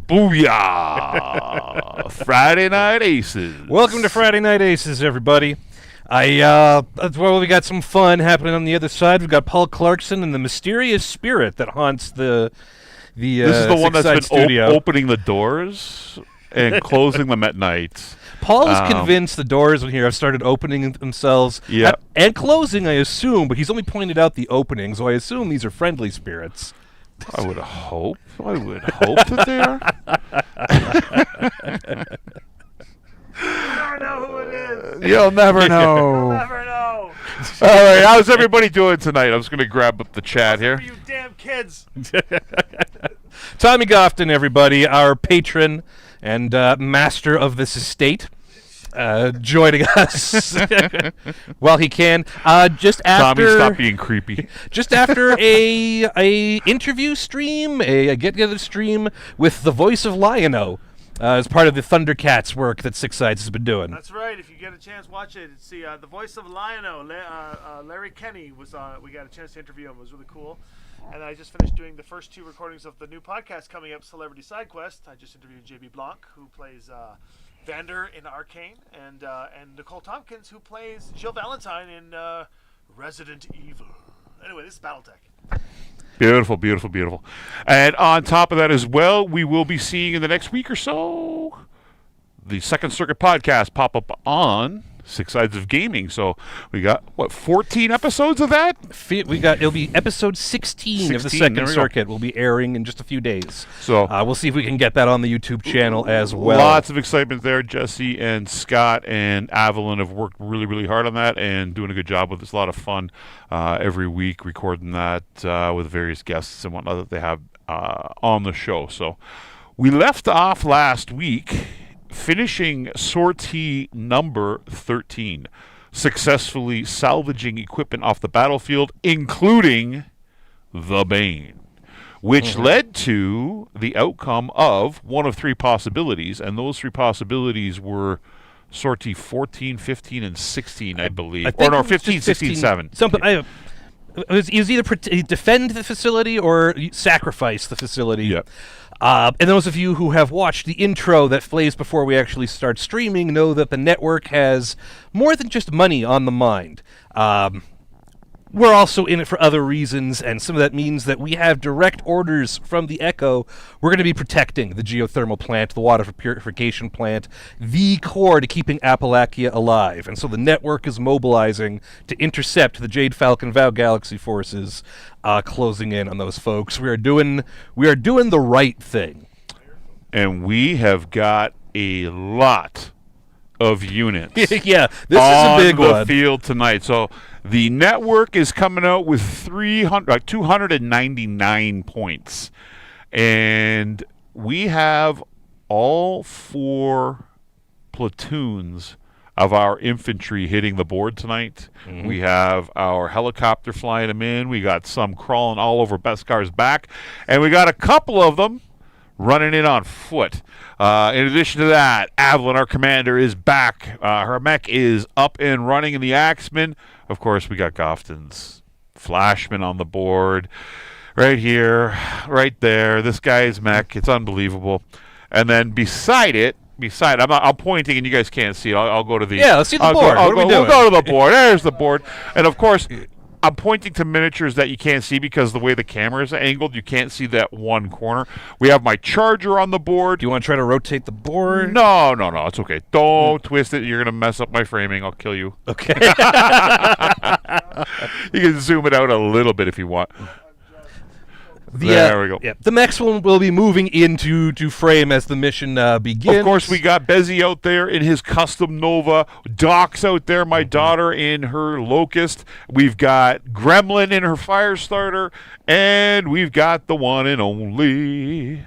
Booyah! Friday Night Aces. Welcome to Friday Night Aces, everybody. We got some fun happening on the other side. We've got Paul Clarkson and the mysterious spirit that haunts the This is the one that's been studio. opening the doors and closing them at night. Paul is convinced the doors in here have started opening themselves and closing, I assume, but he's only pointed out the opening, so I assume these are friendly spirits. I would hope that they are. You'll never know who it is. You'll never know. You'll never know. All right, how's everybody doing tonight? I'm just going to grab up the chat here. You damn kids. Tommy Gofton, everybody, our patron and master of this estate, joining us while he can. Just after Tommy, stop being creepy. Just after a interview stream, a get-together stream with the voice of Lion-O, as part of the Thundercats work that Six Sides has been doing. That's right. If you get a chance, watch it. It's the voice of Lion-O, Larry Kenny was on. We got a chance to interview him. It was really cool. And I just finished doing the first 2 recordings of the new podcast coming up, Celebrity Side Quest. I just interviewed JB Blanc, who plays Vander in Arcane, and Nicole Tompkins, who plays Jill Valentine in Resident Evil. Anyway, this is BattleTech. Beautiful, beautiful, beautiful. And on top of that as well, we will be seeing in the next week or so the Second Circuit podcast pop up on Six Sides of Gaming. So we got, 14 episodes of that? It'll be episode 16 of the Second Circuit. Will be airing in just a few days. So we'll see if we can get that on the YouTube channel as well. Lots of excitement there. Jesse and Scott and Avalon have worked really, really hard on that and doing a good job with this. A lot of fun every week recording that with various guests and whatnot that they have on the show. So we left off last week finishing sortie number 13, successfully salvaging equipment off the battlefield, including the Bane, which led to the outcome of one of 3 possibilities, and those 3 possibilities were sortie 14, 15, and 16, I believe. 15, 16, 7. It was either defend the facility or sacrifice the facility. Yeah. And those of you who have watched the intro that plays before we actually start streaming know that the network has more than just money on the mind. We're also in it for other reasons, and some of that means that we have direct orders from the Echo. We're going to be protecting the geothermal plant, the water purification plant, the core to keeping Apolakkia alive. And so the network is mobilizing to intercept the Jade Falcon Vow Galaxy forces closing in on those folks. We are doing the right thing. And we have got a lot of units yeah, this is a big one. On the field tonight. So the network is coming out with 299 points. And we have all 4 platoons of our infantry hitting the board tonight. We have our helicopter flying them in. We got some crawling all over Beskar's back. And we got a couple of them running in on foot. In addition to that, Avalon, our commander, is back. Her mech is up and running in the Axeman. Of course, we got Gofton's Flashman on the board. Right here, right there. This guy's mech. It's unbelievable. And then beside it, I'm pointing and you guys can't see it. I'll go to the... Yeah, let's see the board. What are we doing? We'll go to the board. There's the board. And of course, I'm pointing to miniatures that you can't see because the way the camera is angled, you can't see that one corner. We have my charger on the board. Do you want to try to rotate the board? No, it's okay. Don't twist it. You're going to mess up my framing. I'll kill you. Okay. You can zoom it out a little bit if you want. There we go. Yeah, the mechs will be moving into frame as the mission begins. Of course, we got Bezzy out there in his custom Nova. Doc's out there, my daughter in her Locust. We've got Gremlin in her Firestarter. And we've got the one and only...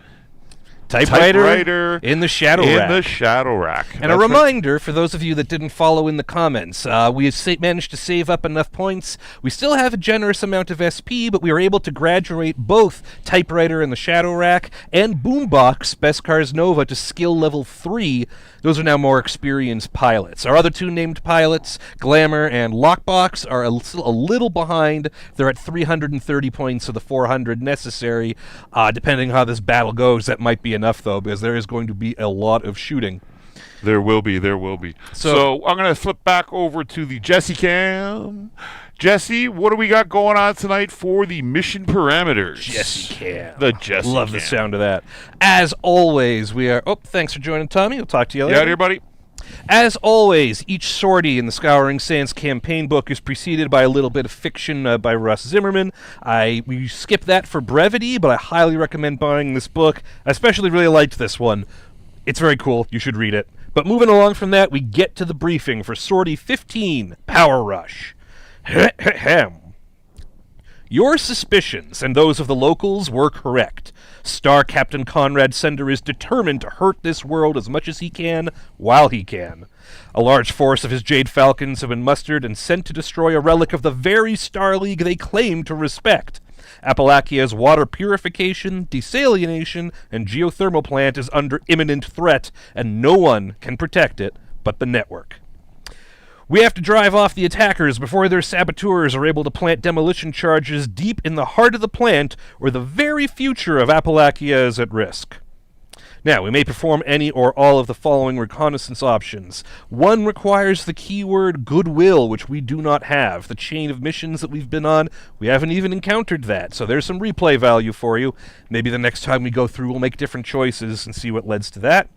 Typewriter in the shadow rack. In the shadow rack. And a reminder for those of you that didn't follow in the comments, we managed to save up enough points. We still have a generous amount of SP, but we were able to graduate both Typewriter in the shadow rack and Boombox Beskar's Nova to skill level 3. Those are now more experienced pilots. Our other 2 named pilots, Glamour and Lockbox, are still a little behind. They're at 330 points of the 400 necessary. Depending on how this battle goes, that might be enough, though, because there is going to be a lot of shooting. There will be. So I'm going to flip back over to the Jesse cam. Jesse, what do we got going on tonight for the mission parameters? Jesse cam. The Jesse Love cam. the sound of that. As always, we are... Oh, thanks for joining, Tommy. We'll talk to you later. Get out of here, buddy. As always, each sortie in the Scouring Sands campaign book is preceded by a little bit of fiction by Russ Zimmerman. We skip that for brevity, but I highly recommend buying this book. I especially really liked this one. It's very cool. You should read it. But moving along from that, we get to the briefing for Sortie 15, Power Rush. Your suspicions and those of the locals were correct. Star Captain Conrad Sender is determined to hurt this world as much as he can, while he can. A large force of his Jade Falcons have been mustered and sent to destroy a relic of the very Star League they claim to respect. Apolakkia's water purification, desalination, and geothermal plant is under imminent threat, and no one can protect it but the network. We have to drive off the attackers before their saboteurs are able to plant demolition charges deep in the heart of the plant, or the very future of Apolakkia is at risk. Now, we may perform any or all of the following reconnaissance options. One requires the keyword goodwill, which we do not have. The chain of missions that we've been on, we haven't even encountered that, so there's some replay value for you. Maybe the next time we go through, we'll make different choices and see what leads to that.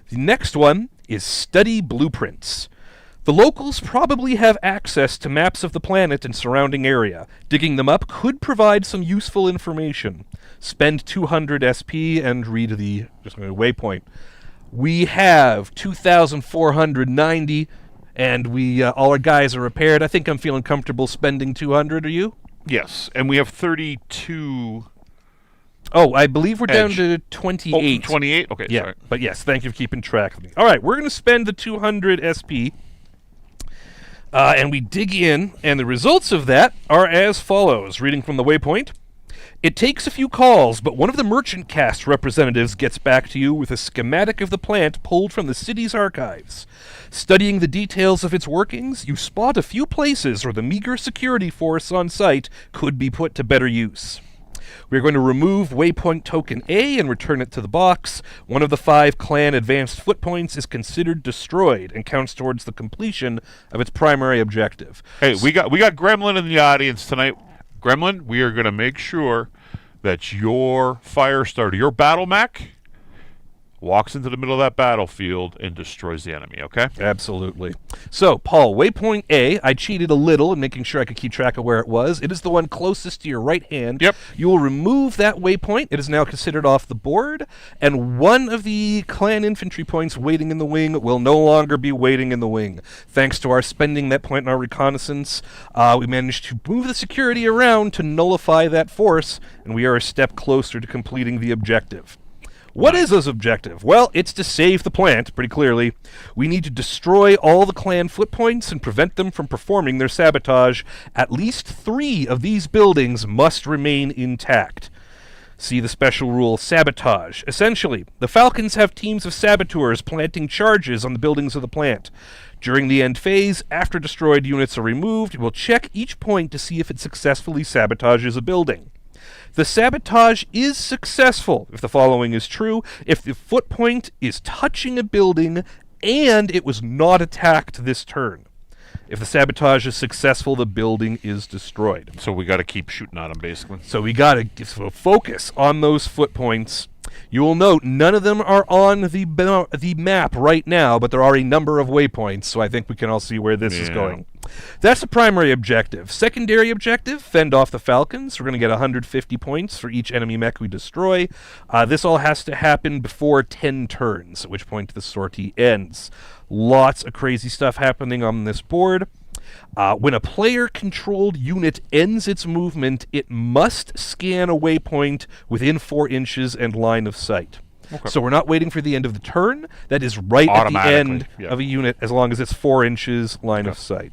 The next one is study blueprints. The locals probably have access to maps of the planet and surrounding area. Digging them up could provide some useful information. Spend 200 SP and read the waypoint. We have 2,490, and all our guys are repaired. I think I'm feeling comfortable spending 200. Are you? Yes, and we have 32... Oh, I believe we're down to 28. Oh, 28? Okay, yeah, sorry. But yes, thank you for keeping track of me. All right, we're going to spend the 200 SP. And we dig in, and the results of that are as follows. Reading from the waypoint. It takes a few calls, but one of the merchant caste representatives gets back to you with a schematic of the plant pulled from the city's archives. Studying the details of its workings, you spot a few places where the meager security force on site could be put to better use. We're going to remove waypoint token A and return it to the box. One of the 5 clan advanced foot points is considered destroyed and counts towards the completion of its primary objective. Hey, we got Gremlin in the audience tonight. Gremlin, we are going to make sure that your fire starter, your battle mech, walks into the middle of that battlefield and destroys the enemy, okay? Absolutely. So, Paul, waypoint A, I cheated a little in making sure I could keep track of where it was. It is the one closest to your right hand. Yep. You will remove that waypoint. It is now considered off the board, and one of the clan infantry points waiting in the wing will no longer be waiting in the wing. Thanks to our spending that point in our reconnaissance, we managed to move the security around to nullify that force, and we are a step closer to completing the objective. What is this objective? Well, it's to save the plant, pretty clearly. We need to destroy all the clan foot points and prevent them from performing their sabotage. At least 3 of these buildings must remain intact. See the special rule, sabotage. Essentially, the Falcons have teams of saboteurs planting charges on the buildings of the plant. During the end phase, after destroyed units are removed, we'll check each point to see if it successfully sabotages a building. The sabotage is successful if the following is true: if the foot point is touching a building and it was not attacked this turn. If the sabotage is successful, the building is destroyed. So we got to keep shooting at them, basically. So we got to focus on those foot points. You will note none of them are on the map right now, but there are a number of waypoints, so I think we can all see where this is going. That's the primary objective. Secondary objective, fend off the Falcons. We're going to get 150 points for each enemy mech we destroy. This all has to happen before 10 turns, at which point the sortie ends. Lots of crazy stuff happening on this board. When a player-controlled unit ends its movement, it must scan a waypoint within 4 inches and line of sight. Okay. So we're not waiting for the end of the turn. That is right at the end of a unit, as long as it's 4 inches line of sight.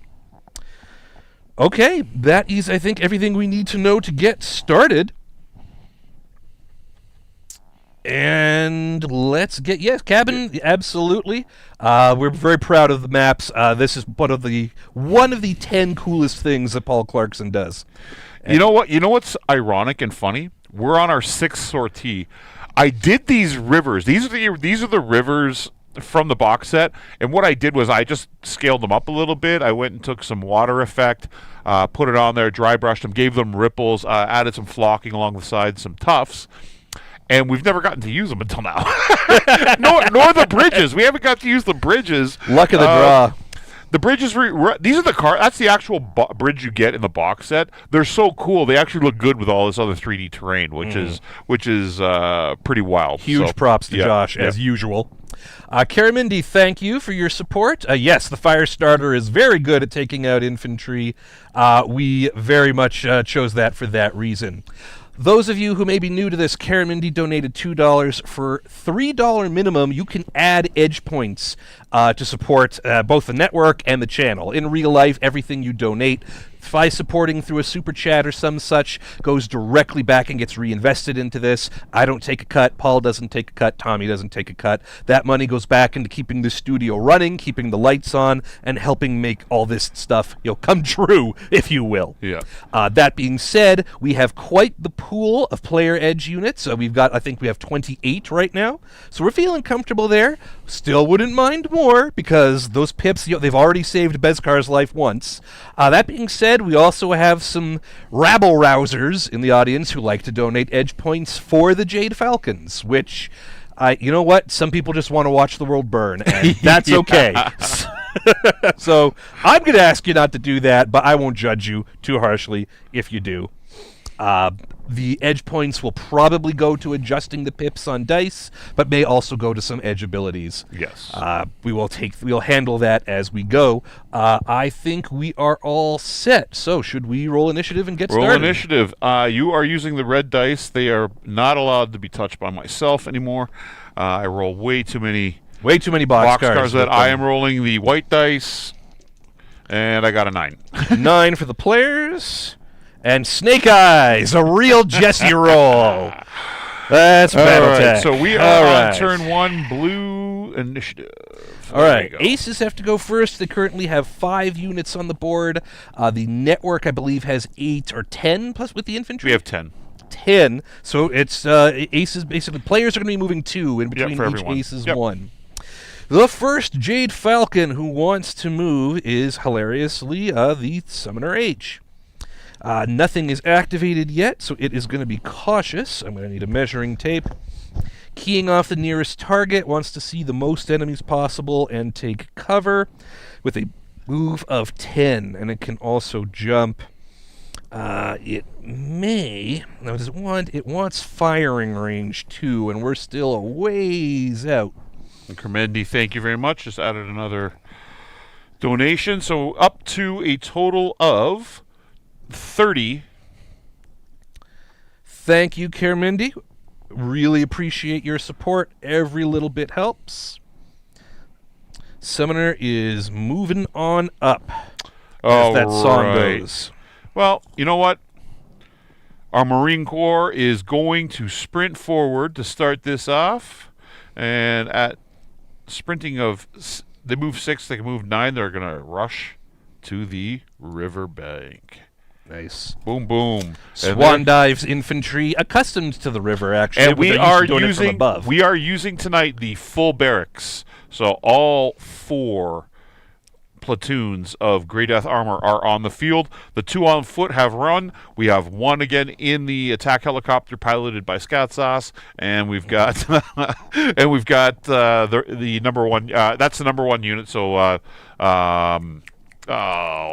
Okay, that is, I think, everything we need to know to get started. And let's get, yes, cabin, absolutely. We're very proud of the maps. This is one of the 10 coolest things that Paul Clarkson does. And you know what? You know what's ironic and funny? We're on our 6th sortie. I did these rivers. These are the rivers from the box set, and what I did was I just scaled them up a little bit. I went and took some water effect, put it on there, dry brushed them, gave them ripples, added some flocking along the sides, some tufts, and we've never gotten to use them until now. nor the bridges. We haven't got to use the bridges. Luck of the draw. The bridges, these are the that's the actual bridge you get in the box set. They're so cool. They actually look good with all this other 3D terrain, which is pretty wild. Huge props to Josh, as usual. Karamindi, thank you for your support. Yes, the fire starter is very good at taking out infantry. We very much chose that for that reason. Those of you who may be new to this, Karamindi donated $2. For $3 minimum, you can add edge points to support both the network and the channel. In real life, everything you donate, by supporting through a super chat or some such, goes directly back and gets reinvested into this. I don't take a cut. Paul doesn't take a cut. Tommy doesn't take a cut. That money goes back into keeping the studio running, keeping the lights on, and helping make all this stuff come true, if you will. Yeah. That being said, we have quite the pool of player edge units. I think we have 28 right now. So we're feeling comfortable there. Still wouldn't mind more, because those pips, they've already saved Bezkar's life once. That being said, we also have some rabble-rousers in the audience who like to donate edge points for the Jade Falcons, which, you know what? Some people just want to watch the world burn, and that's okay. So I'm going to ask you not to do that, but I won't judge you too harshly if you do. The edge points will probably go to adjusting the pips on dice, but may also go to some edge abilities. Yes. We'll handle that as we go. I think we are all set. So should we roll initiative and get started? Roll initiative. You are using the red dice. They are not allowed to be touched by myself anymore. I roll way too many boxcars that I am rolling the white dice, and I got a 9. 9 for the players. And Snake Eyes, a real Jesse roll. That's BattleTech. Right, so we are on turn 1, blue initiative. All right, Aces have to go first. They currently have 5 units on the board. The network, I believe, has 8 or 10 plus with the infantry. We have 10. 10. So it's Aces, basically. Players are going to be moving 2 in between each everyone. Aces 1. The first Jade Falcon who wants to move is hilariously the Summoner H. Nothing is activated yet, so it is going to be cautious. I'm going to need a measuring tape. Keying off the nearest target, wants to see the most enemies possible and take cover with a move of 10, and it can also jump. It may... Now, does it want... It wants firing range, too, and we're still a ways out. Kermendi, thank you very much. Just added another donation, so up to a total of 30. Thank you, Kermendi. Really appreciate your support. Every little bit helps. Summoner is moving on up. As that song goes. Well, you know what? Our Marine Corps is going to sprint forward to start this off. And at sprinting of... They move 6, they can move 9. They're going to rush to the riverbank. Nice. Boom, boom. Swan Dives infantry, accustomed to the river, actually. And we are using tonight the full barracks. So all 4 platoons of Grey Death armor are on the field. The 2 on foot have run. We have 1 again in the attack helicopter piloted by Skatsas, and we've got the number 1. That's the number 1 unit. So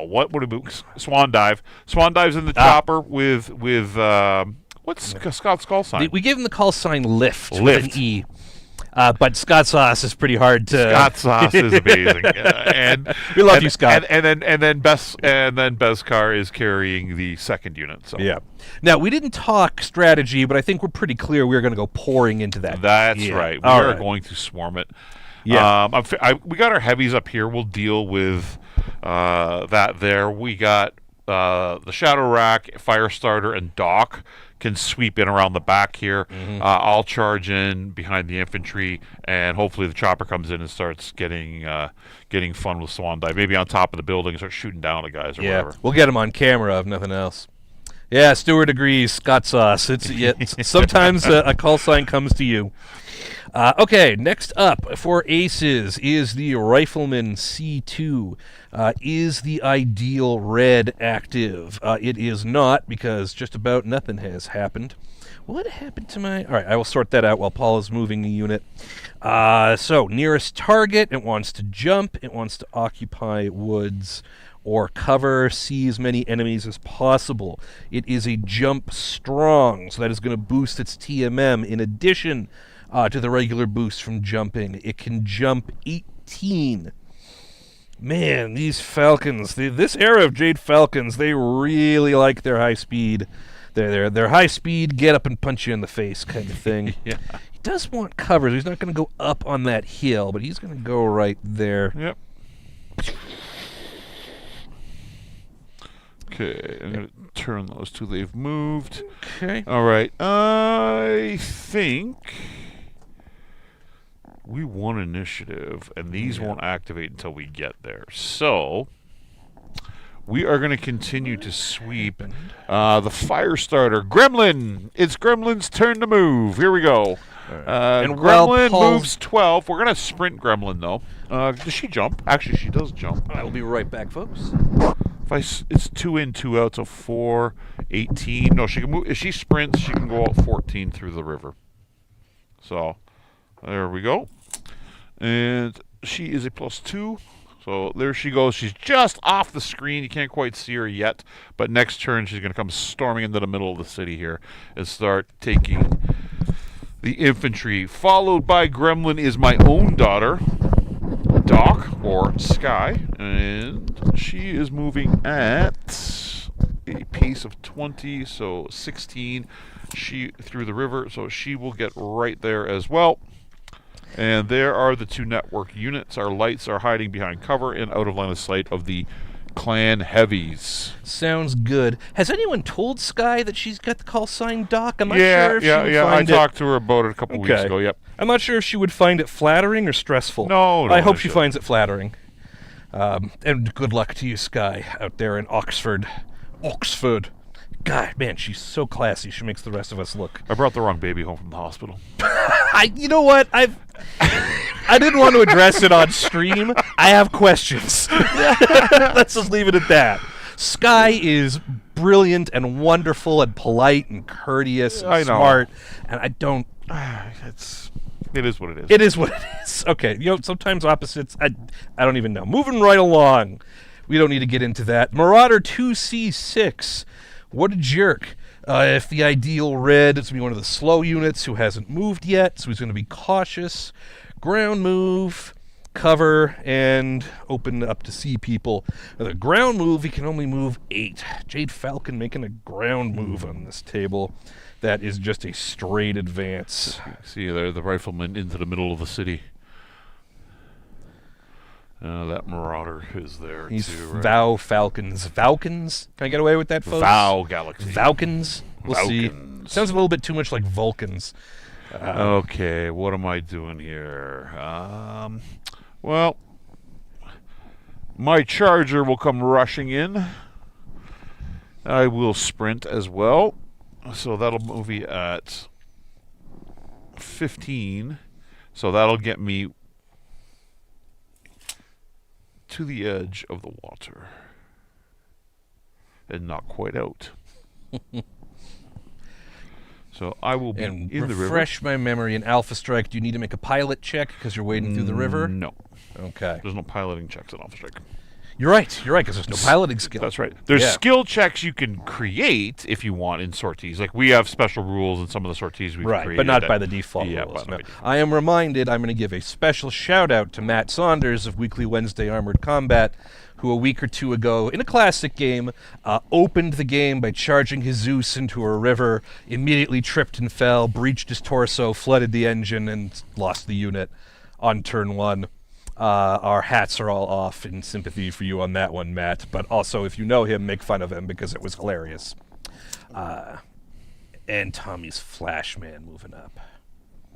what would it be? Swan Dive. Swan Dive's in the chopper with what's Scott's call sign? We gave him the call sign Lift. With an E. But Scott Sauce is pretty hard to. Scott Sauce is amazing, and we love you, Scott. And then Beskar is carrying the 2nd unit. So yeah. Now we didn't talk strategy, but I think we're pretty clear we're going to go pouring into that. That's right. We are going to swarm it. Yeah. We got our heavies up here. We'll deal with that there. We got the Shadow Rack, Firestarter, and Doc can sweep in around the back here. I'll charge in behind the infantry, and hopefully the chopper comes in and starts getting fun with Swan Dive. Maybe on top of the building and start shooting down at guys or whatever. We'll get him on camera if nothing else. Yeah, Stewart agrees. Scott sauce. Sometimes a call sign comes to you. Okay, next up for aces is the Rifleman C2. Is the ideal red active? It is not, because just about nothing has happened. What happened to my... All right, I will sort that out while Paul is moving the unit. So, nearest target, it wants to jump, it wants to occupy woods or cover, see as many enemies as possible. It is a jump strong, so that is going to boost its TMM in addition to the regular boost from jumping. It can jump 18. Man, these Falcons, this era of Jade Falcons, they really like their high speed. They're high speed, get up and punch you in the face kind of thing. Yeah. He does want cover. He's not going to go up on that hill, but he's going to go right there. Yep. Okay, I'm going to turn those two. They've moved. Okay. All right. I think we won initiative, and these won't activate until we get there. So we are going to continue to sweep the fire starter. Gremlin! It's Gremlin's turn to move. Here we go. And Gremlin Paul's- moves 12. We're going to sprint Gremlin, though. Does she jump? Actually, she does jump. I will be right back, folks. It's 2 in, 2 out, so 4, 18. No, she can move. If she sprints, she can go out 14 through the river. So there we go. And she is a +2. So there she goes. She's just off the screen. You can't quite see her yet. But next turn, she's going to come storming into the middle of the city here and start taking the infantry. Followed by Gremlin is my own daughter, Doc, or Sky. And she is moving at a pace of 20, so 16 through the river. So she will get right there as well. And there are the two network units. Our lights are hiding behind cover and out of line of sight of the clan heavies. Sounds good. Has anyone told Sky that she's got the call sign Doc? I'm not Yeah, sure if she would I find it. talked to her about it a couple weeks Okay. ago. Yep. I'm not sure if she would find it flattering or stressful. No, I hope she should. finds it flattering. And good luck to you, Sky, out there in Oxford. Oxford. God, man, she's so classy. She makes the rest of us look. I brought the wrong baby home from the hospital. You know what? I didn't want to address it on stream. I have questions. Let's just leave it at that. Sky is brilliant and wonderful and polite and courteous and I know. smart, and I don't... It is what it is. It is what it is. Okay, sometimes opposites, I don't even know. Moving right along. We don't need to get into that. Marauder 2C6. What a jerk. If the ideal red, it's going to be one of the slow units who hasn't moved yet, so he's going to be cautious. Ground move, cover, and open up to see people. Now, the ground move, he can only move 8. Jade Falcon making a ground move on this table. That is just a straight advance. See there, the rifleman into the middle of the city. That Marauder is there These too. Right? Vow Falcons. Falcons? Can I get away with that, folks? Vow Galaxy. Falcons? We'll see. Falcons. Sounds a little bit too much like Vulcans. Okay, what am I doing here? Well, my charger will come rushing in. I will sprint as well. So that'll move me at 15. So that'll get me to the edge of the water. And not quite out. So I will be And in the river. refresh my memory. In Alpha Strike, do you need to make a pilot check because you're wading through the river? No. Okay. There's no piloting checks in Alpha Strike. You're right, because there's no piloting skill. That's right. There's Yeah. skill checks you can create if you want in sorties. Like we have special rules in some of the sorties we've Right, created. but not that- by the default Yeah, rules. but No. by default. I am reminded I'm going to give a special shout-out to Matt Saunders of Weekly Wednesday Armored Combat, who a week or two ago, in a classic game, opened the game by charging his Zeus into a river, immediately tripped and fell, breached his torso, flooded the engine, and lost the unit on turn 1. Our hats are all off in sympathy for you on that one, Matt. But also, if you know him, make fun of him because it was hilarious. And Tommy's Flashman moving up.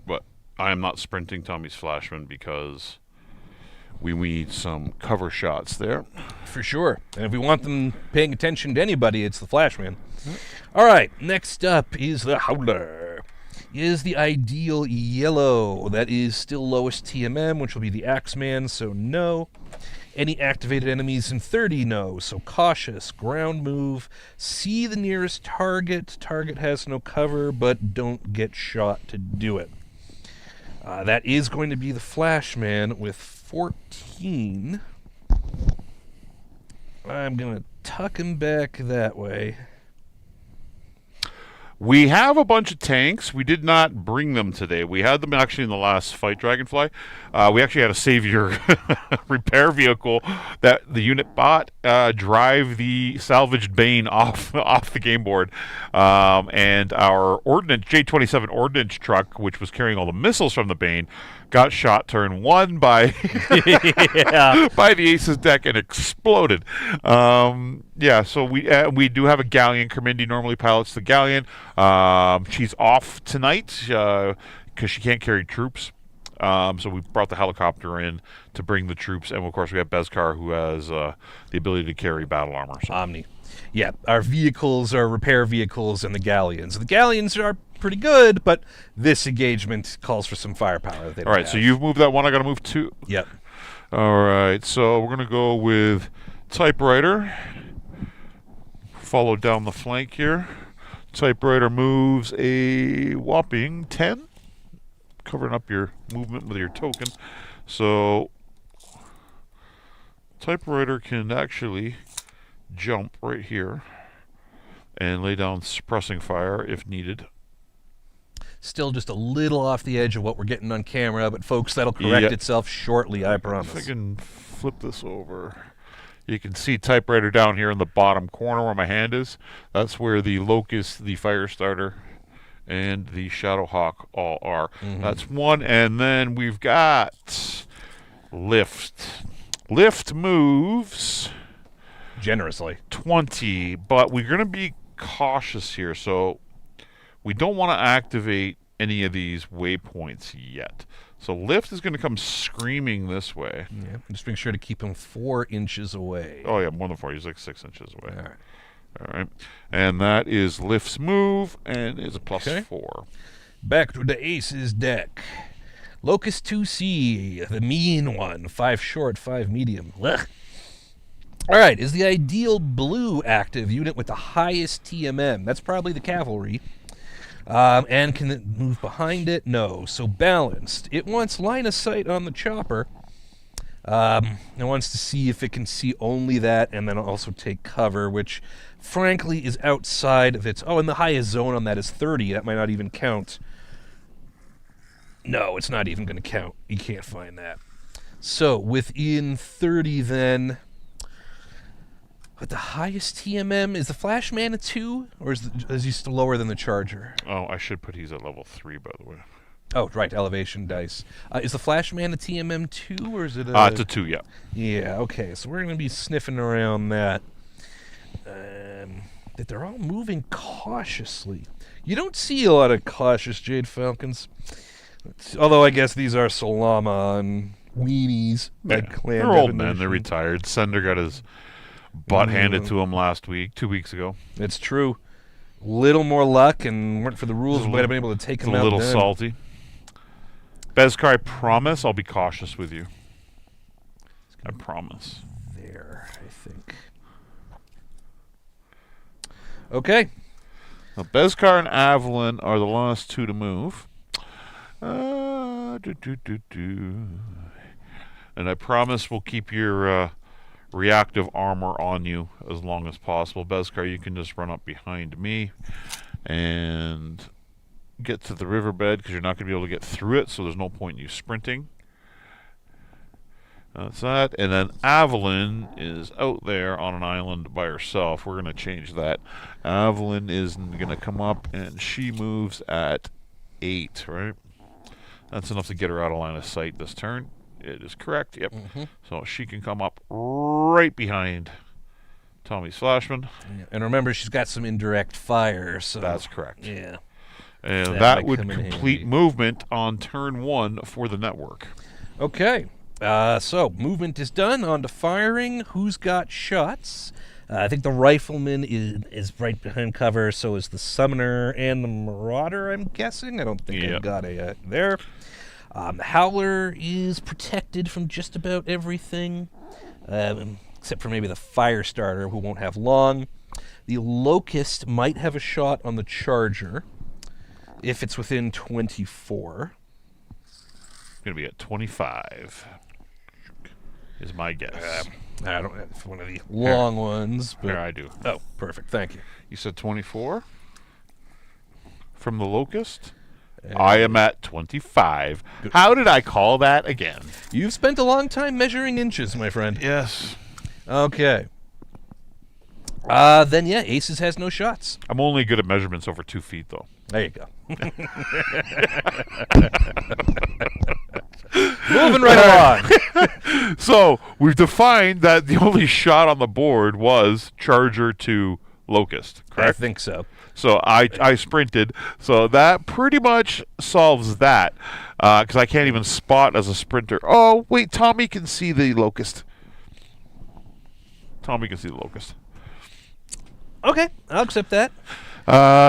But I am not sprinting Tommy's Flashman because we need some cover shots there. For sure. And if we want them paying attention to anybody, it's the Flashman. All right, next up is the Howler. Is the ideal yellow. That is still lowest TMM, which will be the Axeman, so no. Any activated enemies in 30, no. So cautious, ground move, see the nearest target. Target has no cover, but don't get shot to do it. That is going to be the Flashman with 14. I'm going to tuck him back that way. We have a bunch of tanks. We did not bring them today. We had them actually in the last fight, Dragonfly. We actually had a Savior repair vehicle that the unit bought drive the salvaged Bane off the game board. And our ordnance, J-27 ordnance truck, which was carrying all the missiles from the Bane, got shot turn 1 by by the Aces deck and exploded. So we do have a Galleon. Kermindi normally pilots the Galleon. She's off tonight because she can't carry troops. So we brought the helicopter in to bring the troops, and of course we have Beskar, who has the ability to carry battle armor. So. Omni. Yeah, our vehicles are repair vehicles and the Galleons. The Galleons are pretty good, but this engagement calls for some firepower. All right, so you've moved that one. I got to move 2. Yep. All right, so we're going to go with Typewriter. Follow down the flank here. Typewriter moves a whopping 10, covering up your movement with your token. So Typewriter can actually jump right here and lay down suppressing fire if needed. Still just a little off the edge of what we're getting on camera, but folks, that'll correct itself shortly, I promise. If I can flip this over. You can see Typewriter down here in the bottom corner where my hand is. That's where the Locust, the Firestarter, and the Shadowhawk all are. Mm-hmm. That's one, and then we've got Lift. Lift moves generously 20, but we're going to be cautious here, so we don't want to activate any of these waypoints yet. So Lift is going to come screaming this way. Yeah, just make sure to keep him 4 inches away. Oh yeah, more than 4. He's like 6 inches away. All right. All right. And that is Lift's move, and is a +4. Back to the Aces deck. Locust 2C, the mean one. 5 short, 5 medium. Ugh. All right, is the ideal blue active unit with the highest TMM. That's probably the cavalry. And can it move behind it? No. So balanced. It wants line of sight on the chopper. It wants to see if it can see only that and then also take cover, which frankly is outside of its... Oh, and the highest zone on that is 30. That might not even count. No, it's not even going to count. You can't find that. So within 30 then... But the highest TMM, is the Flashman a 2? Or is he still lower than the Charger? Oh, I should put he's at level 3, by the way. Oh, right, elevation dice. Is the Flashman a TMM 2, or is it it's a 2, yeah. Yeah, okay, so we're going to be sniffing around that. That they're all moving cautiously. You don't see a lot of cautious Jade Falcons. Although I guess these are Solama and weenies. Like clan they're old men, they're retired. Sender got his... butt handed to him 2 weeks ago. It's true. Little more luck, and weren't for the rules, we might have been able to take him out. A little salty. Beskar, I promise I'll be cautious with you. I promise. There, I think. Okay. Now, Beskar and Avalon are the last 2 to move. And I promise we'll keep your... reactive armor on you as long as possible. Beskar, you can just run up behind me and get to the riverbed because you're not going to be able to get through it, so there's no point in you sprinting. That's that. And then Avalon is out there on an island by herself. We're going to change that. Avalon is going to come up, and she moves at 8, right? That's enough to get her out of line of sight this turn. It is correct, yep. Mm-hmm. So she can come up right behind Tommy's Flashman. Yeah. And remember, she's got some indirect fire, so... That's correct. Yeah. And that would complete movement on turn 1 for the network. Okay. So, movement is done. On to firing. Who's got shots? I think the rifleman is right behind cover, so is the summoner and the marauder, I'm guessing. I don't think I've got a there. The howler is protected from just about everything, except for maybe the fire starter, who won't have long. The locust might have a shot on the charger if it's within 24. Going to be at 25 is my guess. I don't have one of the long ones. But Here, I do. Oh, perfect. Thank you. You said 24 from the locust? I am at 25. Good. How did I call that again? You've spent a long time measuring inches, my friend. Yes. Okay. Then, yeah, Aces has no shots. I'm only good at measurements over 2 feet, though. There you go. Moving right along. So, we've defined that the only shot on the board was charger to locust, correct? I think so. So, I sprinted. So, that pretty much solves that. Because I can't even spot as a sprinter. Oh, wait, Tommy can see the locust. Tommy can see the locust. Okay, I'll accept that.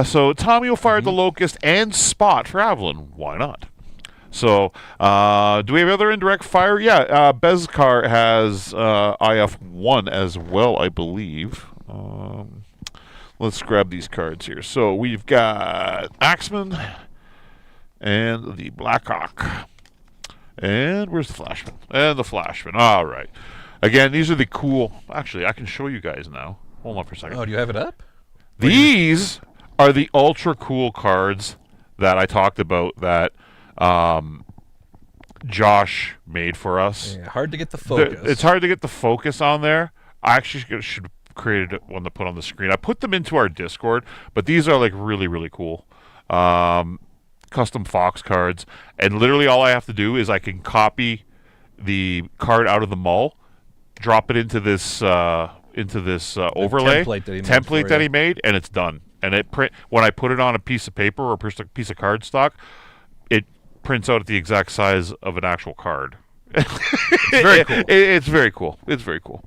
So Tommy will fire the locust and spot for Avalon. Why not? So, do we have other indirect fire? Yeah, Bezkar has IF1 as well, I believe. Let's grab these cards here. So we've got Axeman and the Blackhawk. And where's the Flashman? And the Flashman. All right. Again, these are the cool... Actually, I can show you guys now. Hold on for a second. Oh, do you have it up? These are the ultra cool cards that I talked about that Josh made for us. Yeah, hard to get the focus. It's hard to get the focus on there. I actually should have created one to put on the screen. I put them into our Discord, but these are like really, really cool. Custom Fox cards. And literally all I have to do is I can copy the card out of the mull, drop it into this... overlay template that he made, and it's done. And it when I put it on a piece of paper or a piece of cardstock, it prints out at the exact size of an actual card. It's very cool. It's very cool. It's very cool.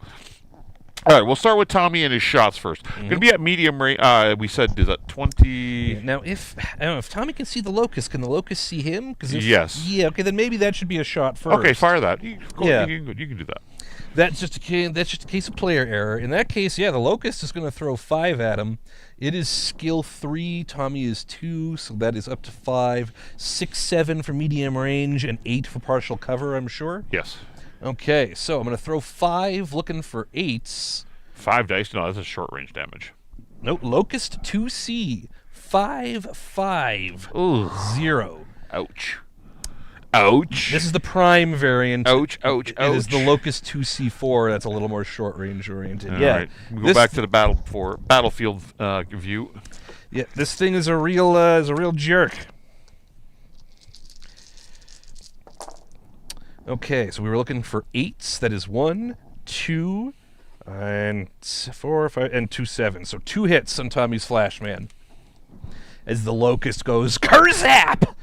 All right, we'll start with Tommy and his shots first. Going to be at medium range. We said is that 20. Yeah, now, if Tommy can see the locust, can the locust see him? Yes. Yeah. Okay, then maybe that should be a shot first. Okay, fire that. You can do that. That's just a case of player error. In that case, yeah, the locust is going to throw 5 at him. It is skill 3. Tommy is 2, so that is up to 5. 6, 7 for medium range, and 8 for partial cover, I'm sure. Yes. Okay, so I'm going to throw 5, looking for 8s. 5 dice? No, that's a short range damage. Nope, locust 2C. 5, 5. Ooh. 0. Ouch. Ouch. This is the prime variant. Ouch, ouch, ouch. It is the Locust 2C4. That's a little more short range oriented. All yeah. Right. We go back to the battlefield view. Yeah, this thing is a real jerk. Okay, so we were looking for 8s. That is 1, 2, and 4, 5, and 2, 7. So 2 hits on Tommy's Flashman. As the Locust goes, Kurzap!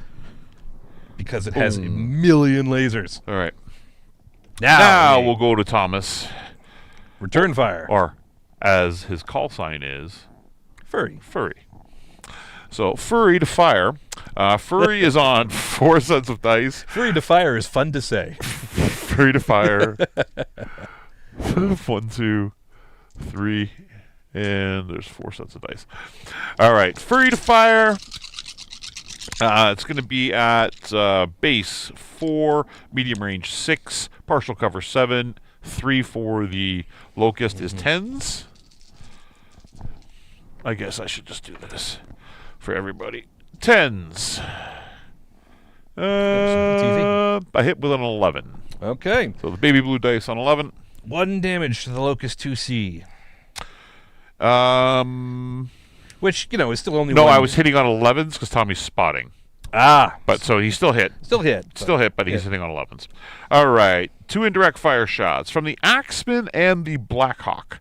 Because it has a million lasers. All right. Now we'll go to Thomas. Return fire. Or, as his call sign is... Furry. So, Furry to fire. Furry is on 4 sets of dice. Furry to fire is fun to say. Furry to fire. 1, 2, 3, and there's 4 sets of dice. All right. Furry to fire... it's going to be at base 4, medium range 6, partial cover 7, 3 for the locust is 10s. I guess I should just do this for everybody. 10s. I hit with an 11. Okay. So the baby blue dice on 11. 1 damage to the locust 2C. Which, is still only No, one. I was hitting on 11s because Tommy's spotting. But so he still hit. Still hit, but he's hitting on 11s. All right. 2 indirect fire shots from the Axeman and the Blackhawk.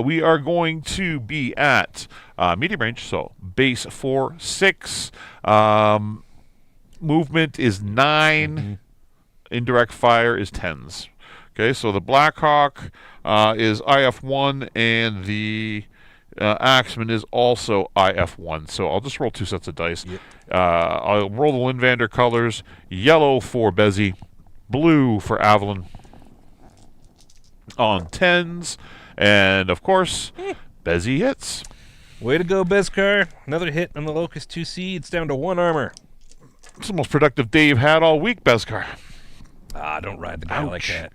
We are going to be at medium range, so base 4, 6. Movement is 9. indirect fire is 10s. Okay, so the Blackhawk is IF1, and the Axeman is also IF1. So I'll just roll 2 sets of dice. Yep. I'll roll the Windvander colors. Yellow for Bezzy, blue for Avalon on 10s, and of course, Bezzy hits. Way to go, Beskar. Another hit on the Locust 2C. It's down to 1 armor. It's the most productive day you've had all week, Beskar. Don't ride the guy like that.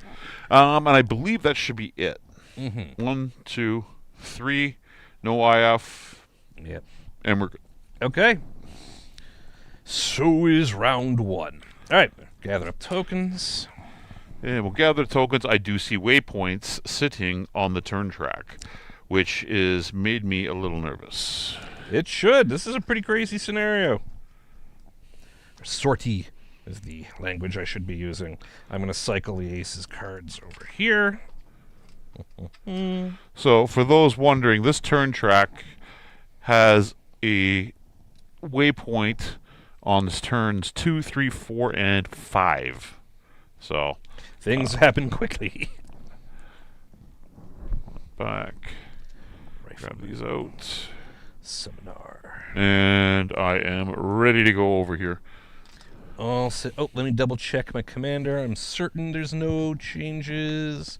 And I believe that should be it. Mm-hmm. 1, 2, 3, no IF. Yep. And we're good. Okay. So is round 1. All right. Gather up tokens. And we'll gather tokens. I do see waypoints sitting on the turn track, which is made me a little nervous. It should. This is a pretty crazy scenario. Sortie is the language I should be using. I'm going to cycle the Aces cards over here. So, for those wondering, this turn track has a waypoint on turns 2, 3, 4, and 5. So, things happen quickly. Back. Grab these out. Seminar. And I am ready to go over here. All set. Oh, let me double check my commander. I'm certain there's no changes.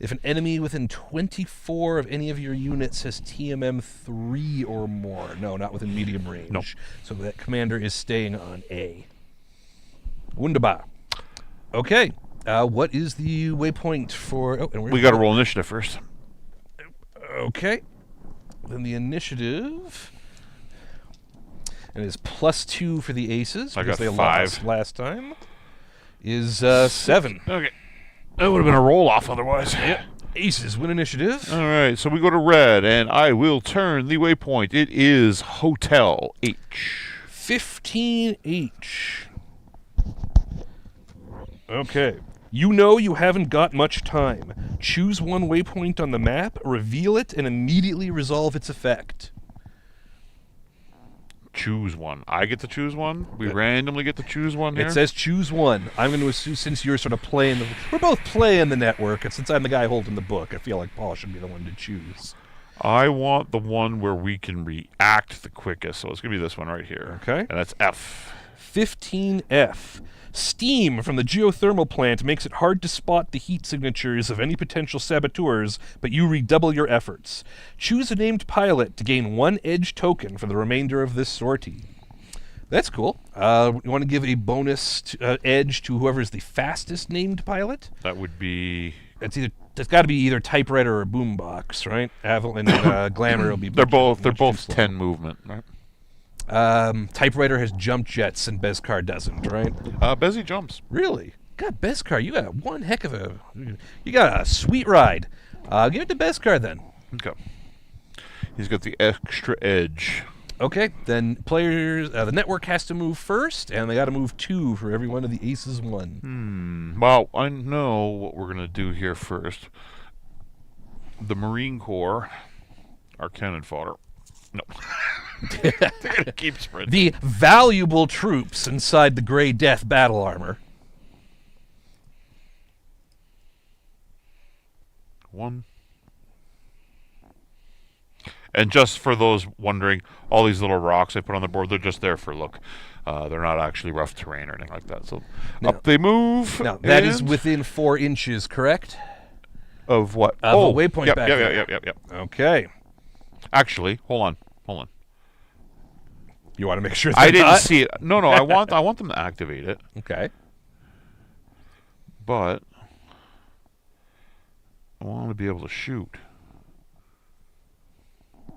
If an enemy within 24 of any of your units has TMM 3 or more. No, not within medium range. No. So that commander is staying on A. Wunderbar. Okay. What is the waypoint for... Oh, and We got to roll initiative first. Okay. Then the initiative... And it is +2 for the Aces. I got because they 5. lost last time. Is 7. Okay. That would have been a roll-off otherwise. Yep. Aces win initiative. All right, so we go to red, and I will turn the waypoint. It is Hotel H. 15H. Okay. You know you haven't got much time. Choose one waypoint on the map, reveal it, and immediately resolve its effect. Choose one. I get to choose one? We randomly get to choose one here? It says choose one. I'm going to assume, since you're sort of playing the... We're both playing the network, and since I'm the guy holding the book, I feel like Paul should be the one to choose. I want the one where we can react the quickest, so it's going to be this one right here. Okay. And that's F. 15F. Steam from the geothermal plant makes it hard to spot the heat signatures of any potential saboteurs, but you redouble your efforts. Choose a named pilot to gain 1 edge token for the remainder of this sortie. That's cool. You want to give a bonus edge to whoever's the fastest named pilot? That would be... It's got to be either typewriter or boombox, right? Avalon and Glamour will be... They're both slow. 10 movement, right? Typewriter has jump jets and Beskar doesn't, right? Bezzy jumps. Really? God, Beskar, you got one heck of a... You got a sweet ride. Give it to Beskar then. Okay. He's got the extra edge. Okay, then players... the network has to move first, and they got to move 2 for every one of the Aces won. Well, I know what we're going to do here first. The Marine Corps, our cannon fodder. No. They're going to keep sprinting. The valuable troops inside the Grey Death battle armor. 1. And just for those wondering, all these little rocks I put on the board, they're just there for look. They're not actually rough terrain or anything like that. So up they move. Now, that is within 4 inches, correct? Of what? Of a waypoint back there. Yep. Okay. Actually, hold on. You want to make sure I didn't see it. No, I want them to activate it. Okay. But I want to be able to shoot.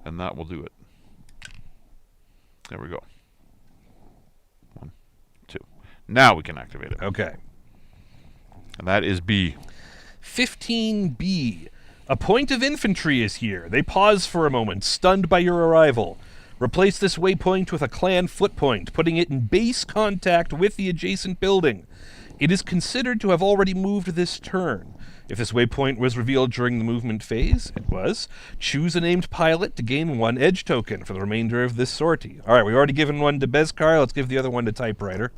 And that will do it. There we go. 1, 2. Now we can activate it. Okay. And that is B. 15B. A point of infantry is here. They pause for a moment, stunned by your arrival. Replace this waypoint with a clan footpoint, putting it in base contact with the adjacent building. It is considered to have already moved this turn. If this waypoint was revealed during the movement phase, it was. Choose a named pilot to gain 1 edge token for the remainder of this sortie. All right, we've already given one to Beskar. Let's give the other one to Typewriter.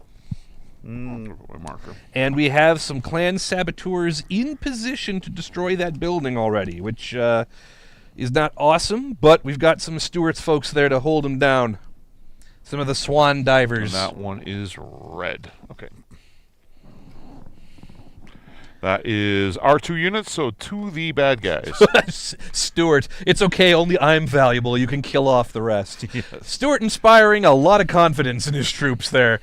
My marker. And we have some clan saboteurs in position to destroy that building already, which is not awesome, but we've got some Stewart's folks there to hold them down. Some of the swan divers. And that one is red. Okay. That is R2 units, so to the bad guys. Stewart, it's okay, only I'm valuable. You can kill off the rest. Yes. Stewart inspiring a lot of confidence in his troops there.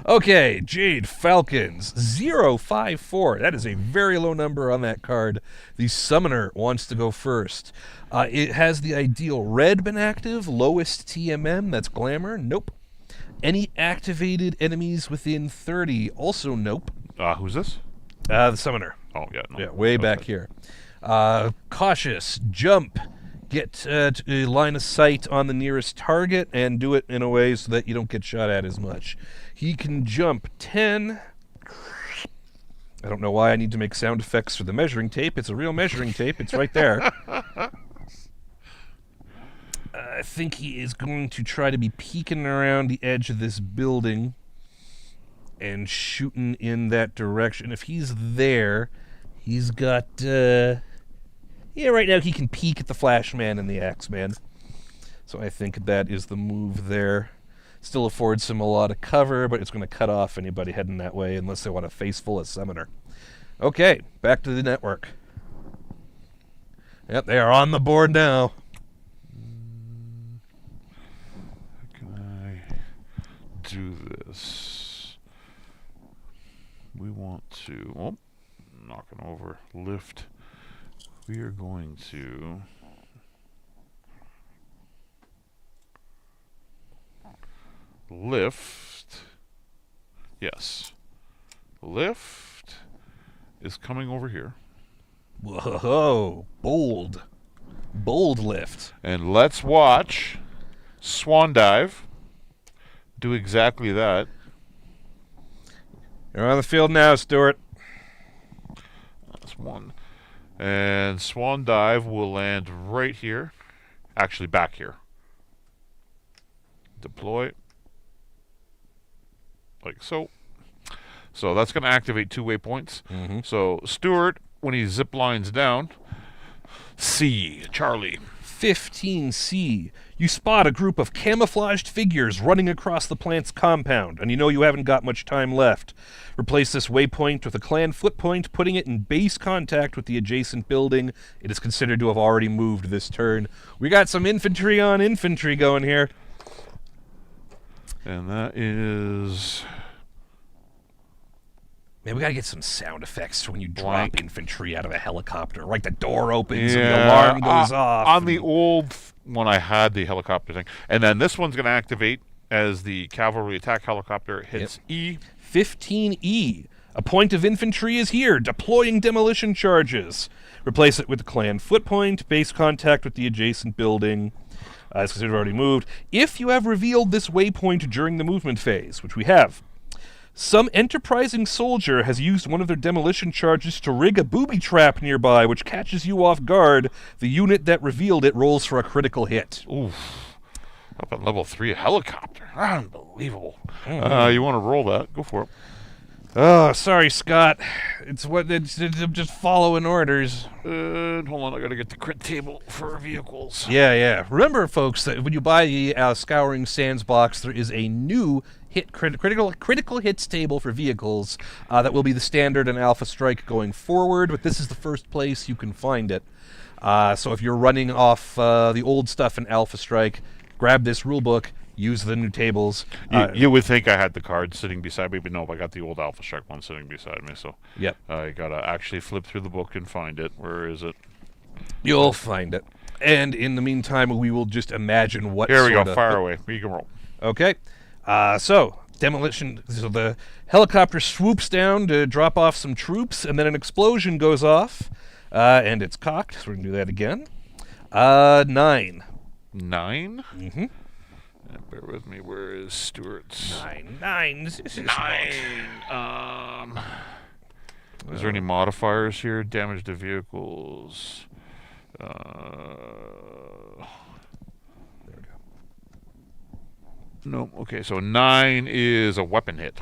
Okay, Jade Falcons, 054. That is a very low number on that card. The Summoner wants to go first. It has the ideal red been active, lowest TMM, that's Glamour, nope. Any activated enemies within 30, also nope. Who's this? The Summoner. Oh, yeah. No. Yeah, way back here. Cautious, jump, get a line of sight on the nearest target, and do it in a way so that you don't get shot at as much. He can jump 10. I don't know why I need to make sound effects for the measuring tape. It's a real measuring tape. It's right there. I think he is going to try to be peeking around the edge of this building and shooting in that direction. If he's there, he's got... yeah, right now he can peek at the Flash Man and the Axeman. So I think that is the move there. Still affords him a lot of cover, but it's going to cut off anybody heading that way unless they want to face full a Summoner. Okay, back to the network. Yep, they are on the board now. Do this. We want to, oh, knocking over, lift. We are going to lift. Yes. Lift is coming over here. Whoa, bold. Bold lift. And let's watch Swan Dive do exactly that. You're on the field now, Stuart. That's one. And Swan Dive will land right here. Actually, back here. Deploy. Like so. So that's going to activate 2 waypoints. Mm-hmm. So Stuart, when he zip lines down, C, Charlie. 15C. You spot a group of camouflaged figures running across the plant's compound, and you know you haven't got much time left. Replace this waypoint with a clan foot point, putting it in base contact with the adjacent building. It is considered to have already moved this turn. We got some infantry on infantry going here. And that is... Man, we gotta get some sound effects when you drop Blank. infantry out of a helicopter. Like the door opens and the alarm goes off. On the old one, I had the helicopter thing. And then this one's going to activate as the cavalry attack helicopter hits E. 15E. A point of infantry is here, deploying demolition charges. Replace it with the clan foot point, base contact with the adjacent building. It's considered already moved. If you have revealed this waypoint during the movement phase, which we have, some enterprising soldier has used one of their demolition charges to rig a booby trap nearby, which catches you off guard. The unit that revealed it rolls for a critical hit. Oof. Up at level 3 helicopter. Unbelievable. You want to roll that? Go for it. Oh, sorry, Scott. I'm just following orders. Hold on, I got to get the crit table for vehicles. Yeah. Remember, folks, that when you buy the Scouring Sands box, there is a new critical hits table for vehicles that will be the standard and Alpha Strike going forward, but this is the first place you can find it. So if you're running off the old stuff in Alpha Strike, grab this rulebook, use the new tables. You would think I had the card sitting beside me, but no, I got the old Alpha Strike one sitting beside me, so yep. I got to actually flip through the book and find it. Where is it? You'll find it. And in the meantime, we will just imagine what Here we go, fire away. You can roll. Okay. So, demolition. So the helicopter swoops down to drop off some troops, and then an explosion goes off, and it's cocked. So we're going to do that again. 9. 9? Mm-hmm. Bear with me. Where is Stuart's? 9. Is there any modifiers here? Damage to vehicles. There we go. No. Okay, so 9 is a weapon hit.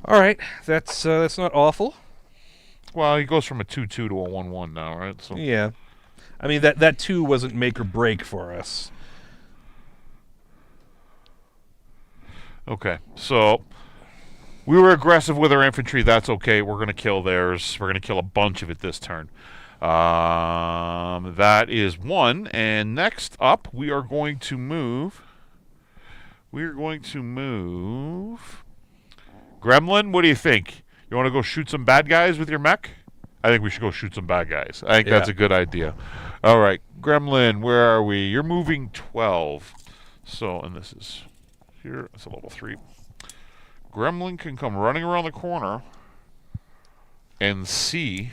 All right, that's not awful. Well, he goes from a 2-2 to a 1-1 now, right? So Yeah. I mean, that 2 wasn't make or break for us. Okay, so we were aggressive with our infantry. That's okay. We're going to kill theirs. We're going to kill a bunch of it this turn. That is 1. And next up, we are going to move. Gremlin, what do you think? You want to go shoot some bad guys with your mech? I think we should go shoot some bad guys. I think that's a good idea. All right, Gremlin, where are we? You're moving 12. So, and this is here. It's a level 3. Gremlin can come running around the corner and see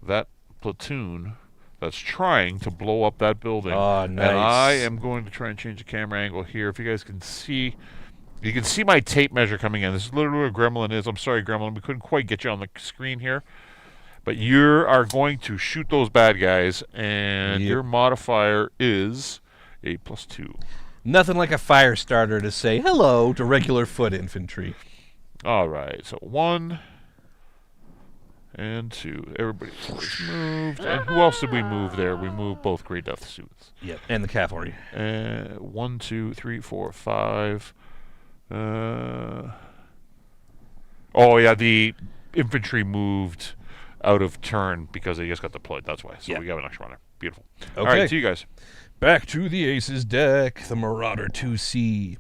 that platoon that's trying to blow up that building. Oh, nice. And I am going to try and change the camera angle here. If you guys can see, you can see my tape measure coming in. This is literally where Gremlin is. I'm sorry, Gremlin. We couldn't quite get you on the screen here. But you are going to shoot those bad guys, and your modifier is a +2. Nothing like a fire starter to say hello to regular foot infantry. All right, so 1 and 2. Everybody was moved. And who else did we move there? We moved both Grey Death suits. Yep, and the cavalry. 1, 2, 3, 4, 5. Oh, yeah, the infantry moved out of turn because they just got deployed. That's why. So we got an extra runner. Beautiful. Okay. All right, see you guys. Back to the Aces deck. The Marauder 2C.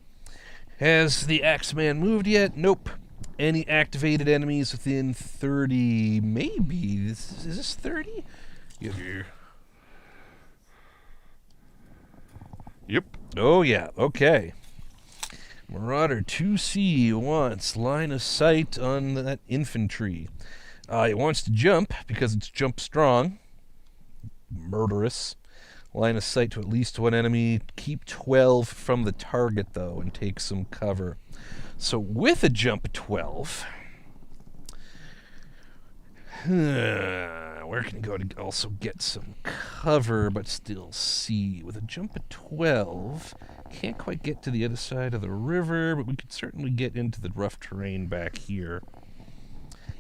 Has the Axeman moved yet? Nope. Any activated enemies within 30? Maybe. Is this 30? Yep. Oh, yeah. Okay. Marauder 2C wants line of sight on that infantry. It wants to jump because it's jump strong. Murderous. Line of sight to at least one enemy. Keep 12 from the target, though, and take some cover. So with a jump of 12... where can you go to also get some cover, but still see? With a jump of 12... Can't quite get to the other side of the river, but we could certainly get into the rough terrain back here.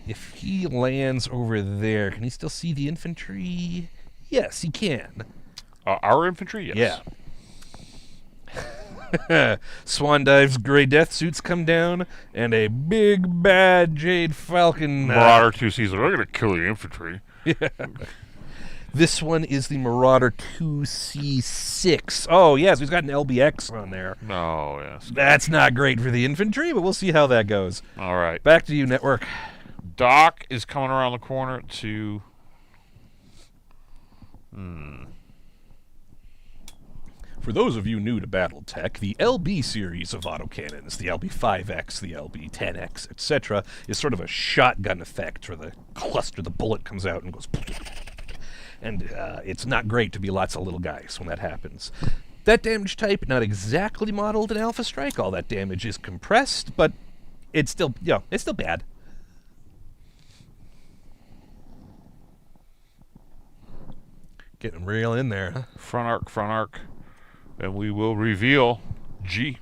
If he lands over there, can he still see the infantry? Yes, he can. Our infantry, yes. Yeah. Swan Dive's Grey Death suits come down, and a big bad Jade Falcon. Marauder 2C's like, I'm going to kill your infantry. This one is the Marauder 2C6. Oh, yes, we've got an LBX on there. Oh, yes. That's not great for the infantry, but we'll see how that goes. All right. Back to you, Network. Doc is coming around the corner to... For those of you new to BattleTech, the LB series of autocannons, the LB5X, the LB10X, etc., is sort of a shotgun effect where the cluster, the bullet comes out and goes... And it's not great to be lots of little guys when that happens. That damage type, not exactly modeled in Alpha Strike. All that damage is compressed, but it's still, it's still bad. Getting real in there, huh? Front arc. And we will reveal G.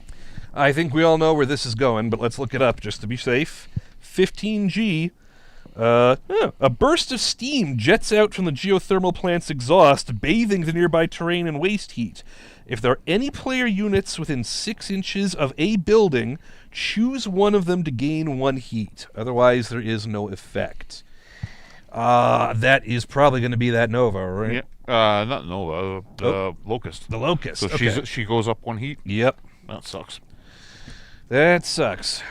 I think we all know where this is going, but let's look it up just to be safe. 15G. A burst of steam jets out from the geothermal plant's exhaust, bathing the nearby terrain in waste heat. If there are any player units within 6 inches of a building, choose one of them to gain 1 heat. Otherwise, there is no effect. That is probably going to be that Nova, right? Yeah. Not Nova, the Locust. The Locust. So okay. she goes up 1 heat? Yep. That sucks. That sucks.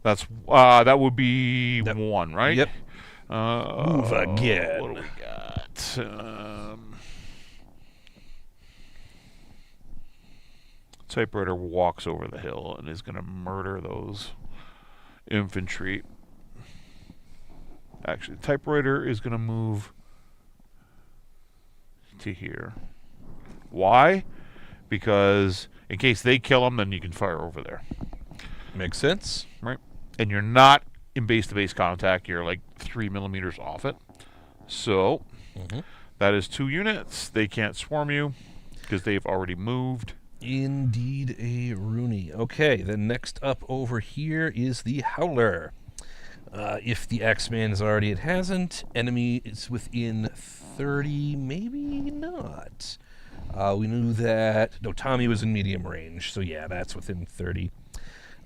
That would be 1, right? Yep. Move again. What do we got? Typewriter walks over the hill and is going to murder those infantry. Actually, Typewriter is going to move to here. Why? Because in case they kill them, then you can fire over there. Makes sense. Right? And you're not in base-to-base contact. You're like 3 millimeters off it. So, that is 2 units. They can't swarm you. because they've already moved. Indeed a Rooney. Okay, then next up over here is the Howler. If the Axeman is already, it hasn't. Enemy is within 30, maybe not. We knew that. No, Tommy was in medium range, so yeah, that's within 30.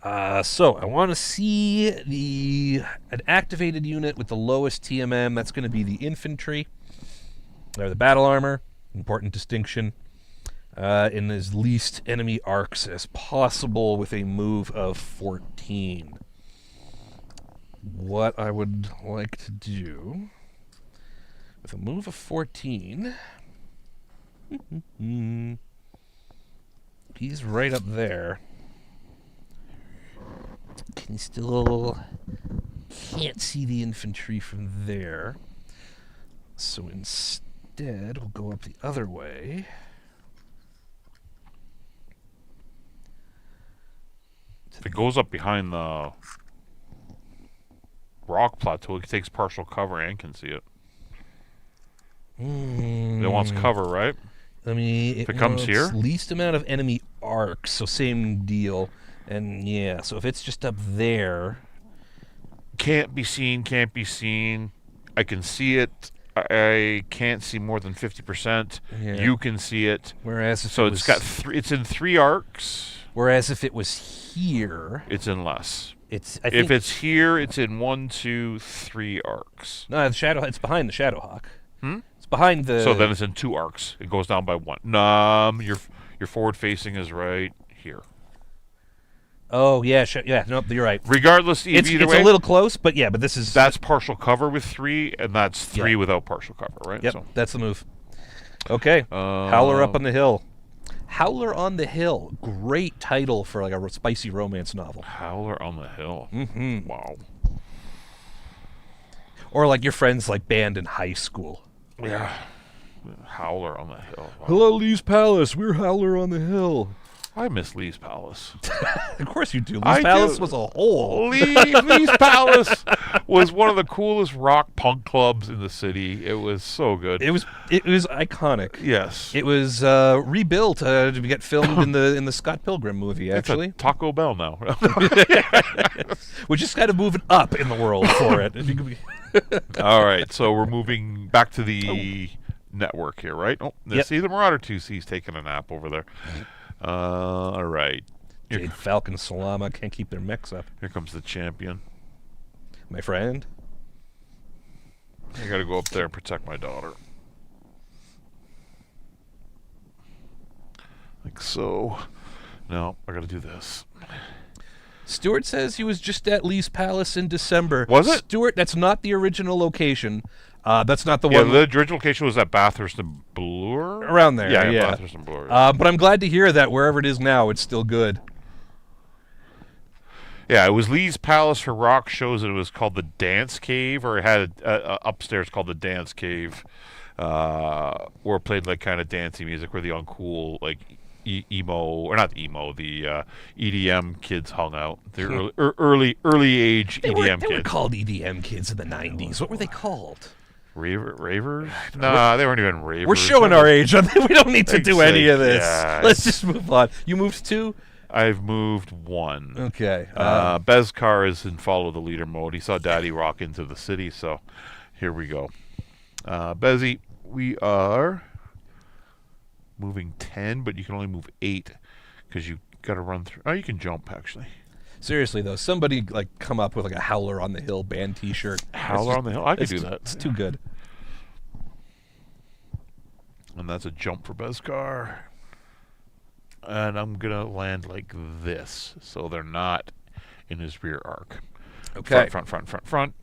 So I want to see an activated unit with the lowest TMM. That's going to be the infantry, or the battle armor. Important distinction. In as least enemy arcs as possible with a move of 14. What I would like to do with a move of 14, he's right up there. Can you still can't see the infantry from there. So instead, we'll go up the other way. If it goes up behind the rock plateau, it takes partial cover and can see it. It wants cover, right? I mean, if it comes here, least amount of enemy arcs, so same deal. And yeah, so if it's just up there, can't be seen. I can see it. I can't see more than 50%. Yeah. You can see it. Whereas if so it's got it's in 3 arcs. Whereas if it was here, it's in less. I think if it's here, it's in 1, 2, 3 arcs. No, the shadow. It's behind the Shadowhawk. It's behind the. So then it's in 2 arcs. It goes down by 1. Your forward facing is right here. Oh yeah, nope, you're right. Regardless, either way, it's a little close, but yeah, but that's partial cover with 3, and that's 3 without partial cover, right? Yep, so that's the move. Okay, Howler up on the hill. Howler on the Hill, great title for like a spicy romance novel. Howler on the Hill. Mm-hmm. Wow. Or like your friends like band in high school. Yeah. Howler on the Hill. Wow. Hello, Lee's Palace. We're Howler on the Hill. I miss Lee's Palace. Of course you do. Lee's Palace was a hole. Lee's Palace was one of the coolest rock punk clubs in the city. It was so good. It was iconic. Yes. It was rebuilt to get filmed in the Scott Pilgrim movie. Actually, it's a Taco Bell now. We're just kind of moving up in the world for it. All right, so we're moving back to the network here, right? Oh, see the Marauder 2C's taking a nap over there. All right. Jade Falcon Salama can't keep their mechs up. Here comes the champion. My friend. I gotta go up there and protect my daughter. Like so. No, I gotta do this. Stuart says he was just at Lee's Palace in December. Was it? Stuart, that's not the original location. That's not the one. Yeah, the original location was at Bathurst and Bloor? Around there, yeah. Bathurst and Bloor. But I'm glad to hear that wherever it is now, it's still good. Yeah, it was Lee's Palace for rock shows, and it was called the Dance Cave, or it had upstairs called the Dance Cave, where it played like kind of dancey music, where the uncool, like, emo, or not emo, the EDM kids hung out. The early age EDM kids. They were called EDM kids in the 90s. What were they called? Ravers? Nah, they weren't even ravers. We're showing our age. We don't need to do any of this. Yeah, let's just move on. You moved 2? I've moved 1. Okay. Bezkar is in follow the leader mode. He saw Daddy rock into the city, so here we go. Bezzy, we are moving 10, but you can only move 8 because you got to run through. Oh, you can jump, actually. Seriously, though, somebody like come up with like a Howler on the Hill band T-shirt. Howler on the Hill? I could do that. It's too good. And that's a jump for Bezkar. And I'm going to land like this, so they're not in his rear arc. Okay. Front.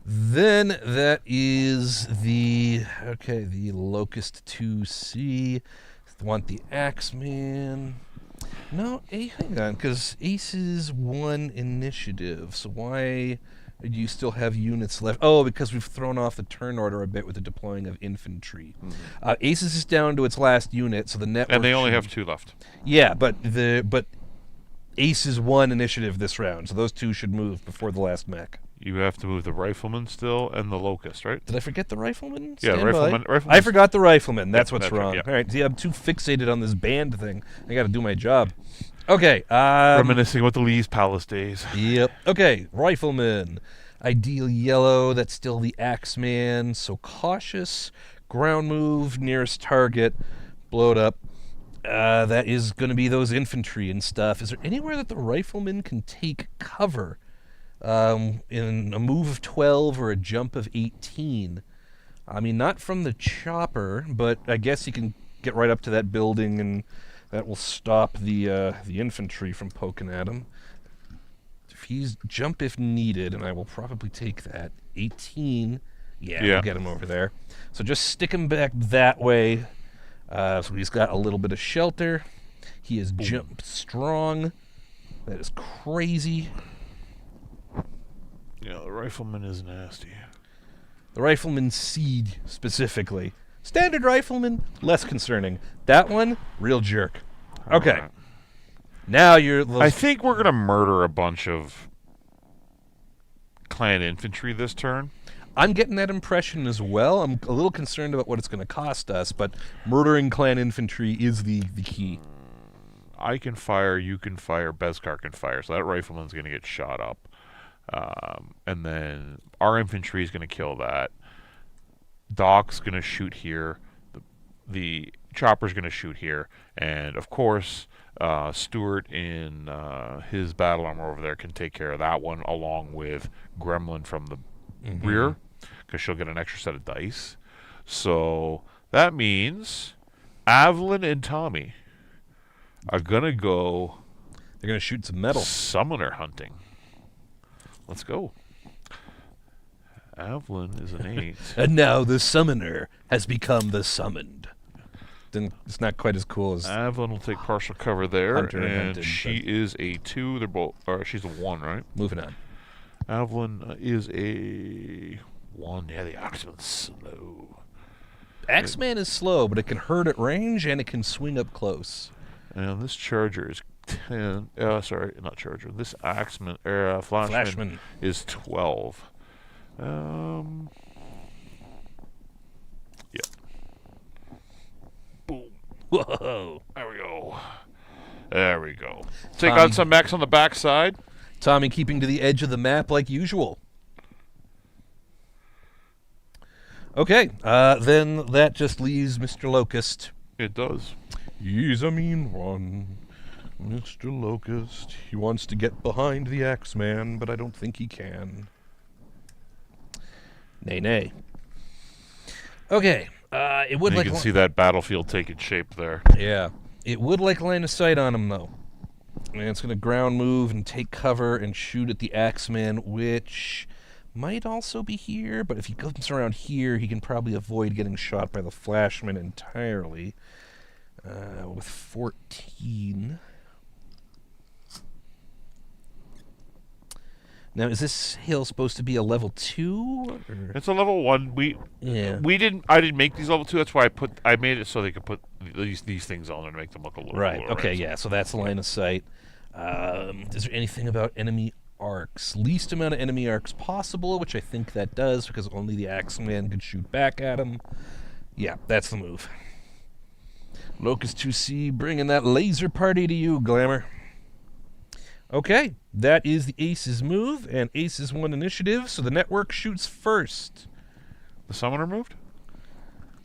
Then that is the Locust 2C. Want the Axeman. No, hang on, because Aces won initiative, so why do you still have units left? Oh, because we've thrown off the turn order a bit with the deploying of infantry. Mm-hmm. Aces is down to its last unit, so the network... And they only have 2 left. Yeah, but Aces won initiative this round, so those 2 should move before the last mech. You have to move the rifleman still and the locust, right? Did I forget the rifleman? Yeah, Stand by. rifleman. I forgot the rifleman. That's what's that's right, wrong. yeah. All right, see, I'm too fixated on this band thing. I got to do my job. Okay. Reminiscing about the Lee's Palace days. Yep. Okay, rifleman. Ideal yellow. That's still the Axeman. So cautious. Ground move. Nearest target. Blow it up. That is going to be those infantry and stuff. Is there anywhere that the rifleman can take cover? In a move of 12 or a jump of 18. I mean, not from the chopper, but I guess he can get right up to that building, and that will stop the infantry from poking at him. If he's jump if needed, and I will probably take that. 18. Yeah, we'll get him over there. So just stick him back that way. So he's got a little bit of shelter. He is jump strong. That is crazy. Yeah, the rifleman is nasty. The rifleman seed, specifically. Standard rifleman, less concerning. That one, real jerk. Okay. Right. Now you're... I think we're going to murder a bunch of clan infantry this turn. I'm getting that impression as well. I'm a little concerned about what it's going to cost us, but murdering clan infantry is the key. I can fire, you can fire, Beskar can fire, so that rifleman's going to get shot up. And then our infantry is going to kill that. Doc's going to shoot here. The chopper's going to shoot here. And, of course, Stuart in his battle armor over there can take care of that one, along with Gremlin from the rear, because she'll get an extra set of dice. So that means Evelyn and Tommy are going to go... They're going to shoot some metal. Summoner hunting. Let's go. Evelyn is an 8. And now the summoner has become the summoned. Then it's not quite as cool as... Evelyn will take partial cover there, Hunter and and hunted, she is a 2. They're both, or she's a 1, right? Moving on. Evelyn is a 1. Yeah, the Axeman's slow. Axeman is slow, but it can hurt at range and it can swing up close. And this Charger is 10. Sorry, not Charger. This Axeman, Flashman is 12. Yeah. Boom. Whoa. There we go. There we go. Take on some mechs on the backside. Tommy keeping to the edge of the map like usual. Okay, then that just leaves Mr. Locust. It does. He's a mean one, Mr. Locust. He wants to get behind the Axeman, but I don't think he can. Nay, nay. Okay, it would You like... can see that battlefield taking shape there. Yeah. It would like line of sight on him, though. And it's going to ground move and take cover and shoot at the Axeman, which might also be here, but if he comes around here, he can probably avoid getting shot by the Flashman entirely. With 14. Now, is this hill supposed to be a level 2? Or? It's a level 1. I didn't make these level 2. That's why I made it so they could put these things on there to make them look a little right. cooler. Okay. Right? Yeah. So that's the line of sight. Is there anything about enemy arcs? Least amount of enemy arcs possible, which I think that does because only the Axeman could shoot back at him. Yeah, that's the move. Locust 2C bringing that laser party to you, Glamour. Okay, that is the Aces move, and Aces won initiative, so the network shoots first. The Summoner moved?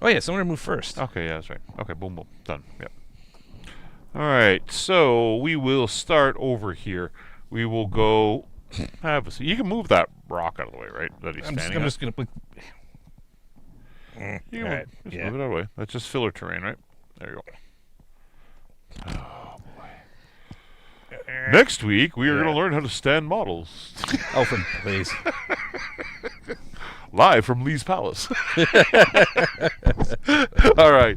Oh yeah, Summoner moved first. Okay, yeah, that's right. Okay, boom, boom. Done. Yep. All right, so we will start over here. We will go... have a seat. You can move that rock out of the way, right? That he's standing I'm just going to... You can move it out of the way. That's just filler terrain, right? There you go. Oh, boy. Next week, we are going to learn how to stand models. Oh, for please. Live from Lee's Palace. All right.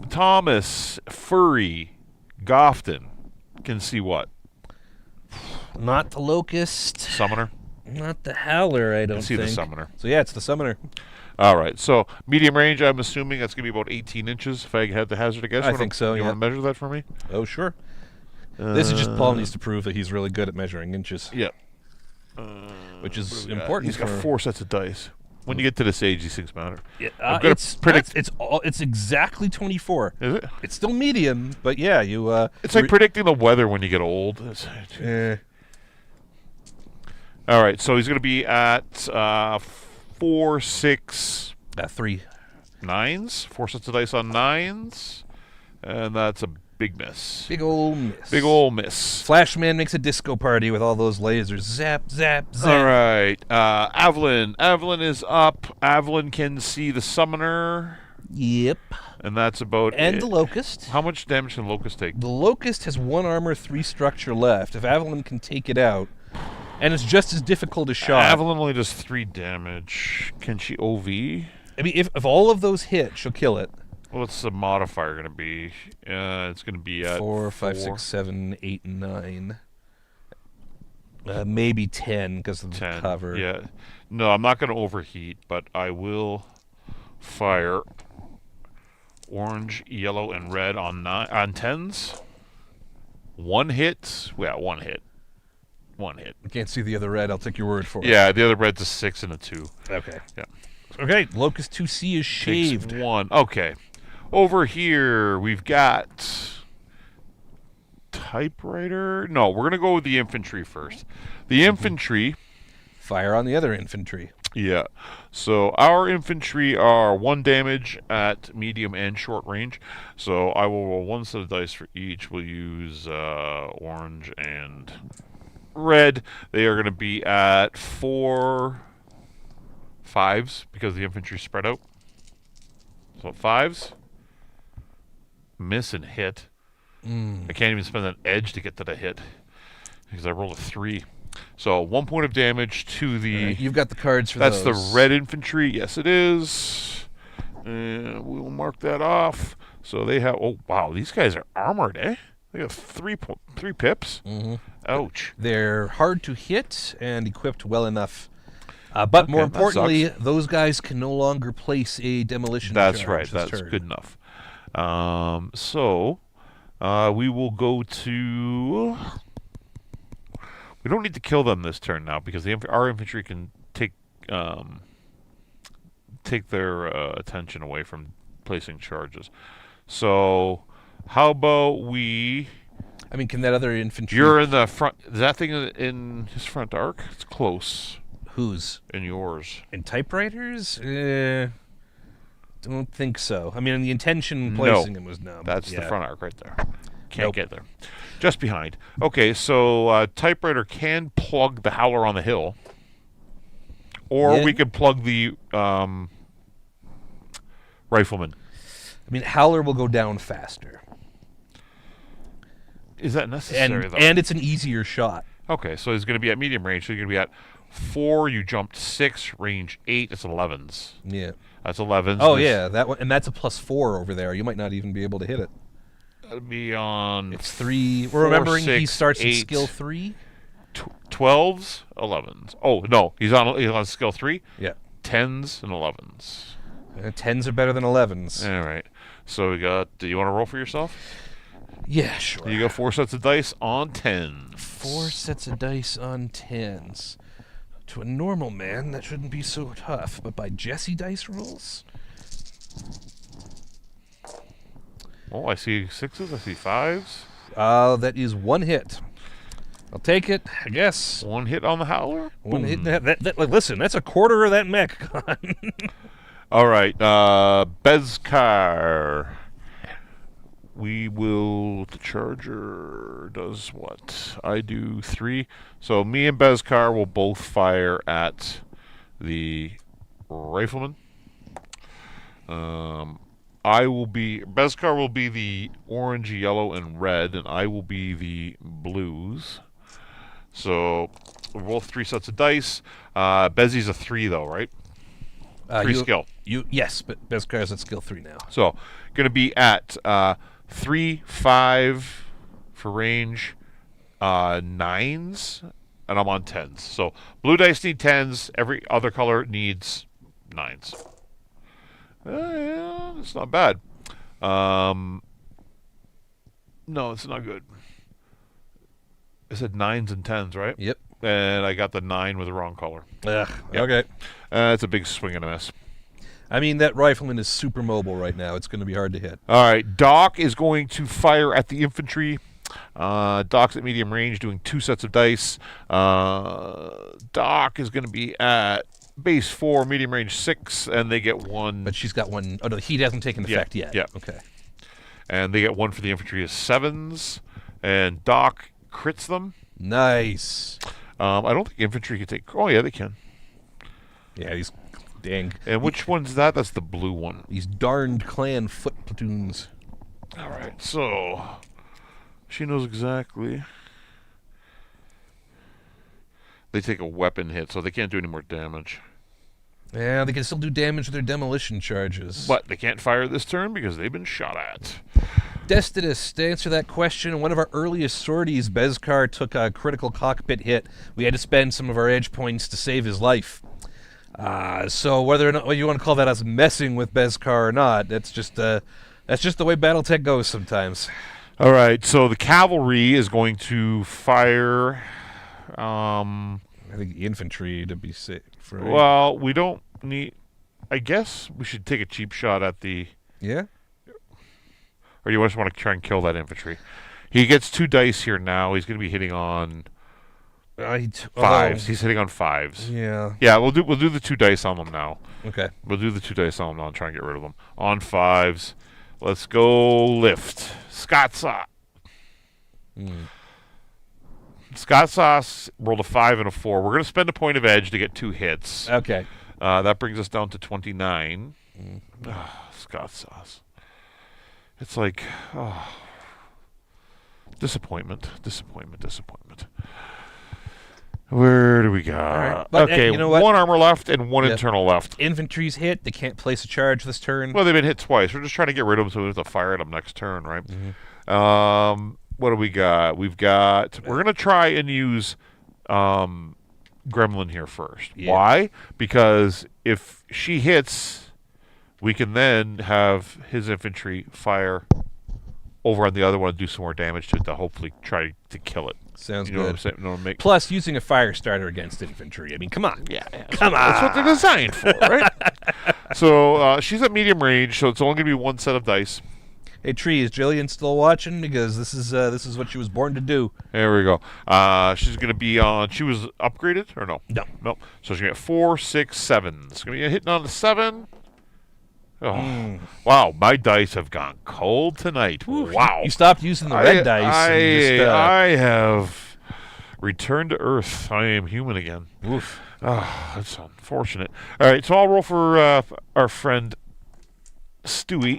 Thomas, Furry, Gofton can see what? Not the Locust. Summoner? Not the Howler, I don't Can see think. the Summoner. So yeah, it's the Summoner. All right. So medium range, I'm assuming that's going to be about 18 inches if I had to hazard a guess. I think so, You yeah. want to measure that for me? Oh, sure. This is just Paul needs to prove that he's really good at measuring inches. Yeah. which is What do we got? important. He's got 4 sets of dice. When you get to this age, these things matter. Yeah, I'm gonna predict. It's exactly 24. Is it? It's still medium, but yeah, you. It's like predicting the weather when you get old. All right, so he's going to be at 4, 6, 3 9s. 4 sets of dice on 9s, and that's a big miss. Big ol' miss. Big ol' miss. Flashman makes a disco party with all those lasers. Zap, zap, zap. All right, Avalyn. Avalyn is up. Avalyn can see the summoner, Yep. and that's about And it. the Locust. How much damage can Locust take? The Locust has 1 armor, 3 structure left. If Avalyn can take it out, and it's just as difficult as shot. Avalyn only does 3 damage. Can she OV? I mean, if all of those hit, she'll kill it. What's the modifier going to be? It's going to be at 4, 5, 6, 7, 8, 9. Maybe 10 because of the 10. cover. Yeah. No, I'm not going to overheat, but I will fire orange, yellow, and red on 10s. 1 hit. Yeah, 1 hit. 1 hit. I can't see the other red. I'll take your word for it. Yeah, the other red's a 6 and a 2. Okay. Yeah. Okay, Locust 2C is shaved. Takes 1. Okay. Over here, we've got typewriter. No, we're going to go with the infantry first. The infantry. Fire on the other infantry. Yeah. So our infantry are 1 damage at medium and short range. So I will roll 1 set of dice for each. We'll use orange and red. They are going to be at 4 5s because the infantry spread out. So 5s. Miss and hit. I can't even spend an edge to get to the hit because I rolled a 3. So 1 point of damage to the... Right, you've got the cards for That's those. the red infantry. Yes, it is. And we'll mark that off. So they have... Oh, wow. These guys are armored, eh? They got 3 pips. Mm-hmm. Ouch. They're hard to hit and equipped well enough. But more that importantly, sucks. those guys can no longer place a demolition That's charge right. this That's turn. good enough. So we will go to... We don't need to kill them this turn now because our infantry can take their attention away from placing charges. So how about we... I mean, can that other infantry... You're in the front... Is that thing in his front arc? It's close. Whose? In yours. In typewriters? Don't think so. I mean, the intention placing him was no. That's yeah. the front arc right there. Can't get there. Just behind. Okay, so typewriter can plug the howler on the hill. Or we could plug the rifleman. I mean, howler will go down faster. Is that necessary, though? And it's an easier shot. Okay, so he's going to be at medium range. So he's going to be at 4. You jumped 6. Range 8. It's 11s. Yeah. That's 11s. Oh, yeah. That one, and that's a +4 over there. You might not even be able to hit it. That'll be on... It's 3. Four, We're remembering 6, he starts 8, at skill 3? 12s, 11s. Oh, no. He's on skill 3. Yeah. 10s and 11s. 10s are better than 11s. All right. So we got... Do you want to roll for yourself? Yeah, sure. You got 4 sets of dice on 10s. 4 sets of dice on 10s. To a normal man, that shouldn't be so tough. But by Jesse dice rules... Oh, I see 6s. I see 5s. That is 1 hit. I'll take it, I guess. 1 hit on the howler. 1 hit. Like, listen, that's a quarter of that mech gone. All right. Beskar. We will... The charger does what? I do 3. So me and Beskar will both fire at the rifleman. Beskar will be the orange, yellow, and red, and I will be the blues. So we'll roll 3 sets of dice. Bezzy's a 3 though, right? 3 skill. Yes, but Beskar's at skill 3 now. So going to be at 3, 5 for range, 9s, and I'm on 10s. So blue dice need 10s. Every other color needs 9s. Yeah, it's not bad. No, it's not good. I said 9s and 10s, right? Yep. and I got the 9 with the wrong color. Ugh, Yep. okay. It's a big swing and a miss. I mean, that rifleman is super mobile right now. It's going to be hard to hit. All right, Doc is going to fire at the infantry. Doc's at medium range, doing 2 sets of dice. Doc is going to be at base 4, medium range 6, and they get 1. But she's got one. Oh, no, heat hasn't taken effect yet. Yeah. Okay. And they get 1 for the infantry as 7s. And Doc crits them. Nice. I don't think infantry can take... Oh, yeah, they can. Yeah, these dang. And which one's that? That's the blue one. These darned clan foot platoons. All right, so... She knows exactly. They take a weapon hit, so they can't do any more damage. Yeah, they can still do damage with their demolition charges. But they can't fire this turn because they've been shot at. Destinus, to answer that question, in one of our earliest sorties, Beskar took a critical cockpit hit. We had to spend some of our edge points to save his life. So whether or not you want to call that us messing with Beskar or not, that's just the way BattleTech goes sometimes. All right, so the cavalry is going to fire. I think infantry to be safe. Right? Well, we don't need. I guess we should take a cheap shot at the. Yeah. Or you just want to try and kill that infantry. He gets 2 dice here now. He's going to be hitting on 5s. He's hitting on 5s. Yeah. Yeah, we'll do the 2 dice on them now. Okay. We'll do the 2 dice on them now and try and get rid of them. On 5s. Let's go lift. Scott Sauce. Scott Sauce rolled a 5 and a 4. We're going to spend a point of edge to get 2 hits. Okay. That brings us down to 29. Scott Sauce. It's like, disappointment. Where do we go? Right. But, okay, you know what? 1 armor left and 1 internal left. Infantry's hit. They can't place a charge this turn. Well, they've been hit twice. We're just trying to get rid of them so we have to fire at them next turn, right? What do we got? We're going to try and use Gremlin here first. Yeah. Why? Because if she hits, we can then have his infantry fire over on the other one and do some more damage to hopefully try to kill it. Sounds you know good. What I'm saying? You know what I mean? Plus, using a fire starter against infantry. I mean, come on. Yeah. Come on. That's what they're designed for, right? So she's at medium range, so it's only going to be 1 set of dice. Hey, Tree, is Jillian still watching? Because this is what she was born to do. There we go. She's going to be on... She was upgraded, or no? No. So she's going to get 4, 6, 7. It's going to be hitting on the 7. Oh. Wow, my dice have gone cold tonight. Ooh, wow. You stopped using the red dice. I have returned to Earth. I am human again. Oof. Oh, that's unfortunate. All right, so I'll roll for our friend Stewie.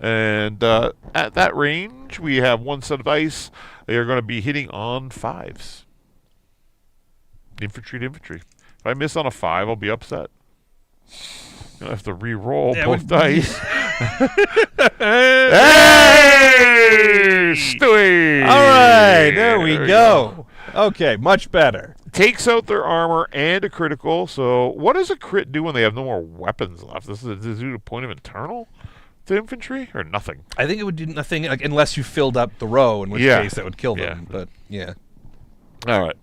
And at that range, we have 1 set of dice. They are going to be hitting on 5s. Infantry to infantry. If I miss on a 5, I'll be upset. I have to re-roll both dice. Hey! Stewie! All right, there we go. Okay, much better. Takes out their armor and a critical. So what does a crit do when they have no more weapons left? Does it do a point of internal to infantry or nothing? I think it would do nothing unless you filled up the row, in which case that would kill them. Yeah. But, yeah. All right.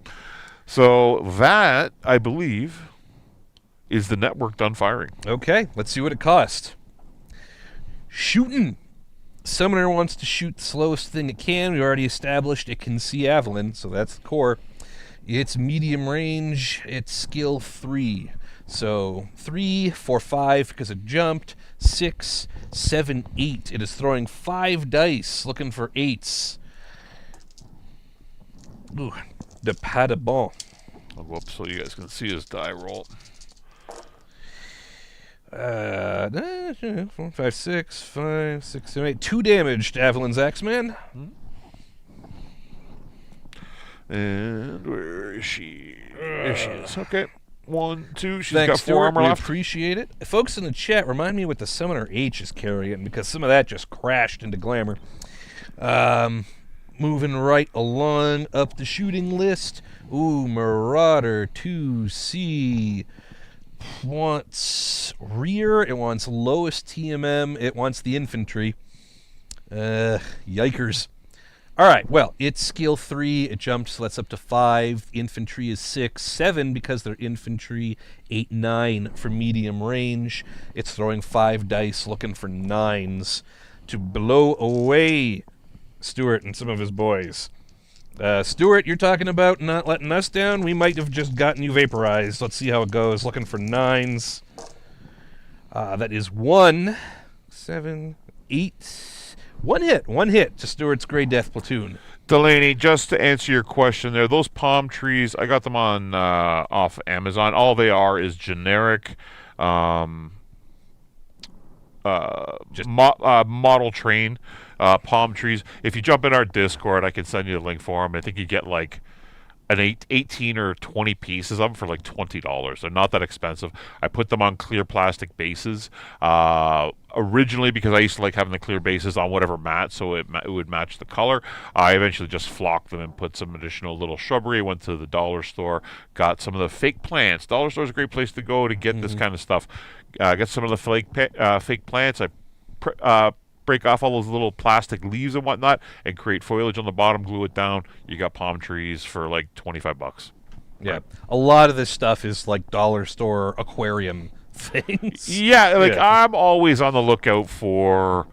So that, I believe, is the network done firing. Okay, let's see what it cost. Shooting. Summoner wants to shoot the slowest thing it can. We already established it can see Avalon, so that's the core. It's medium range. It's skill 3. So 3, 4, 5 because it jumped. 6, 7, 8. It is throwing 5 dice, looking for 8s. Ooh, de pas de bon. I'll go up so you guys can see his die roll. 4, 5, 6, 5, 6, 7, 8. 2 damage to Avalon's Axeman. And where is she? There she is. Okay. 1, 2. She's Thanks, got 4 Stuart. armor We left. appreciate it. Folks in the chat, remind me what the Summoner H is carrying, because some of that just crashed into Glamour. Moving right along up the shooting list. Ooh, Marauder 2C wants rear. It wants lowest TMM. It wants the infantry. Yikers. All right, well, it's skill 3. It jumped, so that's up to 5. Infantry is 6. 7 because they're infantry. 8, 9 for medium range. It's throwing 5 dice, looking for 9s to blow away Stuart and some of his boys. Stuart, you're talking about not letting us down? We might have just gotten you vaporized. Let's see how it goes. Looking for 9s. That is 1, 7, 8... One hit to Stuart's Grey Death platoon. Delaney, just to answer your question there, those palm trees, I got them on off Amazon. All they are is generic model train palm trees. If you jump in our Discord, I can send you the link for them. I think you get like an 18 or 20 pieces of them for like $20. They're not that expensive. I put them on clear plastic bases originally because I used to like having the clear bases on whatever mat, so it would match the color. I eventually just flocked them and put some additional little shrubbery. Went to the dollar store, got some of the fake plants. Dollar store is a great place to go to get this kind of stuff. Get some of the fake plants. I break off all those little plastic leaves and whatnot and create foliage on the bottom, glue it down. You got palm trees for like $25. Yeah. Right. A lot of this stuff is like dollar store aquarium things. Yeah, like I'm always on the lookout for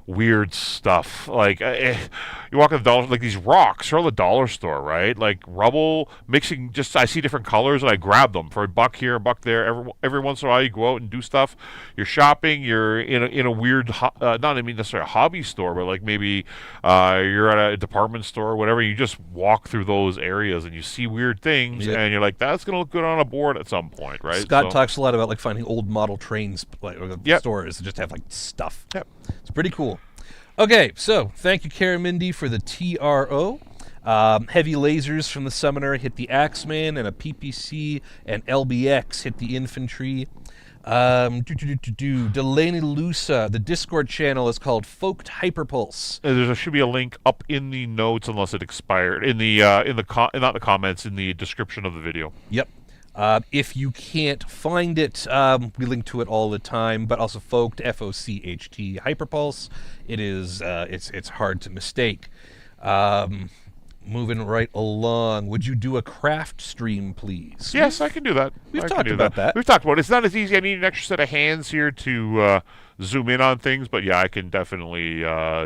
weird stuff. Like you walk in the dollar, like these rocks are at the dollar store, right? Like rubble mixing. Just I see different colors and I grab them for $1 here, $1 there. Every once in a while, you go out and do stuff. You're shopping. You're in a weird, not necessarily a hobby store, but like maybe you're at a department store or whatever. You just walk through those areas and you see weird things, and you're like, that's gonna look good on a board at some point, right? Scott talks a lot about like finding old model trains, like stores that just have like stuff. Yep. It's pretty cool. Okay, so thank you, Karamindy, for the TRO. Heavy lasers from the Summoner hit the Axeman, and a PPC and LBX hit the Infantry. Delaney Lusa, the Discord channel is called Focht Hyperpulse. There should be a link up in the notes, unless it expired. In the not the comments, in the description of the video. Yep. If you can't find it, we link to it all the time. But also Focht, Focht Hyperpulse. It is it's hard to mistake. Moving right along, would you do a craft stream, please? Yes, I can do that. We've talked about that. We've talked about it. It's not as easy. I need an extra set of hands here to zoom in on things, but yeah, I can definitely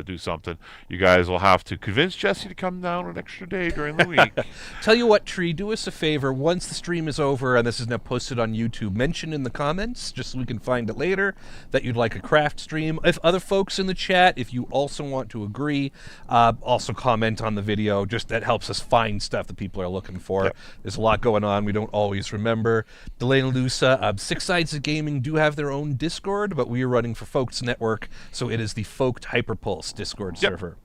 do something. You guys will have to convince Jesse to come down an extra day during the week. Tell you what, Tree, do us a favor. Once the stream is over, and this is now posted on YouTube, mention in the comments, just so we can find it later, that you'd like a craft stream. If other folks in the chat, if you also want to agree, also comment on the video. Just that helps us find stuff that people are looking for. Yep. There's a lot going on we don't always remember. Delaney Lusa, Six Sides of Gaming do have their own Discord, but we are running for Focht's network, so it is the Focht Hyperpulse Discord server.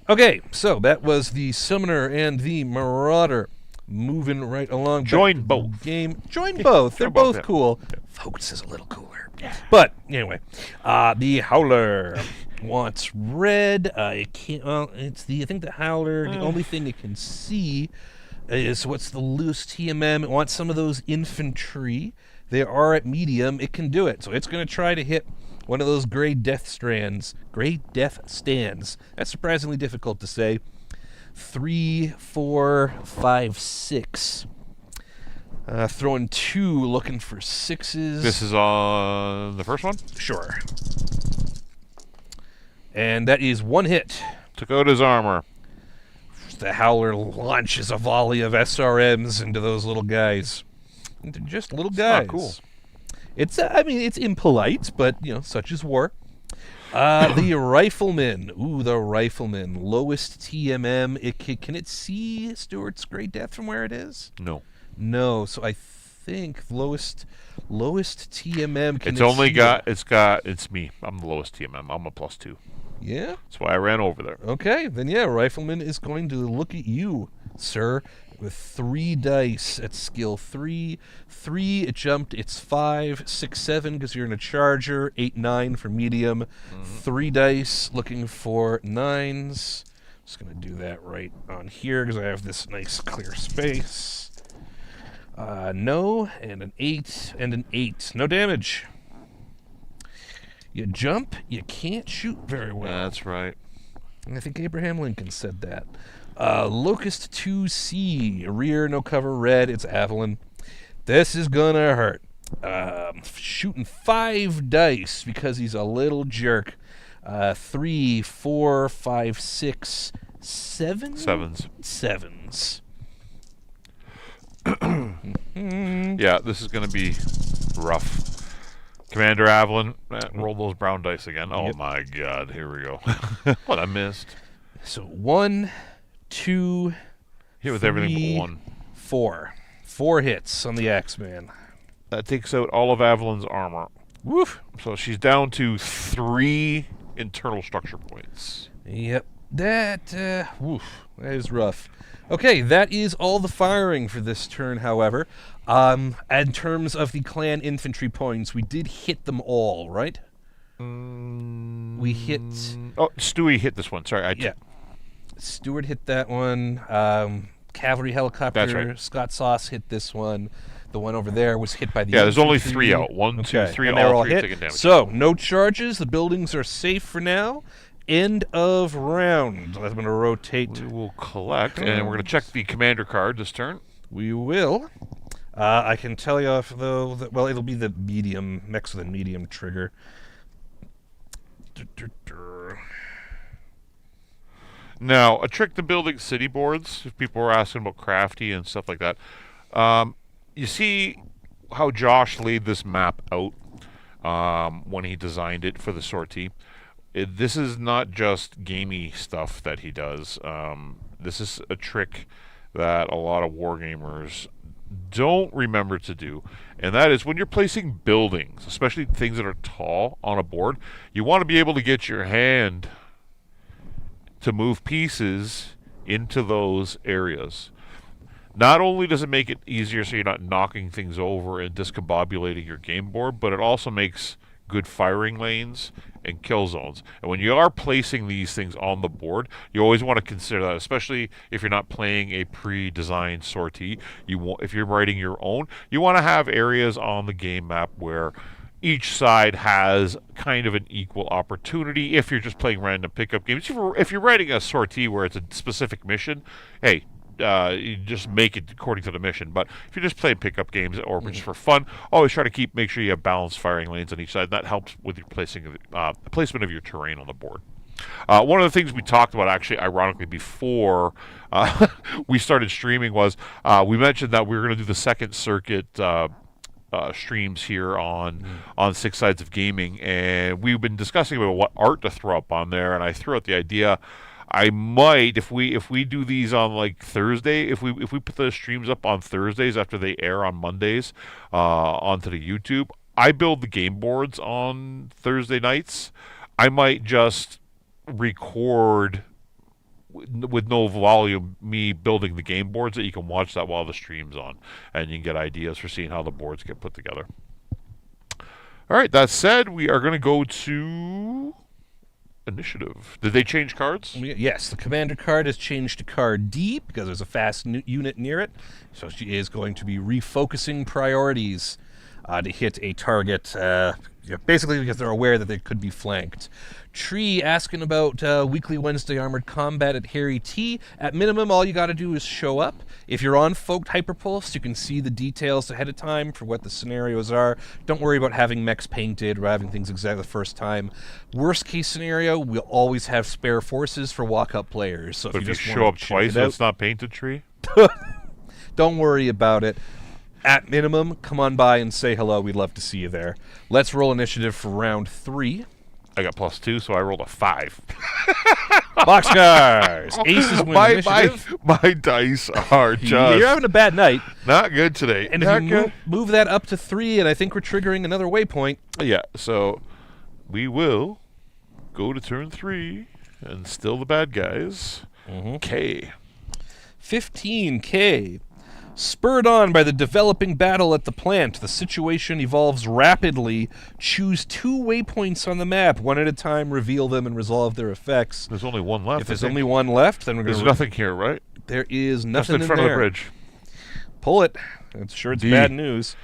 Okay, so that was the Summoner and the Marauder. Moving right along. Join both. Join both. They're both cool. Focht's is a little cooler. But anyway, the Howler wants red. It can't. Well, it's the. I think the Howler. The only thing it can see is what's the loose TMM. It wants some of those infantry. They are at medium. It can do it. So it's going to try to hit one of those Grey Death stands. Grey Death stands. That's surprisingly difficult to say. 3, 4, 5, 6. Throwing 2, looking for 6s. This is on the first one? Sure. And that is 1 hit. Took out his armor. The Howler launches a volley of SRMs into those little guys. They're just little guys. Oh, cool. It's, I mean, it's impolite, but, you know, such is war. The Rifleman. Ooh, the Rifleman. Lowest TMM. Can it see Stuart's Grey Death from where it is? No. No. So I think lowest TMM. It's me. I'm the lowest TMM. I'm a +2. Yeah. That's why I ran over there. Okay, then yeah, Rifleman is going to look at you, sir, with 3 dice at skill 3. 3, it jumped, it's 5, 6, 7, because you're in a charger, 8, 9 for medium. 3 dice, looking for 9s. Just going to do that right on here, because I have this nice clear space. No, and an 8, and an 8. No damage. You jump, you can't shoot very well. That's right. I think Abraham Lincoln said that. Locust 2C, rear, no cover, red. It's Avalon. This is gonna hurt. Shooting 5 dice because he's a little jerk. 3, 4, 5, 6, 7? Sevens. Yeah, this is going to be rough. Commander Avalon, roll those brown dice again. Oh my god, here we go. What I missed. So 1, 2, Hit with 3, everything but 1. 4. 4 hits on the Axeman. That takes out all of Avalon's armor. Woof. So she's down to 3 internal structure points. Yep. That is rough. Okay, that is all the firing for this turn, however. In terms of the clan infantry points, we did hit them all, right? We hit... Oh, Stewie hit this one. Sorry. Yeah. Stewart hit that one. Cavalry helicopter. That's right. Scott Sauce hit this one. The one over there was hit by the there's only infantry. 3 out. 1, 2, 3, and they're all all 3 hit. taking damage. So, no charges. The buildings are safe for now. End of round. I'm going to rotate. We will collect, and we're going to check the commander card this turn. We will. I can tell you, though, that, well, it'll be the medium, next to the medium trigger. Now, a trick to building city boards, if people were asking about crafty and stuff like that. You see how Josh laid this map out when he designed it for the sortie. This is not just gamey stuff that he does. This is a trick that a lot of wargamers don't remember to do, and that is when you're placing buildings, especially things that are tall on a board, you want to be able to get your hand to move pieces into those areas. Not only does it make it easier so you're not knocking things over and discombobulating your game board, but it also makes good firing lanes and kill zones. And when you are placing these things on the board, you always want to consider that, especially if you're not playing a pre-designed sortie. If you're writing your own, you want to have areas on the game map where each side has kind of an equal opportunity. If you're just playing random pickup games, if you're writing a sortie where it's a specific mission, hey, you just make it according to the mission. But if you're just playing pickup games or just for fun, always try to make sure you have balanced firing lanes on each side. That helps with your placement of your terrain on the board. One of the things we talked about, actually, ironically, before we started streaming was we mentioned that we were going to do the second circuit streams here on Six Sides of Gaming, and we've been discussing about what art to throw up on there, and I threw out the idea I might, if we do these on like Thursday, if we put the streams up on Thursdays after they air on Mondays onto the YouTube, I build the game boards on Thursday nights. I might just record with no volume me building the game boards that you can watch that while the stream's on, and you can get ideas for seeing how the boards get put together. All right, that said, we are going to go to initiative. Did they change cards? Yes, the commander card has changed to card D because there's a fast unit near it. So she is going to be refocusing priorities to hit a target, basically because they're aware that they could be flanked. Tree asking about weekly Wednesday armored combat at Harry T. At minimum, all you got to do is show up. If you're on Focht Hyperpulse, you can see the details ahead of time for what the scenarios are. Don't worry about having mechs painted or having things exactly the first time. Worst case scenario, we'll always have spare forces for walk-up players. So but if you just show up twice and it's not painted, Tree? Don't worry about it. At minimum, come on by and say hello. We'd love to see you there. Let's roll initiative for round 3. I got +2, so I rolled a 5. Boxcars! Aces win initiative. My dice are just... You're having a bad night. Not good today. And not if good. you move that up to 3, and I think we're triggering another waypoint. Yeah, so we will go to turn 3 and still the bad guys. K. 15K. Spurred on by the developing battle at the plant, the situation evolves rapidly. Choose 2 waypoints on the map. One at a time, reveal them, and resolve their effects. There's only one left. If there's only one left, then we're going to... There's nothing here, right? There is Just nothing in front there. of the bridge. Pull it. I'm sure it's D. bad news.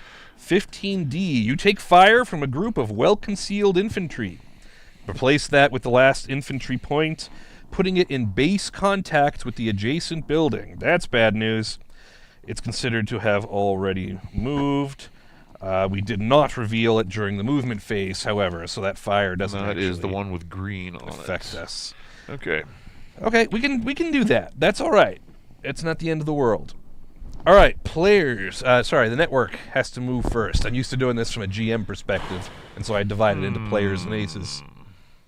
15D. You take fire from a group of well-concealed infantry. Replace that with the last infantry point. putting it in base contact with the adjacent building. That's bad news. It's considered to have already moved. We did not reveal it during the movement phase, however, so that fire doesn't That actually is the one with green on affect it. us. Okay. Okay, we can do that. That's all right. It's not the end of the world. All right, players. The network has to move first. I'm used to doing this from a GM perspective, and so I divided into players and aces.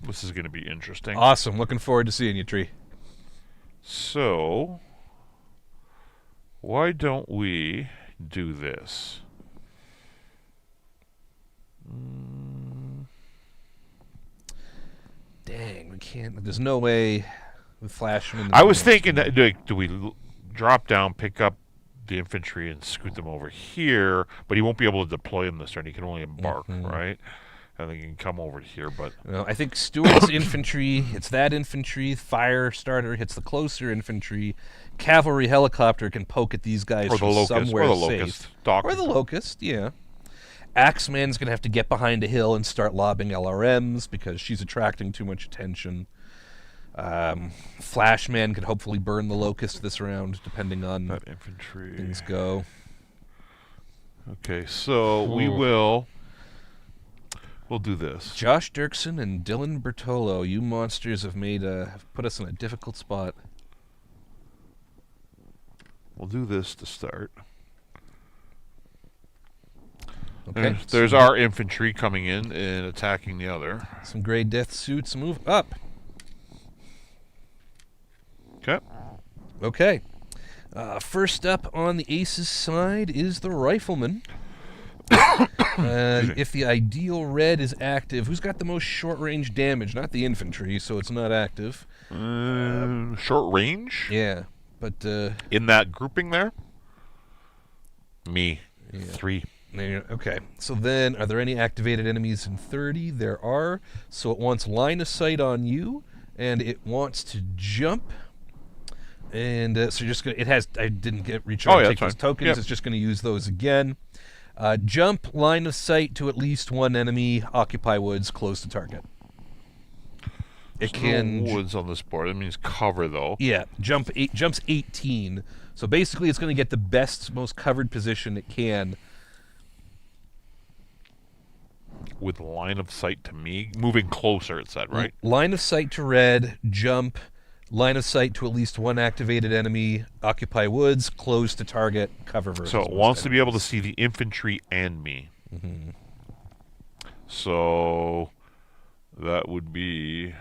This is going to be interesting. Awesome. Looking forward to seeing you, Tree. So, why don't we do this? Dang, we can't. There's no way we flash them in the I was thinking that do we drop down, pick up the infantry, and scoot them over here? But he won't be able to deploy them this turn. He can only embark, right? I think he can come over here, but I think Stuart's infantry. It's that infantry. Fire starter hits the closer infantry. Cavalry helicopter can poke at these guys or the from locust, somewhere or the safe. locust, Doc. Or the locust, yeah. Axeman's going to have to get behind a hill and start lobbing LRMs because she's attracting too much attention. Flashman could hopefully burn the locust this round, depending on that infantry. things go. Okay, so we'll do this. Josh Dirksen and Dylan Bertolo, you monsters have put us in a difficult spot. We'll do this to start. Okay. There's our infantry coming in and attacking the other. Some gray death suits move up. Okay. Okay. First up on the Aces side is the Rifleman. If the ideal red is active, who's got the most short-range damage? Not the infantry, so it's not active. Short range? Yeah, but... in that grouping there? Me. Yeah. 3. Okay, so then, are there any activated enemies in 30? There are. So it wants line of sight on you, and it wants to jump. And so you're just gonna. It has. I didn't get recharge take those tokens. Yep. It's just going to use those again. Jump, line of sight to at least one enemy. Occupy woods, close to target. It can no woods on this board. That means cover though. Yeah, jumps 18. So basically, it's going to get the best, most covered position it can. With line of sight to me, moving closer. It said right. Line of sight to red, jump. Line of sight to at least one activated enemy. Occupy woods, close to target, cover versus. So it wants to be able to see the infantry and me. So that would be.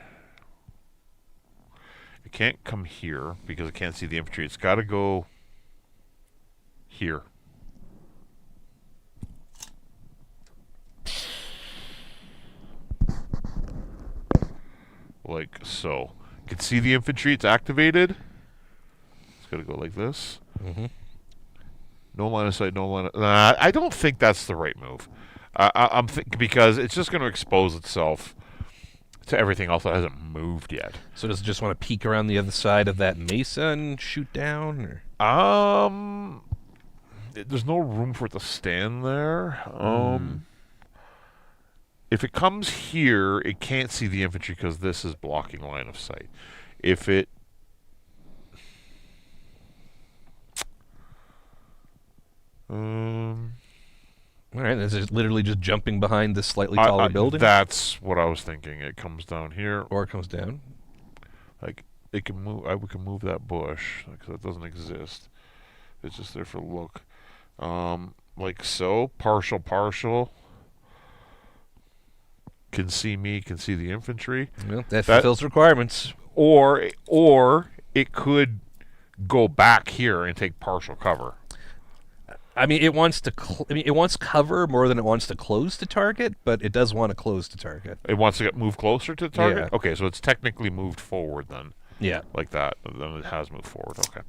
It can't come here because it can't see the infantry. It's got to go here. Like so. You can see the infantry. It's activated. It's got to go like this. No line of sight. No line of... I don't think that's the right move. I'm thinking because it's just going to expose itself to everything else that hasn't moved yet. So does it just want to peek around the other side of that mesa and shoot down? Or? There's no room for it to stand there. If it comes here, it can't see the infantry because this is blocking line of sight. If it... All right, is it literally just jumping behind this slightly taller building? That's what I was thinking. It comes down here. Or it comes down? Like, it can move... we can move that bush because it doesn't exist. It's just there for look. Like so. Partial. Can see me, can see the infantry. Well, that fulfills requirements. Or it could go back here and take partial cover. I mean, it wants to. It wants cover more than it wants to close to target, but it does want to close to target. It wants to move closer to the target. Yeah. Okay, so it's technically moved forward then. Yeah, like that. Then it has moved forward. Okay,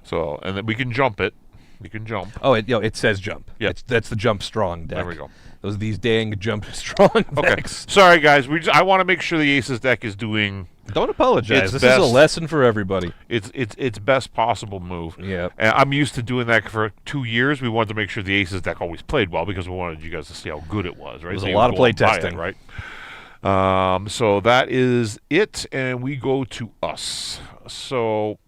so and then we can jump it. We can jump. Oh, it says jump. Yeah, that's the jump strong deck. There we go. Those are these dang jump strong decks. Okay, sorry guys. I want to make sure the Aces deck is doing. Don't apologize. This is a lesson for everybody. It's best possible move. Yeah. And I'm used to doing that for 2 years. We wanted to make sure the Aces deck always played well because we wanted you guys to see how good it was. Right. It was a lot of play testing, right? So that is it, and we go to us. So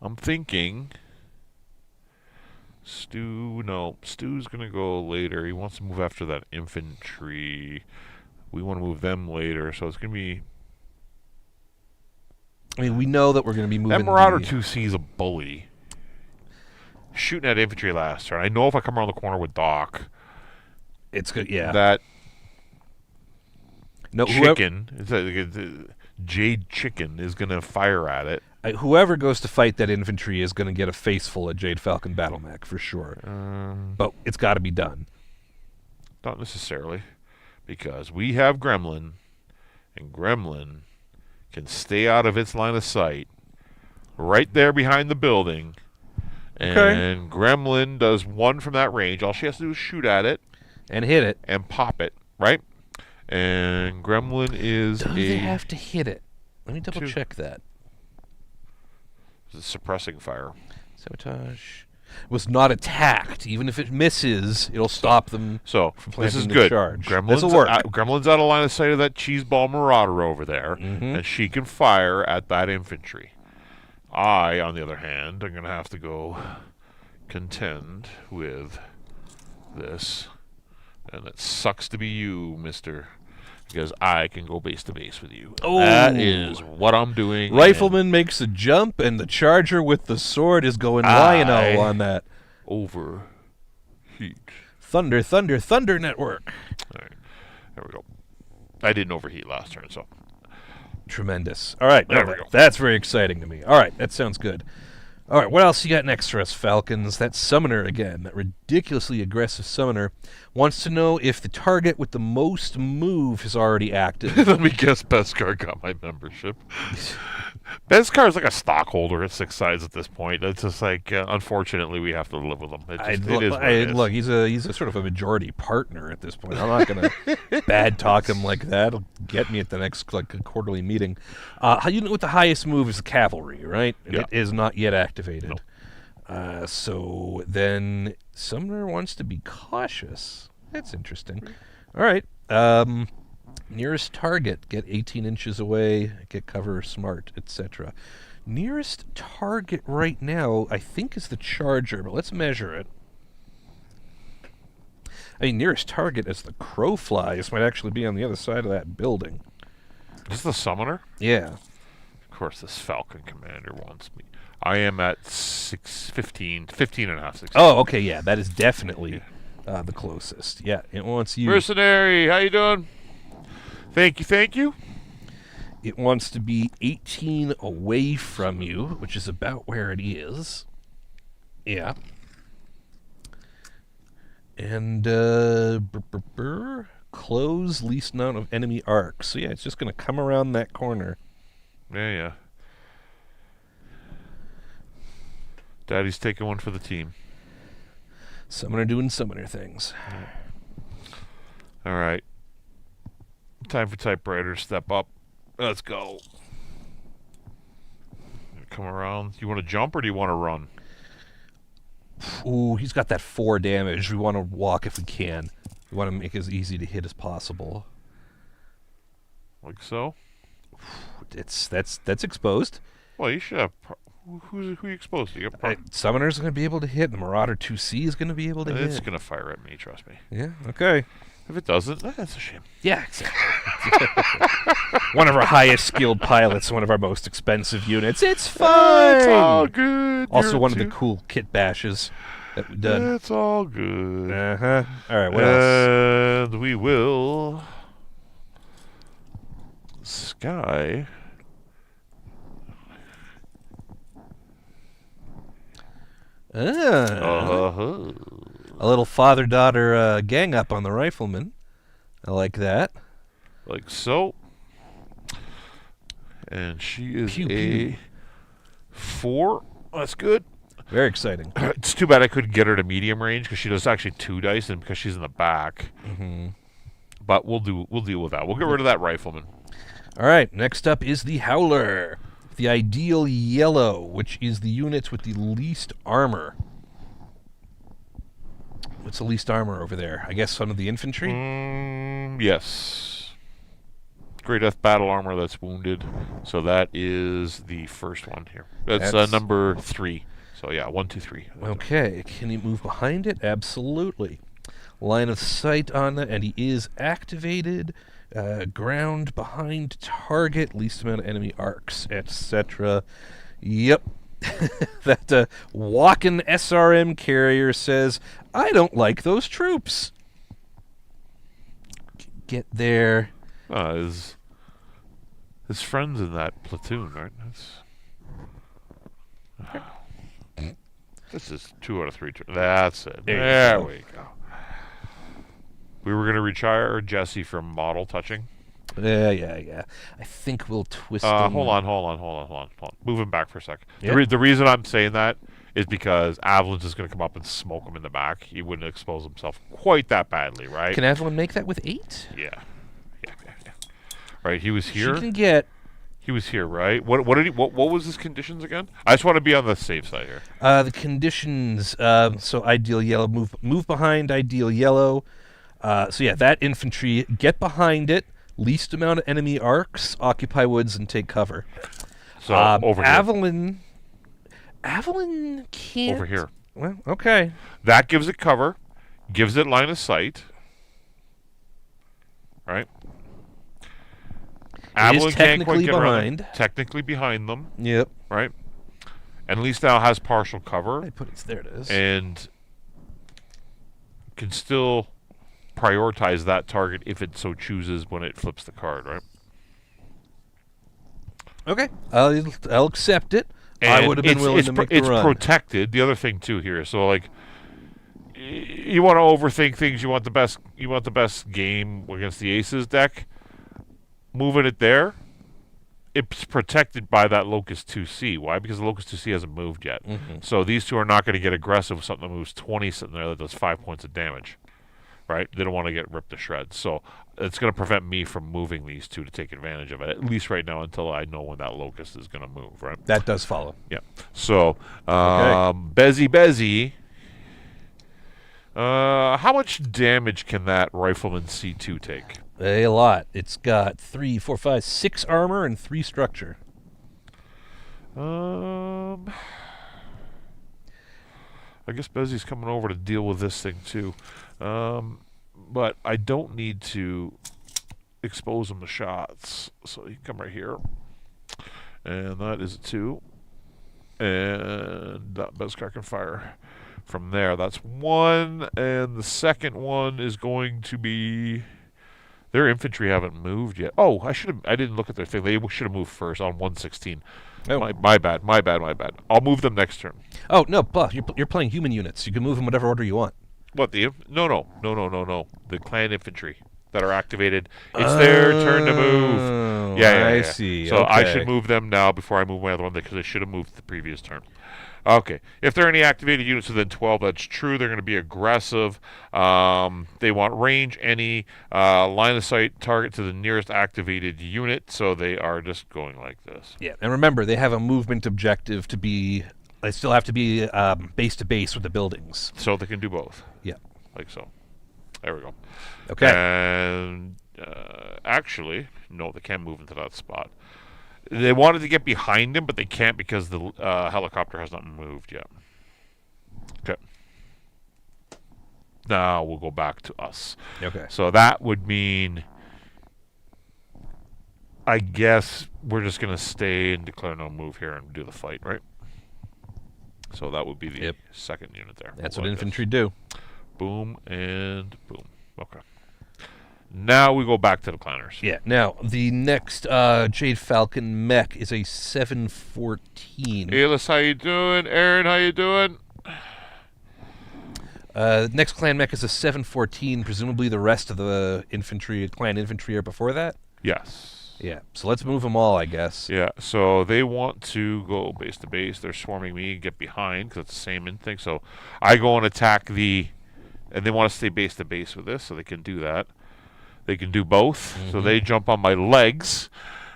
I'm thinking Stu's going to go later. He wants to move after that infantry. We want to move them later, so it's going to be... I mean, we know that we're going to be moving... That Marauder 2C is a bully. Shooting at infantry last turn. I know if I come around the corner with Doc... It's good, yeah. That no, chicken, Jade Chicken, is going to fire at it. Whoever goes to fight that infantry is going to get a face full of Jade Falcon battle mech, for sure. But it's got to be done. Not necessarily. Because we have Gremlin, and Gremlin can stay out of its line of sight right there behind the building. And Gremlin does one from that range. All she has to do is shoot at it. And hit it. And pop it, right? And Gremlin is Do they have to hit it? Let me double check that. It's suppressing fire. Sabotage. Was not attacked. Even if it misses, it'll stop them from planting this is the good. charge. Gremlin's out of line of sight of that cheeseball Marauder over there, and she can fire at that infantry. I, on the other hand, am going to have to go contend with this. And it sucks to be you, mister, because I can go base to base with you. Oh. That is what I'm doing. Rifleman makes a jump, and the charger with the sword is going Lion-O on that. Overheat. Thunder, thunder, thunder network. All right. There we go. I didn't overheat last turn, so. Tremendous. All right. There we go. That's very exciting to me. All right. That sounds good. All right, what else you got next for us, Falcons? That summoner again, that ridiculously aggressive summoner, wants to know if the target with the most move is already active. Let me guess Beskar got my membership. Beskar is like a stockholder at 6 sides at this point. It's just like, unfortunately, we have to live with him. Look, he's a sort of a majority partner at this point. I'm not going to bad talk him like that. It'll get me at the next quarterly meeting. You know what the highest move is the cavalry, right? Yeah. It is not yet activated. No. So then Summoner wants to be cautious. That's interesting. All right. Nearest target, get 18 inches away, get cover smart, etc. Nearest target right now, I think, is the charger, but let's measure it. I mean, nearest target as the crow flies might actually be on the other side of that building. Is this the summoner? Yeah. Of course, this Falcon commander wants me. I am at 15 and a half, 16. Oh, okay, yeah, that is definitely the closest. Yeah, it wants you. Mercenary, how you doing? Thank you. It wants to be 18 away from you, which is about where it is. Yeah. And close least amount of enemy arcs. So yeah, it's just going to come around that corner. Yeah. Daddy's taking one for the team. Summoner doing summoner things. All right. Time for typewriter. Step up. Let's go. Come around. You want to jump or do you want to run? Ooh, he's got that 4 damage. We want to walk if we can. We want to make it as easy to hit as possible. Like so? That's exposed. Well, you should have... Who you exposed to? Summoner's going to be able to hit. The Marauder 2C is going to be able to hit. It's going to fire at me, trust me. Yeah, okay. If it doesn't, that's a shame. Yeah, exactly. One of our highest skilled pilots, one of our most expensive units. It's fine. It's all good. Also one of the cool kit bashes that we've done. It's all good. Uh-huh. All right, what else? And we will... Sky... A little father-daughter gang up on the Rifleman. I like that. Like so. And she is Pew, a pew. 4. That's good. Very exciting. It's too bad I couldn't get her to medium range because she does actually 2 dice and because she's in the back. Mm-hmm. But we'll deal with that. We'll get rid of that Rifleman. All right, next up is the Howler. The ideal yellow, which is the unit with the least armor. What's the least armor over there? I guess some of the infantry? Yes. Great Death battle armor that's wounded. So that is the first one here. That's number 3. So yeah, 1, 2, 3. Okay, can he move behind it? Absolutely. Line of sight on that, and he is activated. Ground behind target, least amount of enemy arcs, etc. Yep. That walking SRM carrier says, I don't like those troops. Get there. His friends in that platoon, right? This is 2 out of 3. That's it. There we go. We were going to retire Jesse from model touching. Yeah. I think we'll twist him. Hold on. Move him back for a sec. Yep. The reason I'm saying that is because Avalanche is going to come up and smoke him in the back. He wouldn't expose himself quite that badly, right? Can Avalon make that with 8? Yeah. Right, he was here. She can get... He was here, right? What was his conditions again? I just want to be on the safe side here. The conditions, so ideal yellow, move behind ideal yellow. So yeah, that infantry, get behind it, least amount of enemy arcs, occupy woods, and take cover. So over here. Avalon can't... Over here. Well, okay. That gives it cover, gives it line of sight. Right? Avalon can't quite get around. Technically behind them. Yep. Right? And at least now has partial cover. There it is. And can still prioritize that target if it so chooses when it flips the card, right? Okay. I'll accept it. And I would have been willing to make the run. It's protected. The other thing too here, so like you want to overthink things. You want the best game against the Aces deck. Moving it there, it's protected by that Locust 2C. Why? Because the Locust 2C hasn't moved yet. Mm-hmm. So these two are not going to get aggressive with something that moves 20 sitting there that does 5 points of damage. Right? They don't want to get ripped to shreds. So it's going to prevent me from moving these two to take advantage of it, at least right now until I know when that Locust is going to move, right? That does follow. Yeah. So, Bezzy. How much damage can that Rifleman C2 take? A lot. It's got 3, 4, 5, 6 armor and 3 structure. I guess Bezzy's coming over to deal with this thing too. But I don't need to expose him to shots. So you can come right here. And that is a 2. And that Bezcar can fire from there. That's 1. And the second one is going to be... Their infantry haven't moved yet. Oh, I didn't look at their thing. They should have moved first on 116. Oh. My bad. I'll move them next turn. Oh, no, Buff, you're playing human units. You can move in whatever order you want. What, No. The clan infantry that are activated. It's their turn to move. Yeah. I see. So okay. I should move them now before I move my other one because they should have moved the previous turn. Okay. If there are any activated units within 12, that's true. They're going to be aggressive. They want range, any line of sight target to the nearest activated unit. So they are just going like this. Yeah, and remember, they have a movement objective to be... They still have to be base to base with the buildings. So they can do both. Yeah. Like so. There we go. Okay. And actually, no, they can't move into that spot. They wanted to get behind him, but they can't because the helicopter has not moved yet. Okay. Now we'll go back to us. Okay. So that would mean, I guess, we're just going to stay and declare no move here and do the fight, right? So that would be the second unit there. That's what infantry do. Boom and boom. Okay. Now we go back to the clanners. Yeah. Now, the next Jade Falcon mech is a 714. Elis, how you doing? Aaron, how you doing? Next clan mech is a 714. Presumably the rest of the clan infantry are before that? Yes. Yeah. So let's move them all, I guess. Yeah. So they want to go base to base. They're swarming me and get behind because it's the same thing. So I go and attack and they want to stay base to base with this, so they can do that. They can do both. Mm-hmm. So they jump on my legs.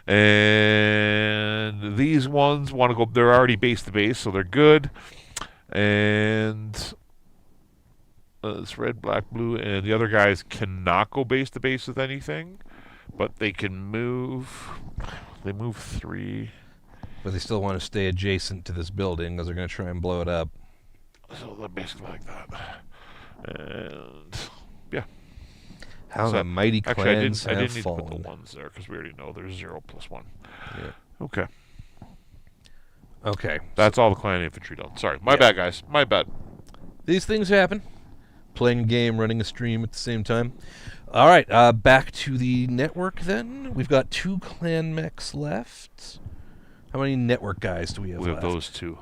And these ones want to go, they're already base to base, so they're good. And It's red, black, blue, and the other guys cannot go base to base with anything, but they can move. They move 3. But they still want to stay adjacent to this building because they're going to try and blow it up. So they're basically like that. And yeah. How the mighty clans have I didn't need fallen. to put the ones there because we already know there's 0 + 1. Yeah. Okay. Okay. That's all the clan infantry done. Sorry. My bad, guys. My bad. These things happen. Playing a game, running a stream at the same time. All right, back to the network then. We've got 2 clan mechs left. How many network guys do we have We have left? those 2.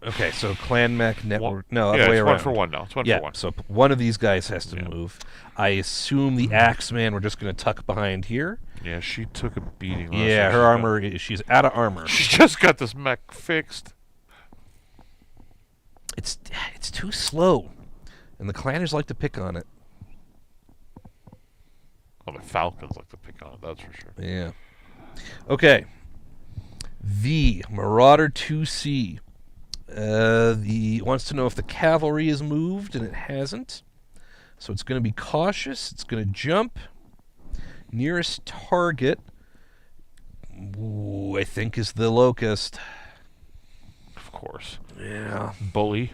Okay, so clan mech, network... One, no, other yeah, way it's around. 1 for 1 now. It's 1 yeah, for 1. so one of these guys has to move. I assume the Axeman we're just going to tuck behind here. Yeah, she took a beating. last Yeah, time her she armor, she's out of armor. got- She just got this mech fixed. It's too slow, and the clanners like to pick on it. Oh, the Falcons like to pick on it, that's for sure. Yeah. Okay. The Marauder 2C. Wants to know if the cavalry is moved, and it hasn't. So it's going to be cautious. It's going to jump. Nearest target, I think, is the Locust. Of course. Yeah. Bully.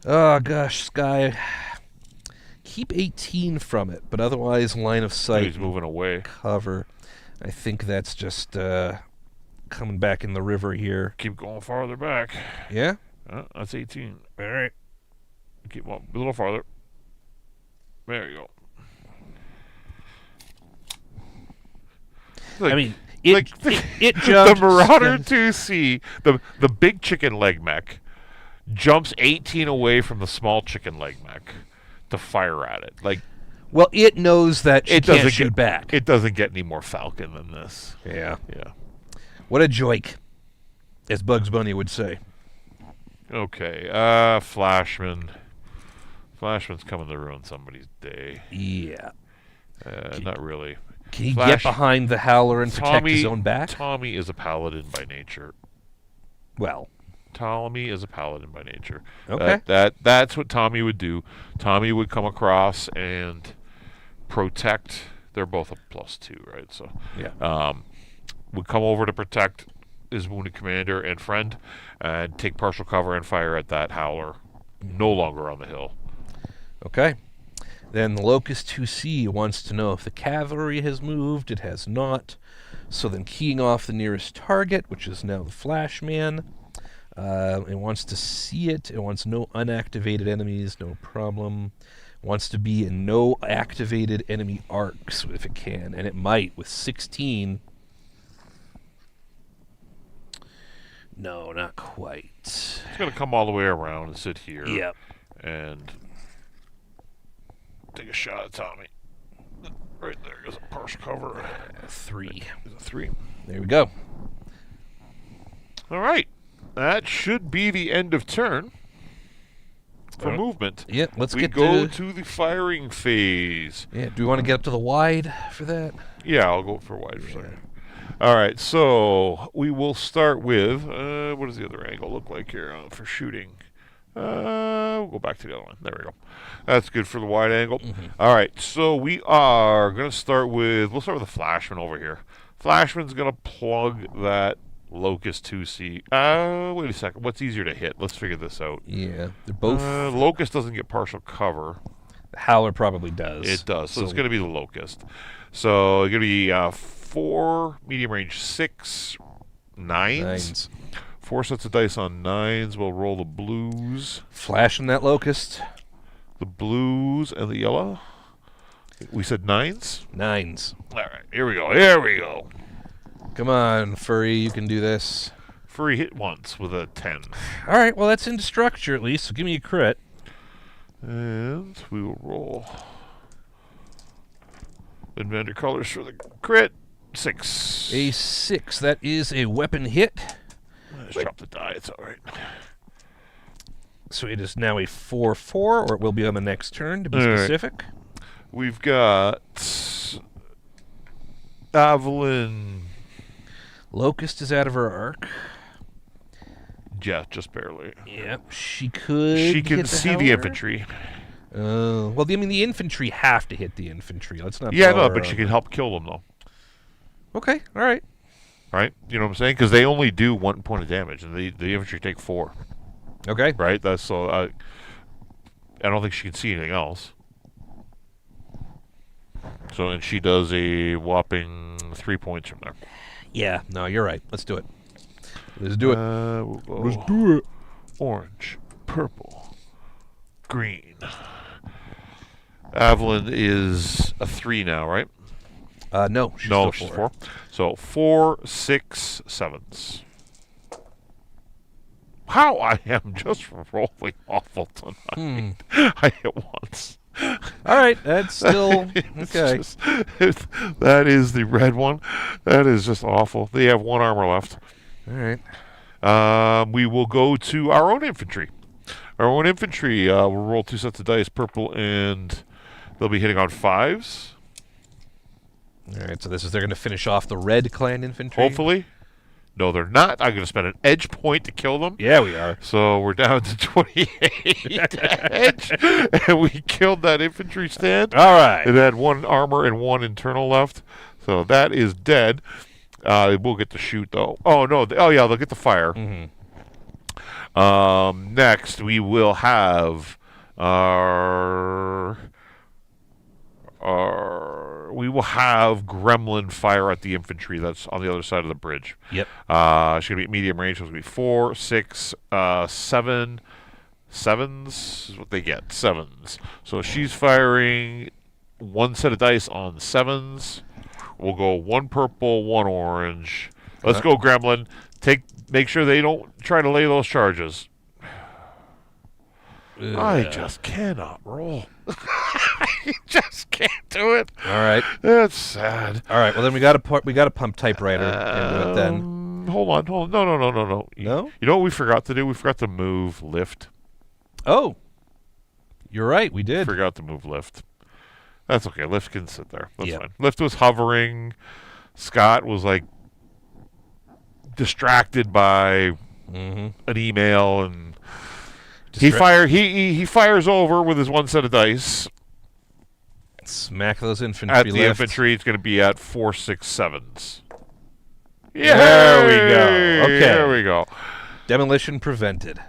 Oh, gosh, Sky. Keep 18 from it, but otherwise line of sight. He's moving away. Cover. I think that's just coming back in the river here. Keep going farther back. Yeah? That's 18. All right. Keep on a little farther. There you go. Like, I mean, it the jumped. Marauder 2C, the big chicken leg mech, jumps 18 away from the small chicken leg mech to fire at it. Like, Well, it knows that she it can't doesn't shoot get back. It doesn't get any more Falcon than this. Yeah. Yeah. What a joik, as Bugs Bunny would say. Okay. Flashman. Flashman's coming to ruin somebody's day. Yeah. Not really. Can he Flash- get behind the Howler and protect his own back? Tommy is a paladin by nature. Well, Tommy is a paladin by nature. Okay. That's what Tommy would do. Tommy would come across and protect. They're both a +2, right? So yeah. would come over to protect his wounded commander and friend, and take partial cover and fire at that Howler. No longer on the hill. Okay. Then the Locust 2C wants to know if the cavalry has moved. It has not. So then keying off the nearest target, which is now the Flashman. It wants to see it. It wants no unactivated enemies, no problem. Wants to be in no activated enemy arcs if it can, and it might with 16. No, not quite. It's going to come all the way around and sit here. Yep. And take a shot at Tommy. Right there goes a partial cover. 3. There's a 3. There we go. All right. That should be the end of turn for movement. Yeah, let's We get go to the firing phase. Yeah, do we want to get up to the wide for that? Yeah, I'll go for wide for a second. All right, so we will start with, what does the other angle look like here for shooting? We'll go back to the other one. There we go. That's good for the wide angle. All right, so we are going to start with, we'll start with the Flashman over here. Flashman's going to plug that Locust 2C. Wait a second. What's easier to hit? Let's figure this out. Yeah, they're both. Locust doesn't get partial cover. The Howler probably does. It does. So it's going to be the Locust. So it's going to be 4, medium range 6, 9s. 4 sets of dice on 9s. We'll roll the blues. Flashing that Locust. The blues and the yellow. We said 9s? 9s. All right. Here we go. Here we go. Come on, Furry, you can do this. Furry hit once with a 10. All right, well, that's into structure at least, so give me a crit. And we will roll. Inventor colors for the crit. 6. A 6. That is a weapon hit. Let's drop the die. It's all right. So it is now a 4/4, or it will be on the next turn, to be All right. specific. We've got Evelyn. Locust is out of her arc. Yeah, just barely. Yep. She could. She can hit see the Howler? infantry. Well, I mean, the infantry have to hit the infantry. Let's not. Yeah, blow no, her but she up. can help kill them, though. Okay, all right. Right? You know what I'm saying? Because they only do 1 point of damage, and the infantry take 4. Okay. Right? That's so. I don't think she can see anything else. So, and she does a whopping 3 points from there. Yeah. No, you're right. Let's do it. Let's do it. We'll go Let's do it. orange, purple, green. Evelyn is a 3 now, right? No. She's No, still she's 4. So 4, 6, 7s. Wow, I am just rolling awful tonight. I hit once. All right. That's still It's okay. that is the red one. That is just awful. They have 1 armor left. All right. We will go to our own infantry. Our own infantry, we'll roll 2 sets of dice, purple, and they'll be hitting on 5s. All right. So they're going to finish off the red clan infantry. Hopefully. No, they're not. I'm going to spend an edge point to kill them. Yeah, we are. So we're down to 28 edge, and we killed that infantry stand. All right. It had 1 armor and 1 internal left, so that is dead. We'll get to shoot though. Oh no! Yeah, they'll get the fire. Next, we will have Gremlin fire at the infantry that's on the other side of the bridge. Yep. She's going to be at medium range, so it's going to be 4, 6, 7. 7s is what they get. 7s. So she's firing 1 set of dice on 7s. We'll go 1 purple, 1 orange. Let's go, Gremlin. Make sure they don't try to lay those charges. I just cannot roll. I just can't do it. All right. That's sad. All right. Well, then we got to pump typewriter into it then. Hold on. No. No? You know what we forgot to do? We forgot to move lift. Oh. You're right. We did. Forgot to move lift. That's okay. Lift can sit there. That's Yep. fine. Lift was hovering. Scott was like distracted by an email, and he fires over with his 1 set of dice. Smack those infantry At the left. infantry, it's going to be at 4, 6, 7s. Yeah, there we go. Okay. There we go. Demolition prevented.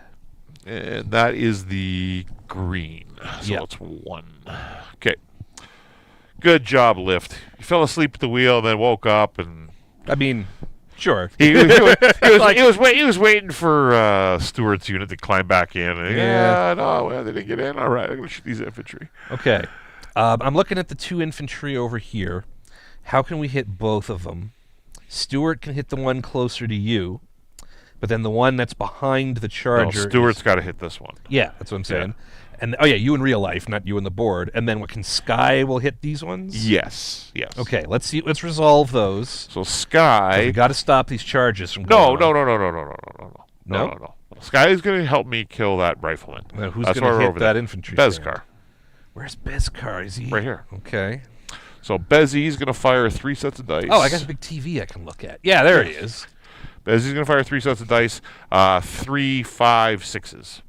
And that is the green. So Yep. it's 1. Okay. Good job, Lift. You fell asleep at the wheel, and then woke up, and I mean, sure. he was waiting for Stewart's unit to climb back in. And, they didn't get in. All right, I'm going to shoot these infantry. Okay. I'm looking at the 2 infantry over here. How can we hit both of them? Stewart can hit the one closer to you, but then the one that's behind the No, charger. Stewart's got to hit this one. Yeah, that's what I'm saying. Yeah. And you in real life, not you in the board. And then what can Sky will hit these ones? Yes. Okay, let's see. Let's resolve those. So Sky. We got to stop these charges from No. going on. No. Sky is going to help me kill that rifleman. Now, who's That's going why to we're hit over that there. infantry? Bezkar. stand? Where's Bezkar? Is he Right here. Okay. So Bezzy's going to fire 3 sets of dice. Oh, I got a big TV I can look at. Yeah, there he is. Bezzy's going to fire 3 sets of dice. 3, 5, 6s.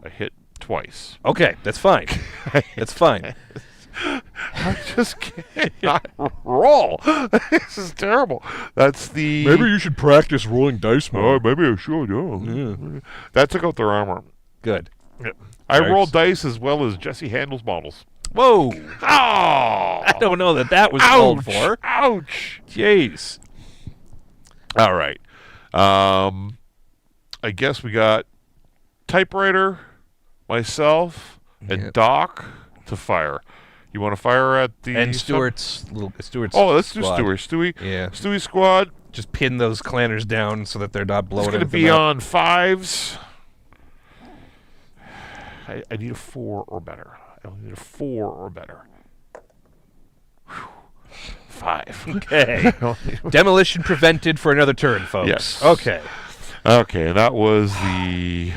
I hit twice. Okay, that's fine. That's fine. I just cannot roll. This is terrible. That's the... Maybe you should practice rolling dice more. Oh, maybe I should, yeah. That took out their armor. Good. Yep. I Nice. rolled dice as well as Jesse handles models. Whoa! Oh! I don't know that was called for. Ouch! Jeez. All right. I guess we got typewriter, myself, and Yep. Doc to fire. You want to fire at the... And Stewart's Oh, let's do squad. Stewie. Yeah. Stewie squad. Just pin those clanners down so that they're not blowing It's going to anything be up. on 5s. I need a 4 or better. I only need a 4 or better. Whew. 5. Okay. Demolition prevented for another turn, folks. Yes. Okay. Okay, that was the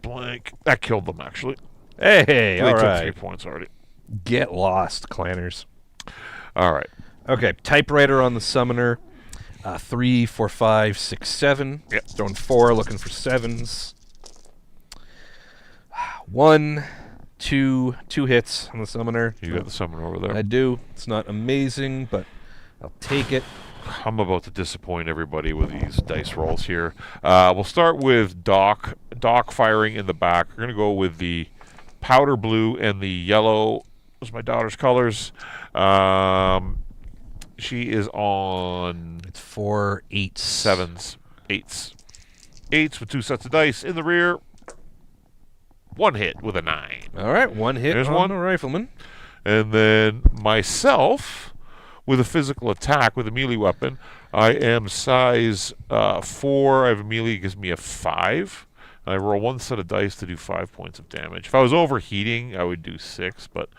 blank. That killed them, actually. Hey, They all took right. 3 points already. Get lost, clanners. All right. Okay, typewriter on the summoner. 3, 4, 5, 6, 7. Yep. Throwing 4, looking for 7s. 1, 2 hits on the summoner. You got the summoner over there. I do. It's not amazing, but I'll take it. I'm about to disappoint everybody with these dice rolls here. We'll start with Doc. Doc firing in the back. We're going to go with the powder blue and the yellow. Those are my daughter's colors. She is on... It's 4 8s. 7s. 8s. 8s with 2 sets of dice. In the rear, 1 hit with a 9. All right, 1 hit There's on one. the rifleman. And then myself, with a physical attack with a melee weapon, I am size 4. I have a melee, gives me a 5. And I roll 1 set of dice to do 5 points of damage. If I was overheating, I would do 6, but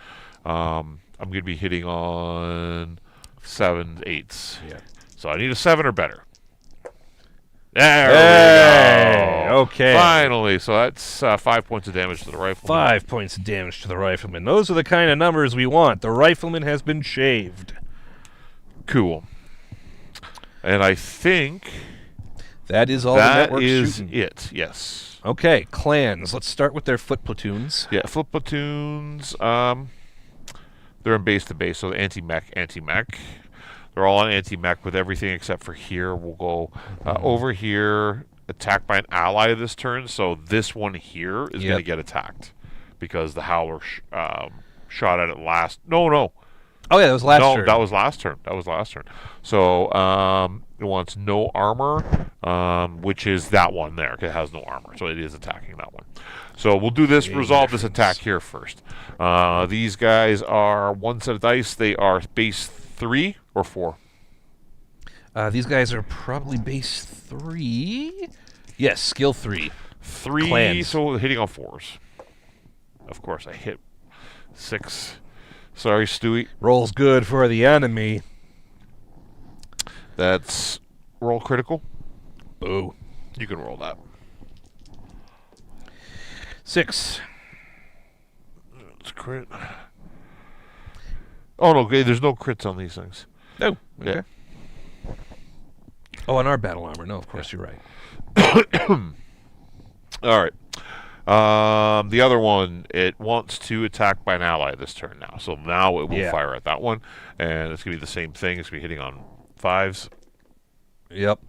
I'm going to be hitting on 7s, 8s. Yeah. So I need a 7 or better. There we go. Okay. Finally. So that's 5 points of damage to the rifleman. 5 points of damage to the rifleman. Those are the kind of numbers we want. The rifleman has been shaved. Cool. And I think That is all the that network's is shooting. it. Yes. Okay, clans. Let's start with their foot platoons. Yeah, flip platoons. They're in base to base, so anti-mech. They're all on anti-mech with everything except for here. We'll go over here, attacked by an ally this turn, so this one here is going to get attacked because the Howler shot at it last. No. Oh, yeah, that was last No, turn. that was last turn. So it wants no armor, which is that one there. It has no armor, so it is attacking that one. So we'll do this, resolve this attack here first. These guys are 1 set of dice. They are base 3 or 4. These guys are probably base 3. Yes, skill 3. 3, Clans. so hitting on 4s. Of course, I hit 6. Sorry, Stewie. Rolls good for the enemy. That's roll critical. Boo. You can roll that. 6. It's crit. Oh, no, okay, there's no crits on these things. No. Okay. Yeah. Oh, on our battle armor. No, of course, you're right. All right. The other one, it wants to attack by an ally this turn now. So now it will fire at that one. And it's going to be the same thing. It's going to be hitting on 5s. Yep.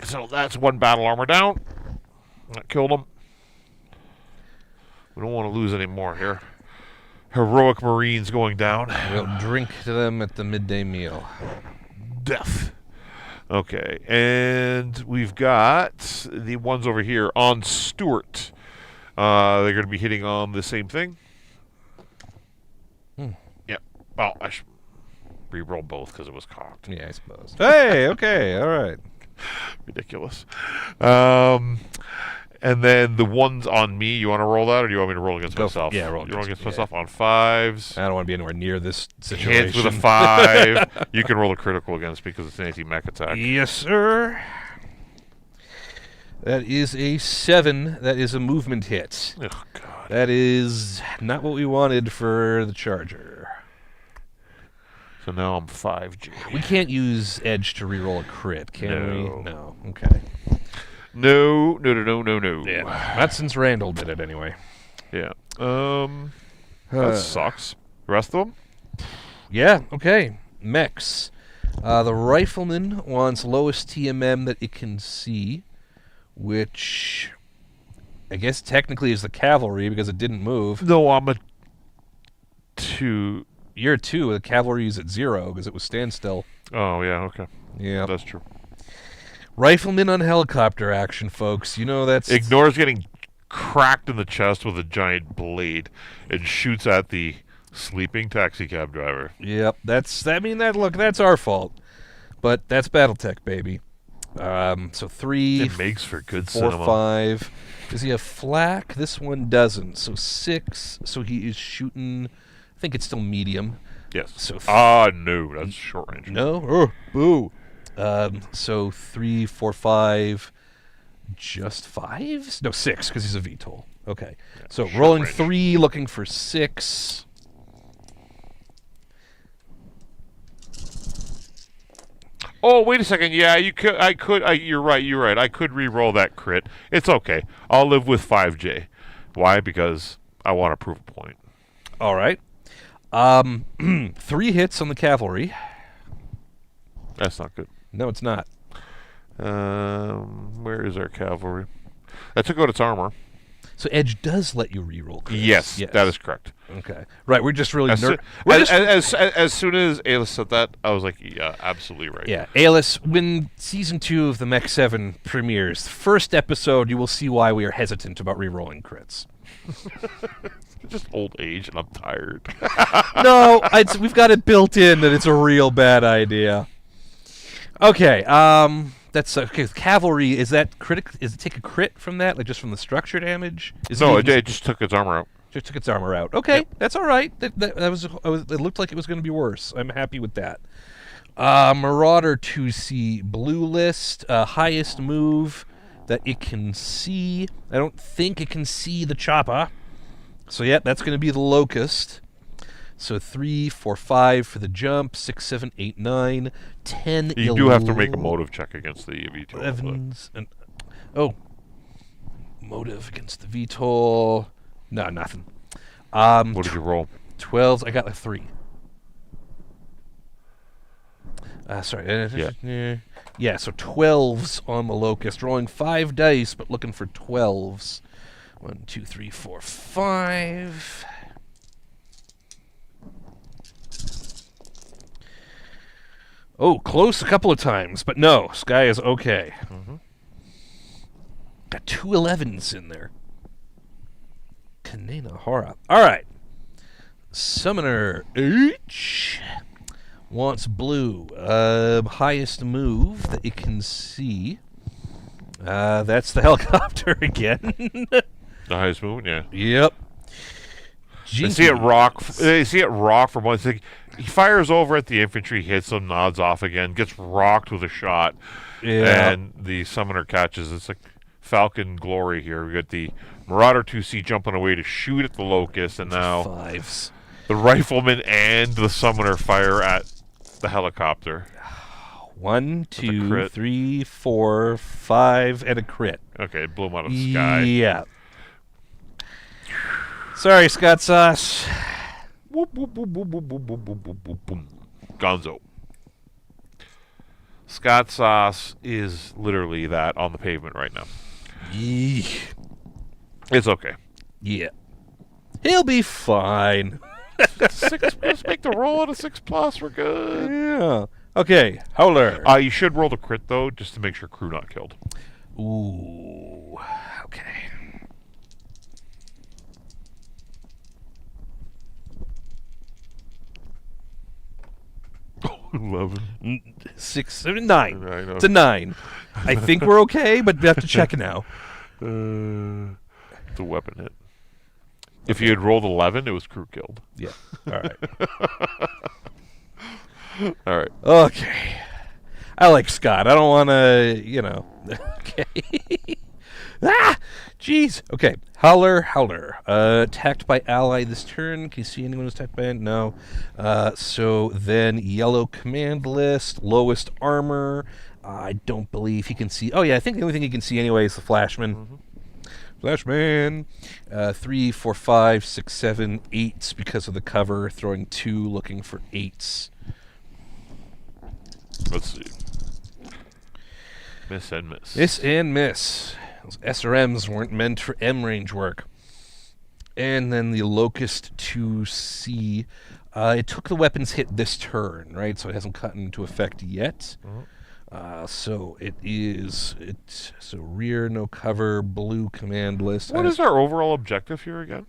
So that's 1 battle armor down. That killed him. We don't want to lose any more here. Heroic Marines going down. We'll drink to them at the midday meal. Death. Okay. And we've got the ones over here on Stuart. They're going to be hitting on the same thing. Yep. Well, I should re-roll both because it was cocked. Yeah, I suppose. Hey, okay, all right. Ridiculous. And then the ones on me, you want to roll that, or do you want me to roll against myself? Yeah, roll You roll against against me, myself on 5s. I don't want to be anywhere near this situation. Hits with a 5. You can roll a critical against me because it's an anti-mech attack. Yes, sir. That is a 7. That is a movement hit. Oh, God. That is not what we wanted for the Charger. So now I'm 5G. We can't use Edge to reroll a crit, can No. we? No. Okay. No. Yeah. Not since Randall did it, anyway. Yeah. That sucks. The rest of them? Yeah, okay. Mechs. The Rifleman wants lowest TMM that it can see, which I guess technically is the Cavalry because it didn't move. No, I'm a 2. You're a 2. The Cavalry is at 0 because it was standstill. Oh, yeah, okay. Yeah. That's true. Rifleman on helicopter action, folks. You know that's... Ignores getting cracked in the chest with a giant blade and shoots at the sleeping taxi cab driver. Yep, that's our fault. But that's BattleTech, baby. So 3, It makes for good 4, cinema. 5. Does he have flak? This one doesn't. So 6. So he is shooting... I think it's still medium. Yes. So no, that's short range. No? Oh, boo. So 3, 4, 5. Just 5s? No, 6, because he's a VTOL. Okay. Yeah, So short rolling range. 3, looking for 6. Oh, wait a second. Yeah, you could. I could. You're right. You're right. I could re-roll that crit. It's okay. I'll live with 5J. Why? Because I want to prove a point. All right. 3 hits on the cavalry. That's not good. No, it's not. Where is our cavalry? That took out its armor. So Edge does let you re-roll crits. Yes, that is correct. Okay. Right, we're just really... As soon as Ayla said that, I was like, yeah, absolutely right. Yeah, Aylis, when Season 2 of the Mech 7 premieres, first episode, you will see why we are hesitant about re-rolling crits. Just old age, and I'm tired. No, we've got it built in that it's a real bad idea. Okay, that's okay. Cavalry, is that critic? Is it take a crit from that, like just from the structure damage? No, it just took its armor out. Just took its armor out. Okay, Yep. that's all right. That was. It looked like it was going to be worse. I'm happy with that. Marauder 2C blue list, highest move that it can see. I don't think it can see the chopper. So yeah, that's going to be the locust. So 3, 4, 5 for the jump, 6, 7, 8, 9, 10. You do have to make a motive check against the VTOL. Evans and motive against the VTOL. No, nothing. What did you roll? 12s. I got a 3. Sorry. Yeah, so 12s on the locust. Rolling 5 dice, but looking for 12s. 1, 2, 3, 4, 5. Oh, close a couple of times, but no. Sky is okay. Got 2 11s in there. Kanena Hora. All right. Summoner H wants blue. Highest move that it can see. That's the helicopter again. The highest move, yeah. Yep. They see it rock. They see it rock for one thing. He fires over at the infantry, hits them, nods off again, gets rocked with a shot, and the summoner catches. It's like Falcon glory here. We got the Marauder 2C jumping away to shoot at the locust, and now 5s. the rifleman and the summoner fire at the helicopter. 1, 2, crit. 3, 4, 5, and a crit. Okay, it blew him out of the sky. Yeah. Sorry, Scott Sauce. Whoop, whoop, whoop, whoop, whoop, whoop, whoop, whoop, whoop, whoop, boom. Gonzo. Scott Sauce is literally that on the pavement right now. Yeesh. It's okay. Yeah. He'll be fine. Let's make the roll at a 6+. We're good. Yeah. Okay, Howler. You should roll the crit, though, just to make sure crew not killed. Ooh. Okay. Oh, 11. 6, 7, 9. I know. It's a 9. I think we're okay, but we have to check it now. It's a weapon hit. If you had rolled 11, it was crew killed. Yeah. All right. All right. Okay. I like Scott. I don't want to, Okay. Jeez. Okay. Howler. Attacked by ally this turn. Can you see anyone who's attacked by it? No. So then yellow command list, lowest armor. I don't believe he can see. Oh, yeah. I think the only thing he can see anyway is the Flashman. Flashman. 3, 4, 5, 6, 7, 8s because of the cover. Throwing 2, looking for 8s. Let's see. Miss and miss. Miss and miss. Those SRMs weren't meant for M range work. And then the Locust 2C. It took the weapons hit this turn, right? So it hasn't cut into effect yet. So it is. So rear, no cover, blue command list. What is our overall objective here again?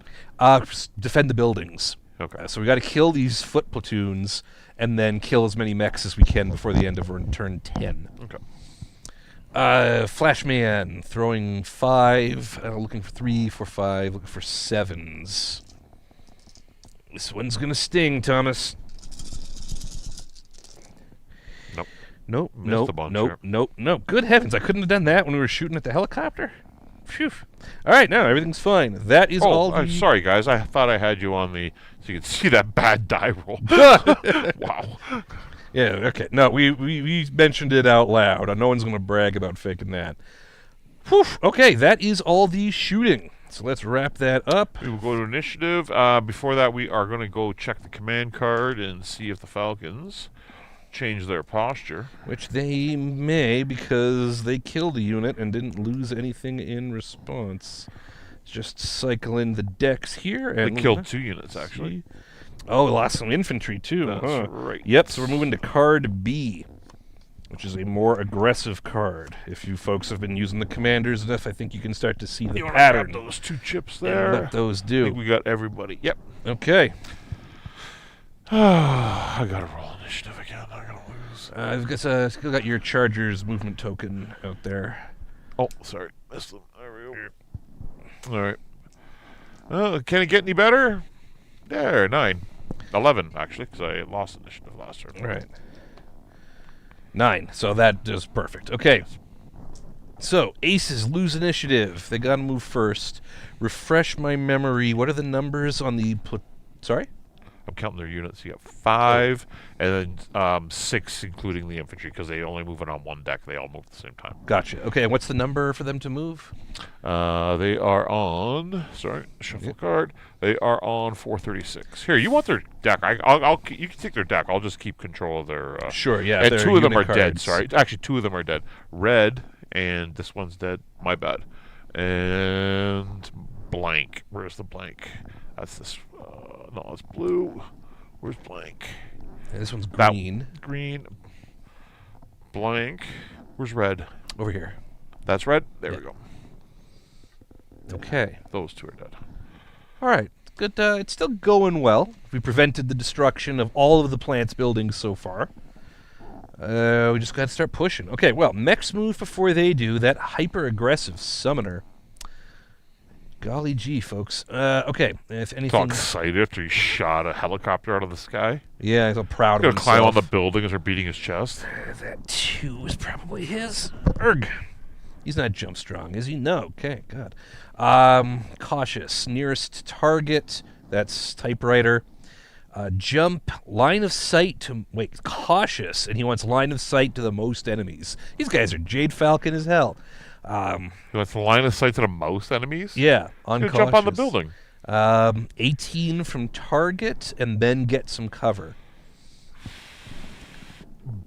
Defend the buildings. Okay. So we got to kill these foot platoons and then kill as many mechs as we can before the end of turn 10. Okay. Flashman throwing 5, looking for 3, 4, 5, looking for 7s. This one's gonna sting, Thomas. Nope. Missed a bunch here. Nope. Good heavens, I couldn't have done that when we were shooting at the helicopter. Phew. All right, now everything's fine. That is all. Sorry, guys. I thought I had you on the so you could see that bad die roll. Wow. Yeah, okay. No, we mentioned it out loud. No one's going to brag about faking that. Whew. Okay, that is all the shooting. So let's wrap that up. We will go to initiative. Before that, we are going to go check the command card and see if the Falcons change their posture. Which they may, because they killed a unit and didn't lose anything in response. Just cycling the decks here. They And killed 2 units, actually. Oh, lost some infantry, too. That's right. Yep, so we're moving to card B, which is a more aggressive card. If you folks have been using the commanders enough, I think you can start to see the pattern. Grab those 2 chips and there. what those I do. think we got everybody. Yep. Okay. I got to roll initiative again. I'm going to lose. I've still got your Chargers movement token out there. Oh, sorry. Missed them. There we go. All right. Can it get any better? There, 9. 11, actually, because I lost initiative last turn. Right. 9. So that is perfect. Okay. So, aces lose initiative. They got to move first. Refresh my memory. What are the numbers on the... Sorry? I'm counting their units. You got 5, and then 6, including the infantry, because they only move it on one deck. They all move at the same time. Gotcha. Okay, and what's the number for them to move? They are on... Sorry, shuffle card. They are on 436. Here, you want their deck. You can take their deck. I'll just keep control of their... Sure, yeah. And 2 of them are unit dead. cards. Sorry. Actually, 2 of them are dead. Red, and this one's dead. My bad. And blank. Where's the blank? That's this... no, it's blue. Where's blank? Yeah, this one's green. Green. Blank. Where's red? Over here. That's red? There we go. Okay. Those 2 are dead. All right. Good. It's still going well. We prevented the destruction of all of the plants buildings so far. We just got to start pushing. Okay, well, next move before they do, that hyper-aggressive summoner. Golly gee, folks. Okay, if anything... He's all excited after he shot a helicopter out of the sky. Yeah, he's all proud He's of going to climb on himself. the buildings or beating his chest. That 2 is probably his. Erg. He's not jump strong, is he? No. Okay, God. Cautious. Nearest target. That's typewriter. Jump. Line of sight to... Wait, cautious. And he wants line of sight to the most enemies. These guys are Jade Falcon as hell. He wants the line of sight to the most enemies? Yeah, He's uncautious. going to jump on the building. 18 from target, and then get some cover.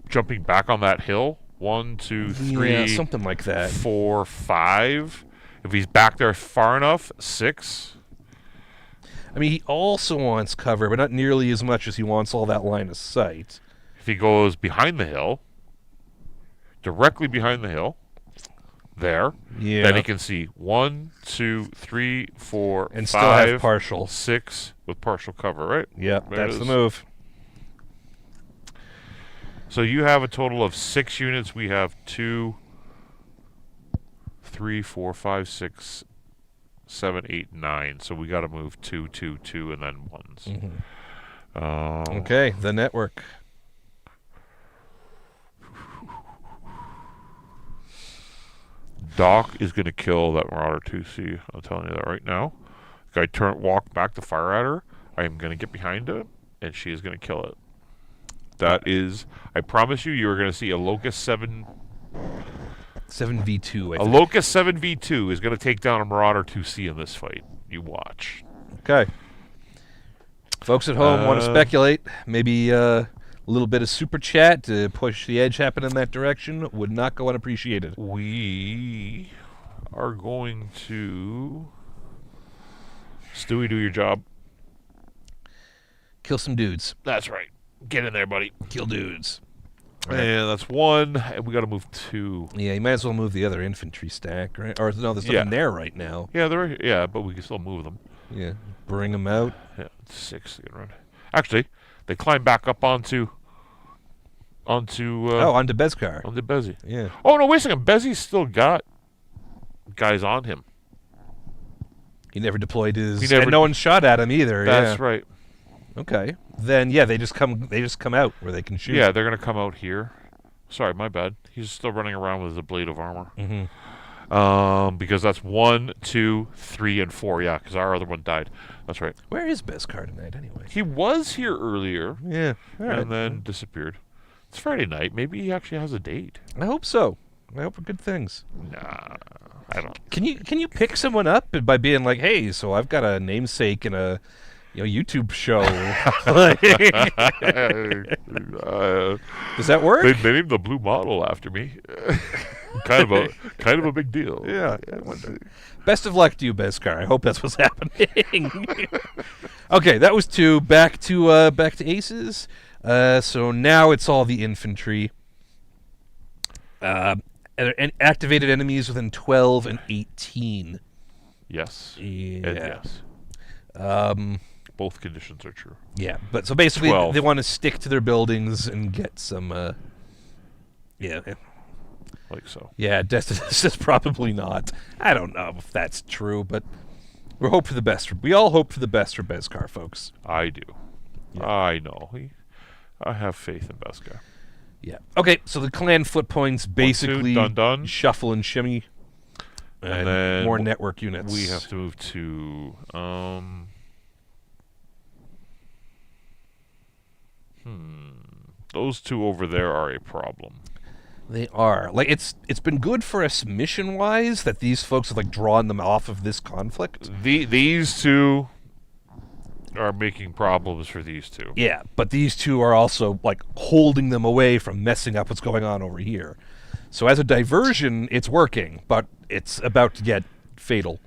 Jumping back on that hill. 1, 2, 3... Yeah, something like that. 4, 5. If he's back there far enough, 6. I mean, he also wants cover, but not nearly as much as he wants all that line of sight. If he goes behind the hill, directly behind the hill, there, Yeah. then he can see 1, 2, 3, 4, And 5, still have partial. 6 with partial cover, right? Yep, There that's it the is. move. So you have a total of 6 units. We have 2, 3, 4, 5, 6, 7, 8, 9. So we got to move 2, 2, 2, and then 1s. Okay, the network. Doc is going to kill that Marauder 2C. I'm telling you that right now. Guy walk back to fire at her. I am going to get behind it, and she is going to kill it. That is, I promise you, are going to see a Locust 7. 7v2, I A think. Locust 7v2 is going to take down a Marauder 2C in this fight. You watch. Okay. Folks at home want to speculate. Maybe a little bit of super chat to push the edge happen in that direction would not go unappreciated. We are going to... Stewie, do your job. Kill some dudes. That's right. Get in there, buddy. Kill dudes. And that's 1, and we got to move 2. Yeah, you might as well move the other infantry stack, right? Or no, there's Yeah. nothing there right now. Yeah, but we can still move them. Yeah, bring them out. Yeah, it's 6 to get around. Actually, they climb back up onto onto Beskar. onto Bezzy. Yeah. Oh no, wait a second. Bezzy's still got guys on him. He never deployed his. never- and no one shot at him either. That's yeah. right. Okay. Then yeah, they just come out where they can shoot. Yeah, they're gonna come out here. Sorry, my bad. He's still running around with a blade of armor. Mm-hmm. Because that's 1, 2, 3, and 4. Yeah, because our other one died. That's right. Where is Beskar tonight anyway? He was here earlier Yeah. All right. and then disappeared. It's Friday night. Maybe he actually has a date. I hope so. I hope for good things. Nah, I don't. Can you pick someone up by being like, hey, so I've got a namesake and a YouTube show. Does that work? They named the blue model after me. kind of a big deal. Yeah. Best of luck to you, Beskar. I hope that's what's happening. Okay, that was 2. Back to Aces. So now it's all the infantry. And activated enemies within 12 and 18. Yes. Yeah. And yes. Both conditions are true. Yeah, but so basically 12. they want to stick to their buildings and get some. Yeah. Like so. Yeah, Destinus is probably not. I don't know if that's true, but we hope for the best. We all hope for the best for Beskar, folks. I do. Yeah. I know. I have faith in Beskar. Yeah. Okay, so the clan foot points basically 1, 2, done. shuffle and shimmy. And then more network units. We have to move to those 2 over there are a problem. They are. Like it's been good for us mission wise that these folks have like drawn them off of this conflict. These 2 are making problems for these 2. Yeah, but these 2 are also like holding them away from messing up what's going on over here. So as a diversion, it's working, but it's about to get fatal.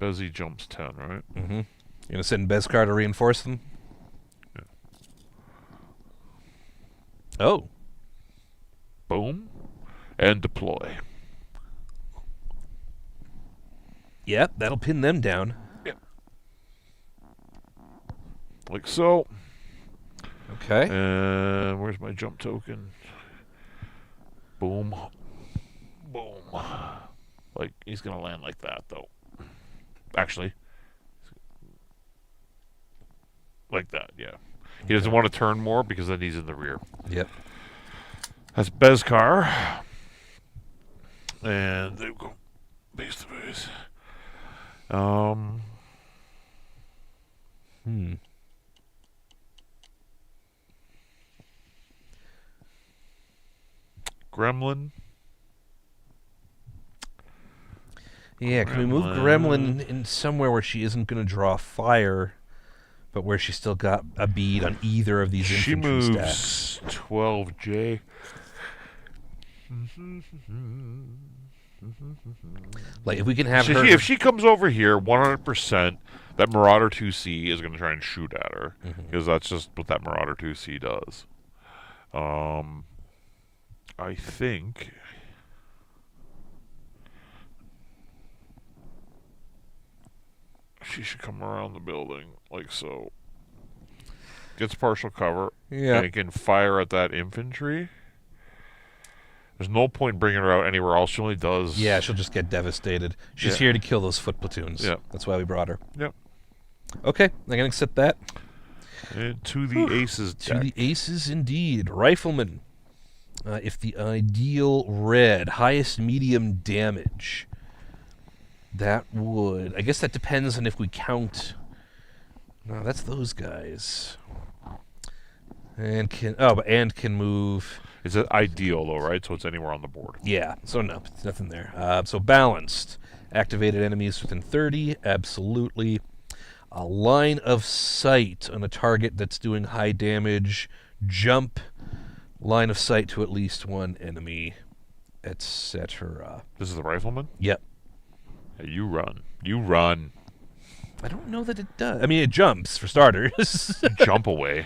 Bezzy jumps 10, right? Mm-hmm. You're gonna send Beskar to reinforce them? Yeah. Oh. Boom. And deploy. Yep, that'll pin them down. Like so. Okay. And where's my jump token? Boom. Boom. Like, he's going to land like that, though. Actually. Like that, yeah. He doesn't want to turn more because then he's in the rear. Yep. That's Beskar. And they go base to base. Gremlin. Yeah, can we move Gremlin in somewhere where she isn't going to draw fire, but where she's still got a bead on either of these She infantry moves stacks? 12J. Like, if we can have her... If she comes over here, 100%, that Marauder 2C is going to try and shoot at her, because that's just what that Marauder 2C does. I think... she should come around the building, like so. Gets partial cover. Yeah. And can fire at that infantry. There's no point bringing her out anywhere else. She only does... Yeah, she'll just get devastated. She's here to kill those foot platoons. Yeah. That's why we brought her. Yep. Okay, I can accept that. And to the Aces deck. To the Aces, indeed. Rifleman. If the ideal red, highest medium damage... That would... I guess that depends on if we count... No, that's those guys. And can... Oh, but and can move... It's an ideal, though, right? So it's anywhere on the board. Yeah, so no, it's nothing there. So balanced. Activated enemies within 30, absolutely. A line of sight on a target that's doing high damage. Jump. Line of sight to at least one enemy, etc. This is the Rifleman? Yep. Hey, you run. You run. I don't know that it does. I mean, it jumps, for starters. Jump away.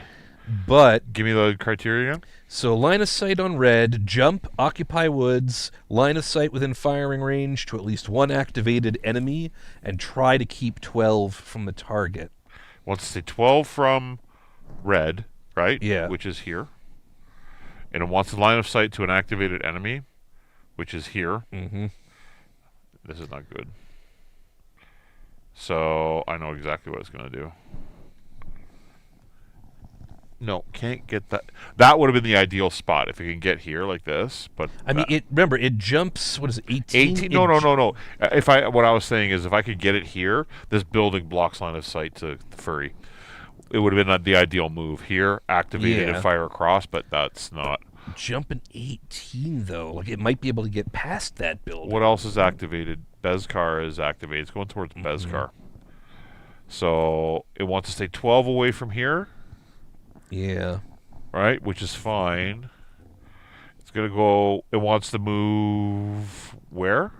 But... Give me the criteria again. So, line of sight on red, jump, occupy woods, line of sight within firing range to at least one activated enemy, and try to keep 12 from the target. Wants to say 12 from red, right? Yeah. Which is here. And it wants a line of sight to an activated enemy, which is here. Mm-hmm. This is not good. So, I know exactly what it's going to do. No, can't get that. That would have been the ideal spot if it can get here like this. But I mean, remember, it jumps, what is it, 18? 18? No. What I was saying is if I could get it here, this building blocks line of sight to the furry. it would have been the ideal move here, activate it Yeah. and fire across, but that's not. Jumping 18 though, like it might be able to get past that build. What else is activated? Beskar is activated. It's going towards Beskar. So it wants to stay 12 away from here, Yeah. right? Which is fine. It's going to go... It wants to move... Where?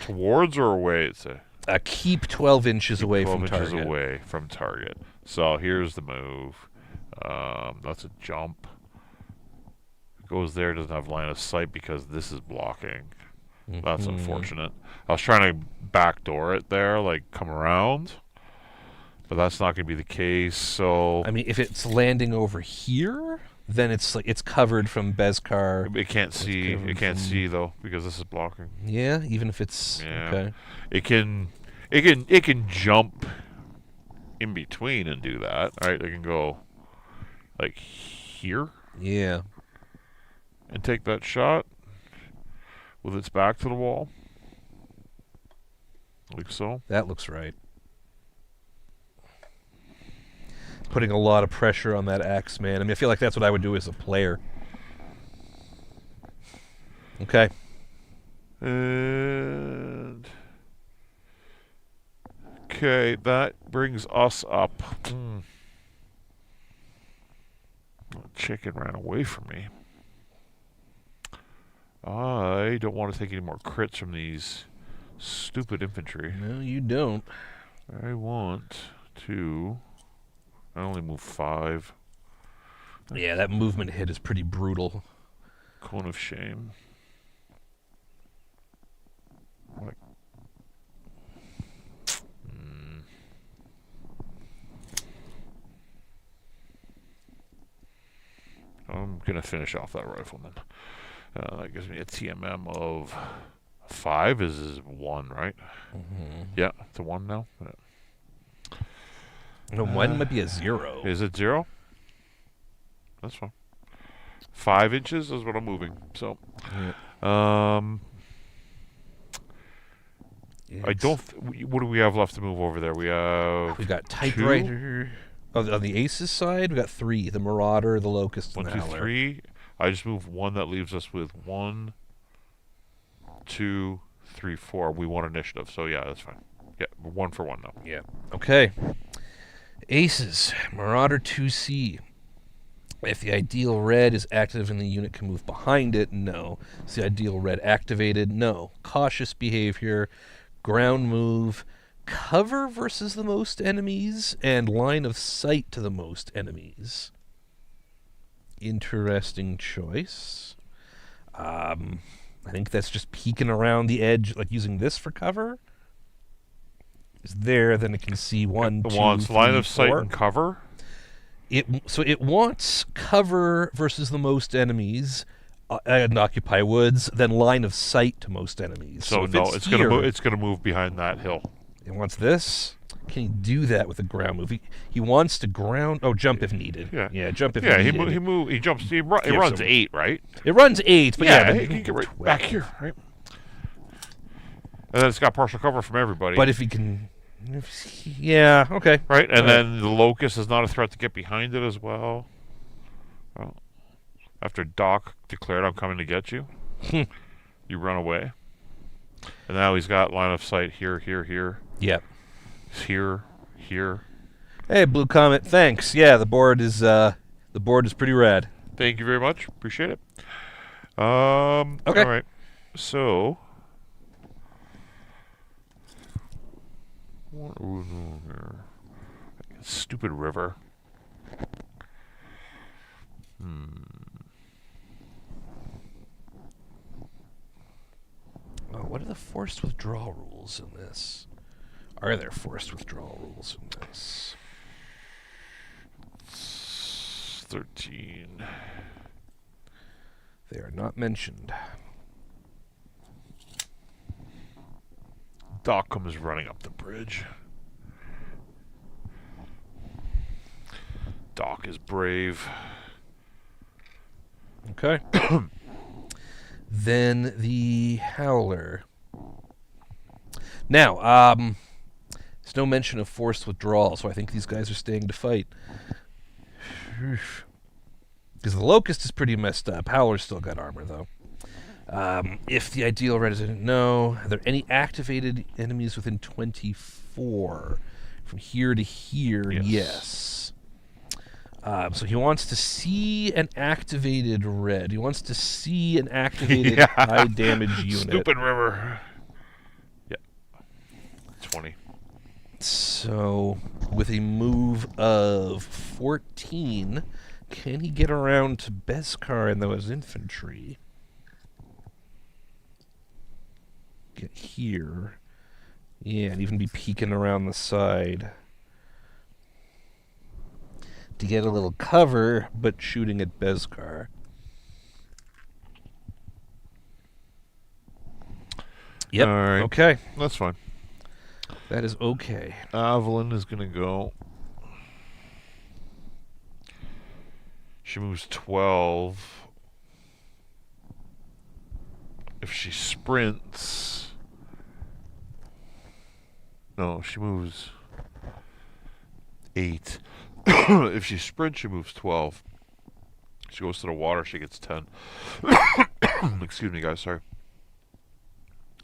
Towards or away, it's a... Keep 12 inches away 12 from inches target. away from target. So here's the move. That's a jump. Goes there, doesn't have line of sight because this is blocking. That's unfortunate. I was trying to backdoor it there, like come around, but that's not going to be the case. So I mean, if it's landing over here, then it's like it's covered from Beskar. it can't see. covered It can't from- see though because this is blocking. Yeah, even if it's Yeah. okay. It can jump in between and do that. Right? It can go like here Yeah. and take that shot with its back to the wall. Like so. That looks right. Putting a lot of pressure on that axe, man. I mean, I feel like that's what I would do as a player. Okay. And okay, that brings us up. Chicken ran away from me. I don't want to take any more crits from these stupid infantry. No, you don't. I want to... I only move 5. Yeah, that movement hit is pretty brutal. Cone of Shame. Like, I'm going to finish off that rifleman. That gives me a TMM of 5 is 1, right? Yeah, it's a 1 now. Yeah. No, one might be a 0. Is it 0? That's fine. 5 inches is what I'm moving. So, I don't. What do we have left to move over there? We have. We got typewriter. On the Aces side, we got 3: the Marauder, the Locust, 1, and 2, the Howler. 3. I just moved 1. That leaves us with 1, 2, 3, 4. We want initiative, so yeah, that's fine. Yeah, 1 for 1 now. Yeah. Okay. Aces, Marauder 2C. If the ideal red is active and the unit can move behind it, no. Is the ideal red activated? No. Cautious behavior, ground move, cover versus the most enemies, and line of sight to the most enemies. Interesting choice. I think that's just peeking around the edge, like using this for cover. Is there, then it can see 1, 2, It wants 3, line of sight 4. and cover. So it wants cover versus the most enemies and occupy woods, then line of sight to most enemies. So if no, it's gonna here, move. It's gonna move behind that hill. It wants this. Can he do that with a ground move? He wants to ground. Oh, jump if needed. Yeah. Jump if Yeah, needed. he jumps. It runs some- 8, right? It runs 8, but yeah, he can get right back here, right? And then it's got partial cover from everybody. But if he can, yeah, okay. right, and All right. then the locust is not a threat to get behind it as well. Well, after Doc declared, "I'm coming to get you," you run away. And now he's got line of sight here, here, here, Yep. here, here. Hey, Blue Comet, thanks. Yeah, the board is pretty rad. Thank you very much. Appreciate it. Okay. All right. So, what are we doing here? Stupid river. What are the forced withdrawal rules in this? Are there forced withdrawal rules in this? 13. They are not mentioned. Doc comes running up the bridge. Doc is brave. Okay. Then the Howler. Now, There's no mention of forced withdrawal, so I think these guys are staying to fight. Because the Locust is pretty messed up. Howler's still got armor, though. If the ideal resident, no. Are there any activated enemies within 24? From here to here, yes. So he wants to see an activated red. He wants to see an activated high damage unit. Stupid river. Yeah. 20. So, with a move of 14, can he get around to Beskar and those infantry? Get here. Yeah, and even be peeking around the side. To get a little cover, but shooting at Beskar. Yep, all right. Okay. That's fine. That is okay. Evelyn is going to go. She moves 12. If she sprints... No, she moves 8. If she sprints, she moves 12. She goes to the water, she gets 10. Excuse me, guys, sorry.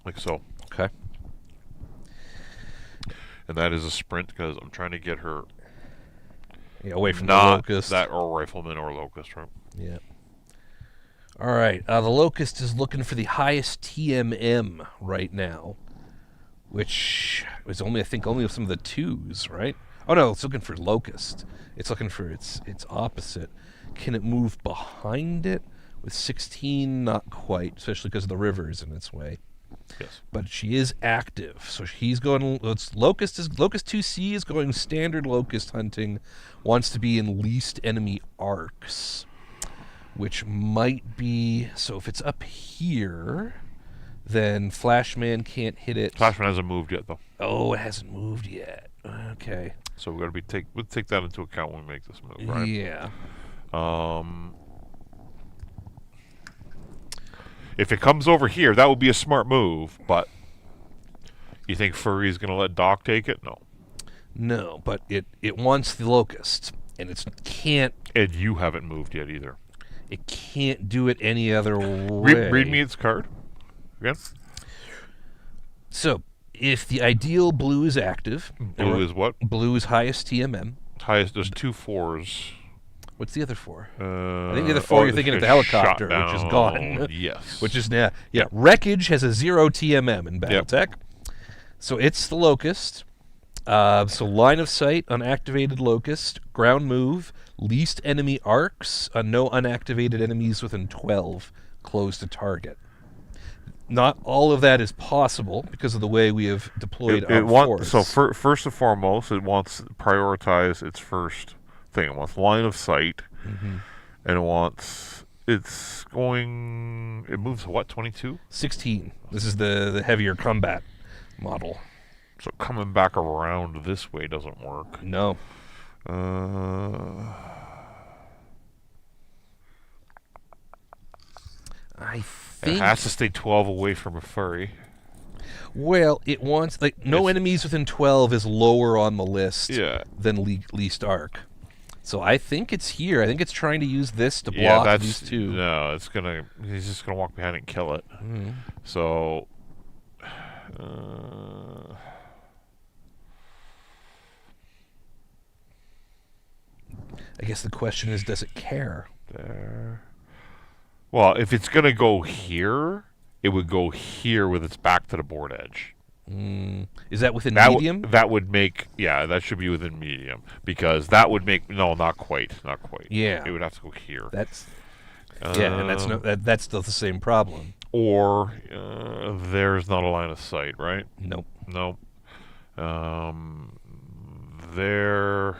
Like so. Okay. And that is a sprint because I'm trying to get her away from not the Locust. that or Rifleman or Locust, right? Yeah. All right. The Locust is looking for the highest TMM right now, which is only, I think, only some of the 2s, right? Oh no, it's looking for Locust. It's looking for its opposite. Can it move behind it? With 16, not quite, especially because the river is in its way. Yes. But she is active, so he's going. Locust 2C is going standard Locust hunting. Wants to be in least enemy arcs, which might be. So if it's up here, then Flashman can't hit it. Flashman hasn't moved yet, though. Oh, it hasn't moved yet. Okay. So we'll take that into account when we make this move, right? Yeah. If it comes over here, that would be a smart move, but you think Furry's going to let Doc take it? No. No, but it wants the Locust, and it can't. And you haven't moved yet either. It can't do it any other way. Read me its card again. So, if the ideal blue is active... Blue is what? Blue is highest TMM. Highest, there's 2 4s. What's the other 4? I think the other 4 you're thinking of the helicopter, which is gone. Yes. Which is now... Yeah, Wreckage has a 0 TMM in BattleTech. So it's the Locust. So line of sight, unactivated Locust. Ground move, least enemy arcs, no unactivated enemies within 12, close to target. Not all of that is possible because of the way we have deployed our force. So first and foremost, it wants to prioritize its first thing. It wants line of sight, and it moves what, 22? 16. This is the heavier combat model. So coming back around this way doesn't work. No. I think it has to stay 12 away from a furry. Well, it wants no enemies within 12 is lower on the list than least arc. So I think it's here. I think it's trying to use this to block these 2. No, he's just gonna walk behind it and kill it. So I guess the question is, does it care? There. Well, if it's going to go here, it would go here with its back to the board edge. Is that within medium? That would make, that should be within medium. Because that would make, no, not quite. Yeah. It would have to go here. That's, and that's still the same problem. Or there's not a line of sight, right? Nope. There,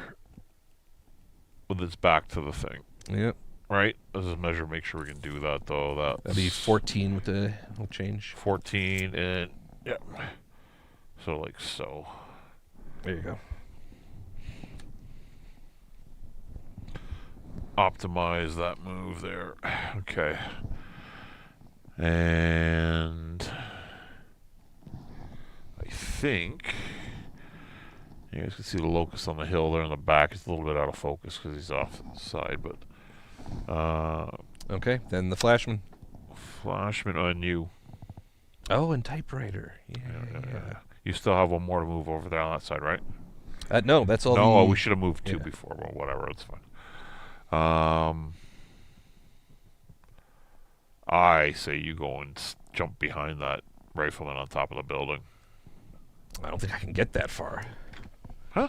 with its back to the thing. Yep. Right? Let's just measure, make sure we can do that, though. That'd be 14 with the whole change. 14 and, so like so. There you go. Optimize that move there. Okay. And I think You guys can see the locust on the hill there in the back. It's a little bit out of focus because he's off to the side, but Okay, then the flashman. flashman on you. Oh, and typewriter. Yeah. You still have one more to move over there on that side, right? No, that's all. No, the, we should have moved two before. Well, whatever, it's fine. I say you go and jump behind that rifleman on top of the building. I don't think I can get that far. Huh?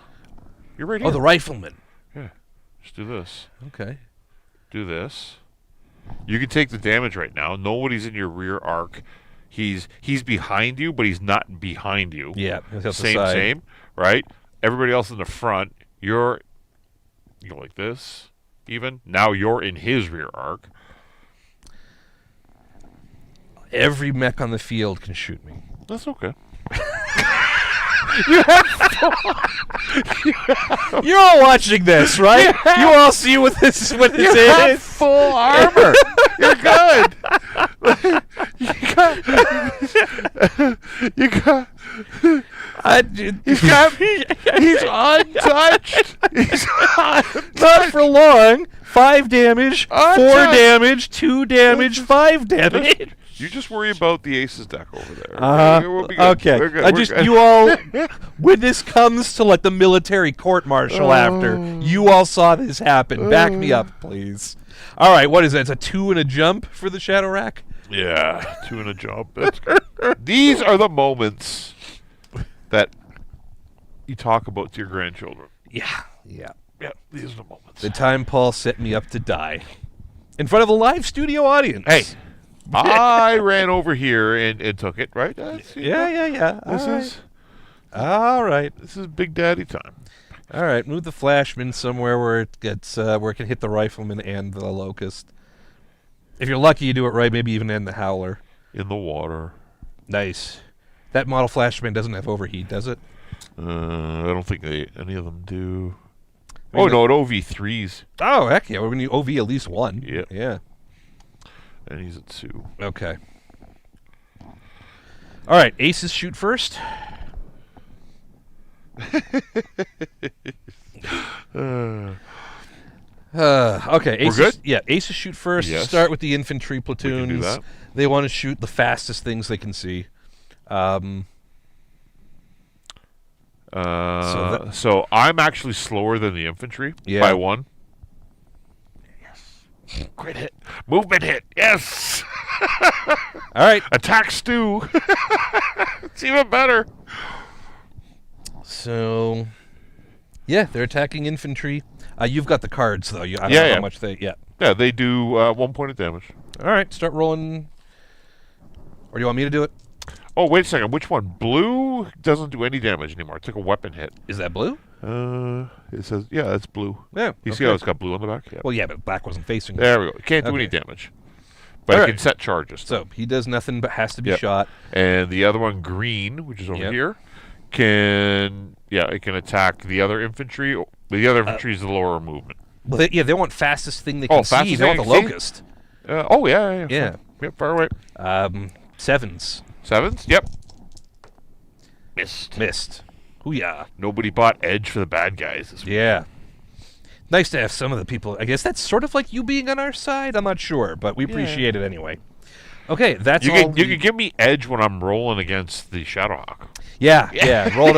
You're right here. Oh, the rifleman. Yeah. Just do this. Okay. Do this. You can take the damage right now. Nobody's in your rear arc. He's behind you, but he's not behind you. Yeah. Same, right? Everybody else in the front, you go like this, even. Now you're in his rear arc. Every mech on the field can shoot me. That's okay. You're all watching this, right? You all see what this You is. have full armor. You're good. He's untouched. He's untouched. Not for long. 5 damage, 4 Untouched. damage, 2 damage, 5 damage. You just worry about the aces deck over there. We'll be good. Okay. We're good. You all, when this comes to like the military court-martial after, you all saw this happen. Back me up, please. All right, what is that? It's a 2 and a jump for the Shadow Rack? Yeah, 2 and a jump. That's good. These are the moments that you talk about to your grandchildren. Yeah. Yeah, these are the moments. The time Paul set me up to die. In front of a live studio audience. Hey, I ran over here and took it, right? Yeah. All right. This is Big Daddy time. All right, move the flashman somewhere where it gets where it can hit the rifleman and the locust. If you're lucky, you do it right. Maybe even end the howler. In the water. Nice. That model flashman doesn't have overheat, does it? I don't think any of them do. I mean, No, it OV3s. Oh, heck yeah. We're going to OV at least one. Yep. Yeah. And he's at 2. Okay. All right, aces shoot first. Okay, aces, good? Yeah, aces shoot first. Yes. Start with the infantry platoons. do that. They want to shoot the fastest things they can see. So I'm actually slower than the infantry by 1. Yes. Great hit. Movement hit. Yes. All right. Attack stew. It's even better. So, yeah, they're attacking infantry. You've got the cards, though. I don't know how much they... Yeah. Yeah, they do 1 point of damage. All right, start rolling. Or do you want me to do it? Oh, wait a second. Which one? Blue doesn't do any damage anymore. It took a weapon hit. Is that blue? It says, yeah, that's blue. Yeah. You see how it's got blue on the back? Yeah. Well, yeah, but black wasn't facing. There we go. It can't do any damage. But it can set charges. So he does nothing but has to be shot. And the other one, green, which is over here, it can attack the other infantry. The other infantry is the lower movement. Well, they want fastest thing they can see. They want the locust. Yeah. Yep, far away. 7s. 7s? Yep. Missed. Hoo-yah. Nobody bought edge for the bad guys this week. Yeah. Nice to have some of the people. I guess that's sort of like you being on our side. I'm not sure, but we appreciate it anyway. Okay, that's all. You can give me edge when I'm rolling against the Shadowhawk. Yeah. Roll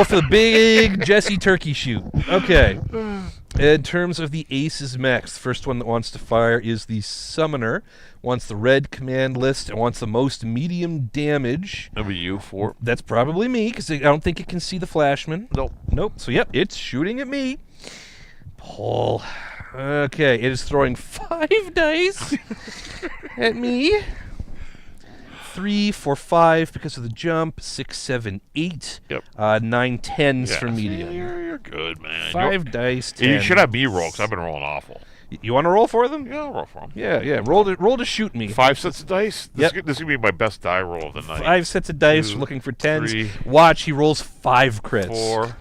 for the big Jesse turkey shoot. Okay. In terms of the aces mechs, the first one that wants to fire is the summoner. Wants the red command list and wants the most medium damage. That'll be you, 4. That's probably me, because I don't think it can see the flashman. Nope. So, yep, it's shooting at me. Paul. Okay, it is throwing 5 dice at me. 3 for 5 because of the jump. 6, 7, 8. Yep. 9 10s for medium. You're good, man. 5 dice. 10. You should have me roll, because I've been rolling awful. You want to roll for them? Yeah, I'll roll for them. Yeah. Roll to shoot me. 5 sets of dice? This Yep. is going to be my best die roll of the night. 5 sets of dice, 2, looking for 10s. 3, Watch, he rolls 5 crits. 4,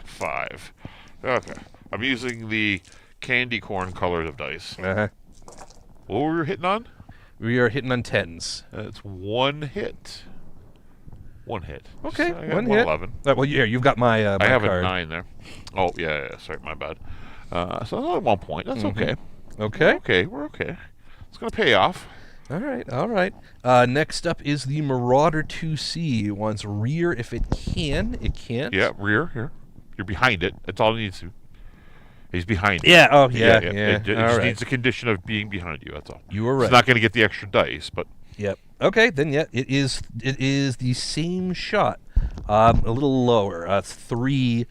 5. Okay. I'm using the candy corn colors of dice. Uh-huh. What were we hitting on? We are hitting on 10s. It's 1 hit. 1 hit. Okay, So I got 1 hit. 11. Well, yeah, you've got my, my I have card. a 9 there. Oh, yeah, sorry, my bad. So only 1 point. That's okay. Okay. Okay, we're okay. It's going to pay off. All right. Next up is the Marauder 2C. It wants rear if it can. It can't. Yeah, rear, here. You're behind it. That's all it needs to. He's behind you. Yeah, oh, yeah. It All just right. needs a condition of being behind you, that's all. You were right. It's not going to get the extra dice, but... Yep. Okay, then, yeah, it is the same shot. A little lower. 3,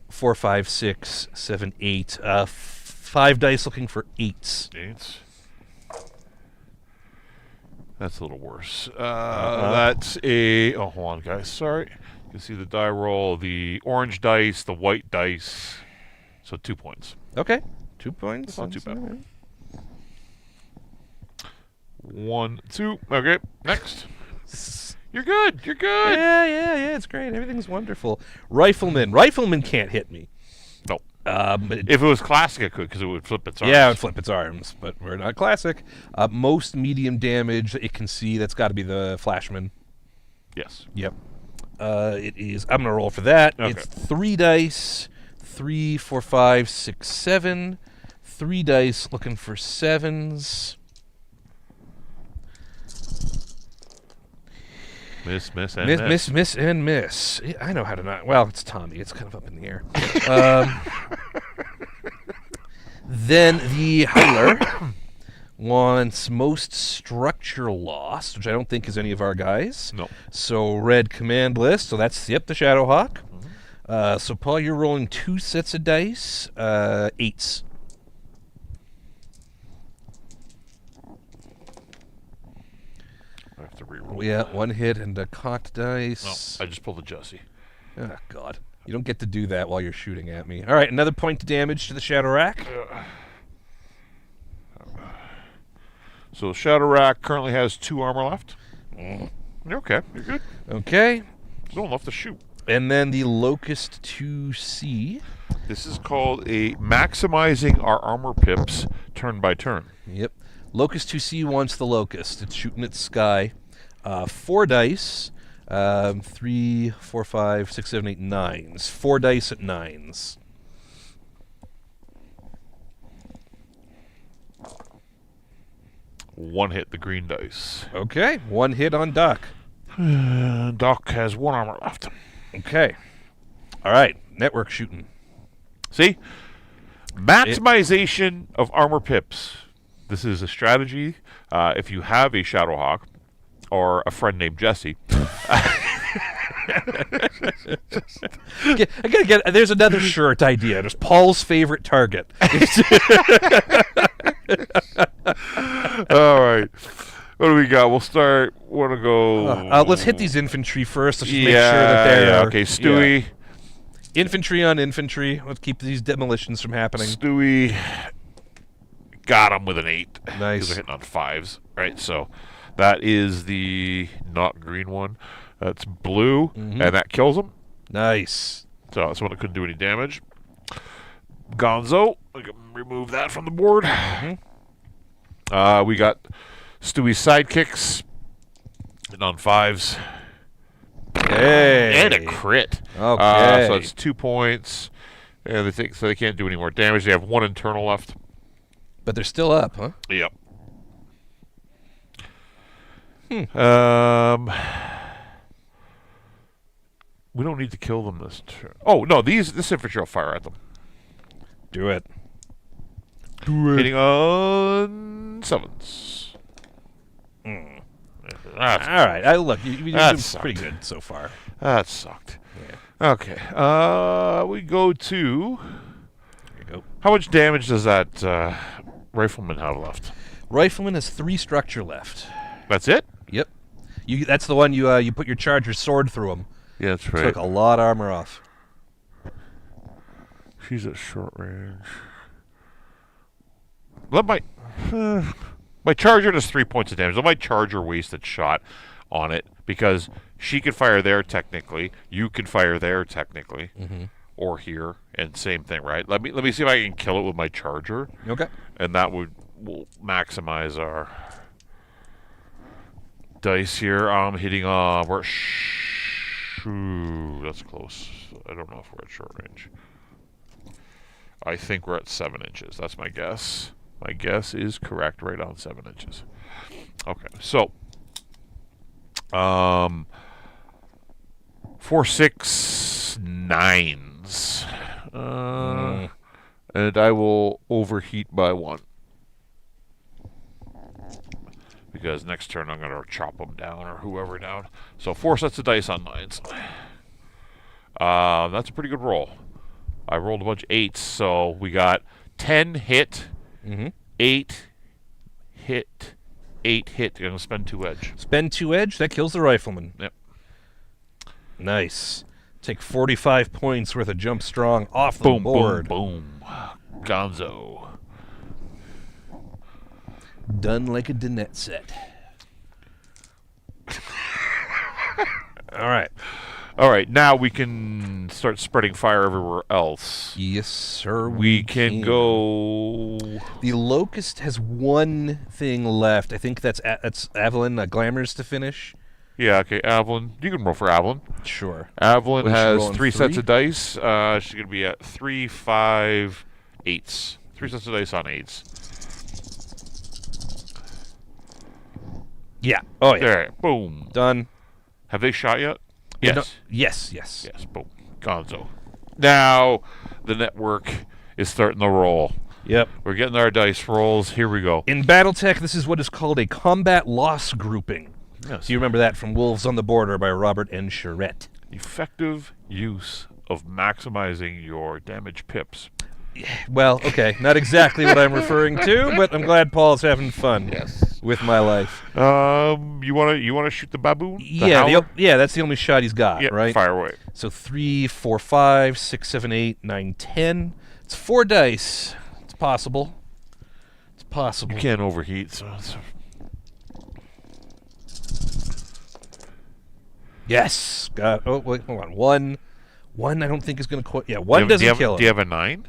4, 5, 6, 7, 8. 5 dice looking for 8s. 8s. That's a little worse. That's a... Oh, hold on, guys. Sorry. You can see the die roll, the orange dice, the white dice. So 2 points. Okay. 2 points. That's not too bad. 1, 2. Okay, next. You're good. You're good. Yeah. It's great. Everything's wonderful. Rifleman can't hit me. No. But If it was classic, it could, because it would flip its arms. yeah, it would flip its arms, but we're not classic. Most medium damage it can see. That's got to be the Flashman. Yes. Yep. It is. I'm gonna roll for that. Okay. It's 3 dice. 3, 4, 5, 6, 7. 3 dice looking for 7s. Miss, and Miss. I know how to not. Well, it's Tommy. It's kind of up in the air. Then the Howler wants most structure lost, which I don't think is any of our guys. No. So red command list. So that's the Shadowhawk. So Paul, you're rolling 2 sets of dice, 8s. I have to reroll. Yeah, 1 hit and a cocked dice. No, I just pulled a Jesse. Oh, God. You don't get to do that while you're shooting at me. All right, another point of damage to the Shadow Rack. So Shadow Rack currently has 2 armor left. You're okay. You're good. Okay. There's no one left to shoot. And then the Locust 2C. This is called a maximizing our armor pips turn by turn. Yep. Locust 2C wants the Locust. It's shooting at Sky. 4 dice. 3, 4, 5, 6, 7, 8, 9s. 4 dice at 9s. One hit the green dice. Okay. 1 hit on Duck. Doc has 1 armor left. Okay. All right. Network shooting. See? Maximization of armor pips. This is a strategy. If you have a Shadowhawk or a friend named Jesse. I gotta get. There's another shirt idea. There's Paul's favorite target. All right. What do we got? We'll start. Want to go? Let's hit these infantry first. Let's just make sure that they're. Yeah, okay, Stewie. Yeah. Infantry on infantry. Let's keep these demolitions from happening. Stewie got him with an 8. Nice. Because they're hitting on 5s. Right, so that is the not green one. That's blue, and that kills him. Nice. So that's one that couldn't do any damage. Gonzo. I can remove that from the board. We got Stewie's sidekicks. Hitting on 5s. Hey. And a crit. Okay. So it's 2 points. And they think so they can't do any more damage. They have 1 internal left. But they're still up, huh? Yep. We don't need to kill them this turn. Oh no, this infantry will fire at them. Do it. Hitting on 7s. All right. Look, you've been sucked. pretty good so far. That sucked. Yeah. Okay. We go to. There you go. How much damage does that rifleman have left? Rifleman has 3 structure left. That's it? Yep. That's the one you put your charger sword through him. Yeah, that's right. Took a lot of armor off. She's at short range. Let my charger does 3 points of damage. Let my charger waste its shot on it because she could fire there technically. You could fire there technically, or here, and same thing, right? Let me see if I can kill it with my charger. Okay. And that will maximize our dice here. I'm hitting we're Ooh, that's close. I don't know if we're at short range. I think we're at 7 inches. That's my guess. My guess is correct, right on 7 inches. Okay, so 4, 6, 9s. And I will overheat by 1. Because next turn I'm going to chop them down or whoever down. So 4 sets of dice on 9s. That's a pretty good roll. I rolled a bunch of 8s, so we got 10 hit, 8 hit, 8 hit. You're going to spend 2 edge. Spend 2 edge? That kills the rifleman. Yep. Nice. Take 45 points worth of jump strong off the board. Boom, boom. Gonzo. Done like a Dinette set. All right. All right, now we can start spreading fire everywhere else. Yes, sir. We can go. The Locust has one thing left. I think that's Avalon Glamours to finish. Yeah, okay, Avalon. You can roll for Avalon. Sure. Avalon has 3 3 sets of dice. She's going to be at 3, 5, 8s. 3 sets of dice on 8s. Yeah. Oh, yeah. There, boom. Done. Have they shot yet? Yeah, Yes. yes. Yes, boom. Gonzo. Now, the network is starting to roll. Yep. We're getting our dice rolls. Here we go. In BattleTech, this is what is called a combat loss grouping. Yes. So you remember that from Wolves on the Border by Robert N. Charette. Effective use of maximizing your damage pips. Well, okay, not exactly what I'm referring to, but I'm glad Paul's having fun with my life. You wanna shoot the baboon? Yeah, that's the only shot he's got, right? Fire away. So 3, 4, 5, 6, 7, 8, 9, 10. It's 4 dice. It's possible. It's possible. You can't overheat, so it's... Yes. Got. Oh wait, hold on. One I don't think is going to quite. Yeah, one doesn't kill him. Do you have a 9?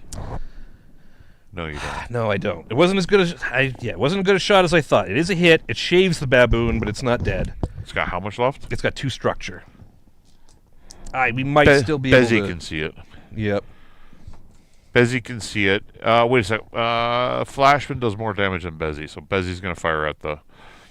No, you don't. No, I don't. It wasn't as good as it wasn't as good a shot as I thought. It is a hit. It shaves the baboon, but it's not dead. It's got how much left? It's got 2 structure. We might still be able to. Bezzy can see it. Yep. Bezzy can see it. Wait a sec. Flashman does more damage than Bezzy, so Bezzy's going to fire at the...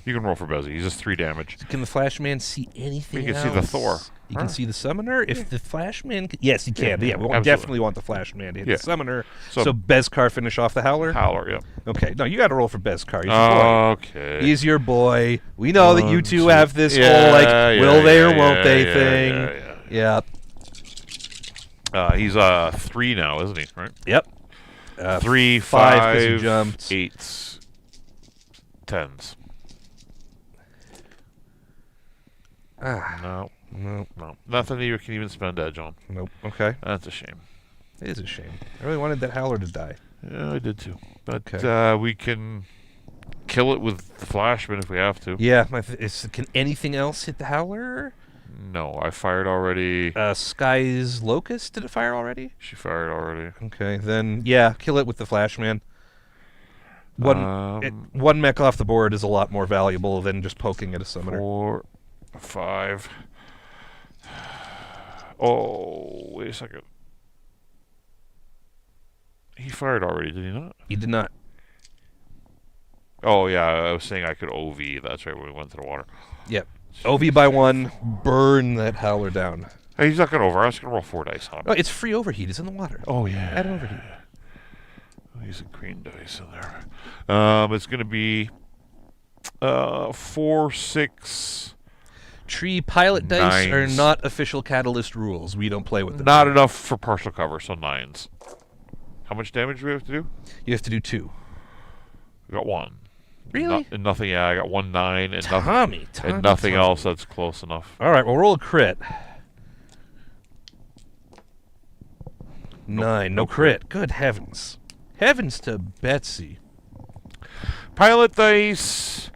You can roll for Bezzy. He's just 3 damage. Can the Flashman see anything You can else? see the Thor. You can see the Summoner? If the Flashman... Yes, he can. Yeah, we absolutely. definitely want the Flashman to hit the Summoner. So Beskar finish off the Howler? Howler, yeah. Okay. No, you got to roll for Beskar. He's your boy. Okay. He's your boy. We know that you two have this whole, will they or won't they thing. Yeah. He's 3 now, isn't he? Right? Yep. 3, 5 'cause he 5, jumped. 8s, 10s. No. Nothing you can even spend edge on. Nope. Okay. That's a shame. It is a shame. I really wanted that Howler to die. Yeah, I did too. But Okay. We can kill it with the Flashman if we have to. Yeah. Can anything else hit the Howler? No, I fired already. Sky's Locust, did it fire already? She fired already. Okay, then, yeah, kill it with the Flashman. One mech off the board is a lot more valuable than just poking at a summoner. 4, 5. Oh, wait a second. He fired already, did he not? He did not. Oh, yeah, I was saying I could OV. That's right, when we went to the water. Yep. OV by 1, burn that Howler down. Hey, he's not going to over. I was going to roll 4 dice on him. Oh, it's free overheat. It's in the water. Oh, yeah. Add an overheat. He's a green dice in there. It's going to be 4, 6... Tree pilot dice 9s. are not official Catalyst rules. We don't play with them. Not enough for partial cover, so 9s. How much damage do we have to do? You have to do 2. We got 1. Really? And nothing, yeah, I got 1 9 and Tommy, nothing else that's close enough. All right, we'll roll a crit. 9, no crit. Good heavens. Heavens to Betsy. Pilot dice.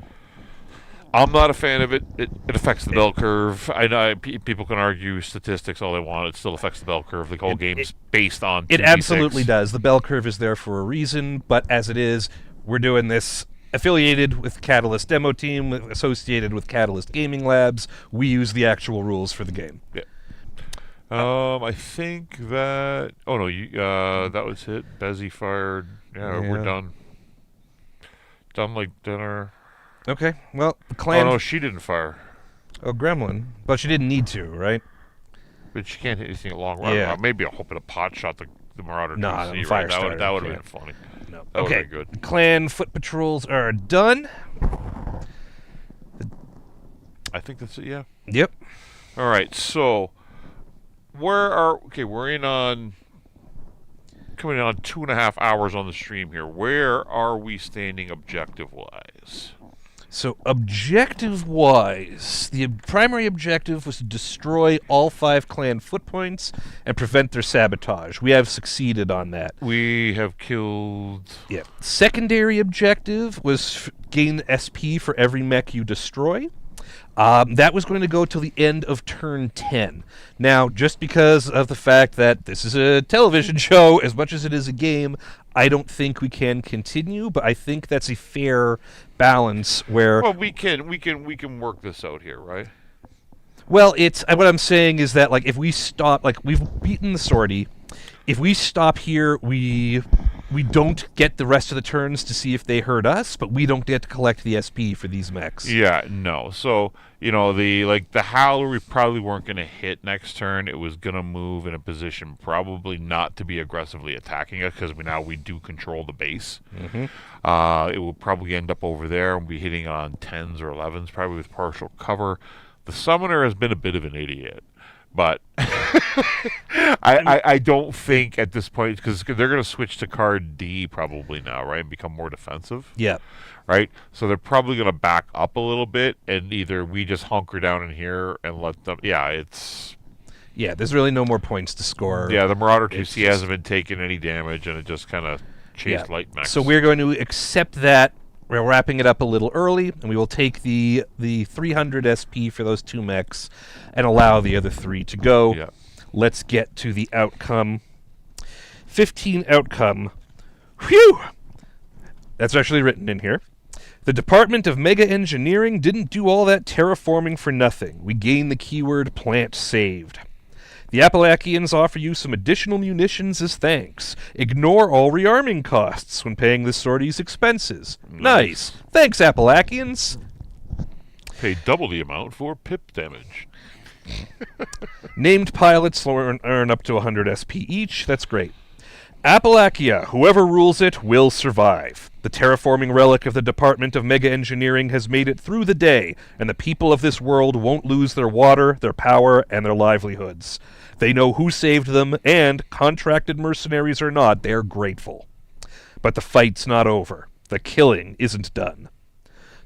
I'm not a fan of it. It affects the bell curve. I know people can argue statistics all they want. It still affects the bell curve. The whole game's based on It 2d6. absolutely does. The bell curve is there for a reason, but as it is, we're doing this affiliated with Catalyst Demo Team, associated with Catalyst Gaming Labs. We use the actual rules for the game. Yeah. I think that. Oh no, that was it. Bezzy fired. Yeah, we're done. Done like dinner. Okay, well, the Oh clan... no, she didn't fire. Oh, Gremlin. But she didn't need to, right? But she can't hit anything at long run. Yeah. Maybe a hope at a pot shot the Marauder. Nah, DC, fire right? starter, That would have yeah. been funny. No. That Okay, would have been good. clan foot patrols are done. I think that's it. Yeah. Yep. All right. So we're coming in on 2.5 hours on the stream here. Where are we standing objective wise? So, objective-wise, the primary objective was to destroy all 5 clan foot points and prevent their sabotage. We have succeeded on that. We have killed. Yeah. Secondary objective was gain SP for every mech you destroy. That was going to go till the end of turn 10. Now, just because of the fact that this is a television show, as much as it is a game, I don't think we can continue, but I think that's a fair balance where... Well, we can work this out here, right? Well, it's what I'm saying is that, like, if we stop, like, we've beaten the sortie. If we stop here, we don't get the rest of the turns to see if they hurt us, but we don't get to collect the SP for these mechs. Yeah, no. So, the Howler we probably weren't going to hit next turn. It was going to move in a position probably not to be aggressively attacking us because we do control the base. Mm-hmm. It will probably end up over there and be hitting on 10s or 11s, probably with partial cover. The Summoner has been a bit of an idiot. But I don't think at this point, because they're going to switch to card D probably now, right, and become more defensive. Yeah. Right? So they're probably going to back up a little bit, and either we just hunker down in here and let them... Yeah, there's really no more points to score. Yeah, the Marauder 2C hasn't been taking any damage, and it just kind of chased light mechs. So we're going to accept that. We're wrapping it up a little early, and we will take the 300 SP for those 2 mechs and allow the other 3 to go. Yeah. Let's get to the outcome. 15 outcome. Whew! That's actually written in here. The Department of Mega Engineering didn't do all that terraforming for nothing. We gained the keyword plant saved. The Apolakkians offer you some additional munitions as thanks. Ignore all rearming costs when paying the sortie's expenses. Nice. Thanks, Apolakkians. Pay double the amount for pip damage. Named pilots earn up to 100 SP each. That's great. Apolakkia, whoever rules it, will survive. The terraforming relic of the Department of Mega Engineering has made it through the day, and the people of this world won't lose their water, their power, and their livelihoods. They know who saved them, and, contracted mercenaries or not, they're grateful. But the fight's not over. The killing isn't done.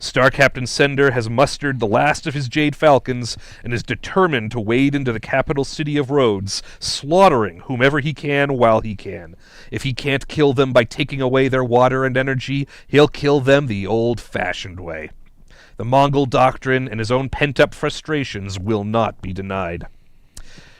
Star Captain Sender has mustered the last of his Jade Falcons and is determined to wade into the capital city of Rhodes, slaughtering whomever he can while he can. If he can't kill them by taking away their water and energy, he'll kill them the old-fashioned way. The Mongol doctrine and his own pent-up frustrations will not be denied.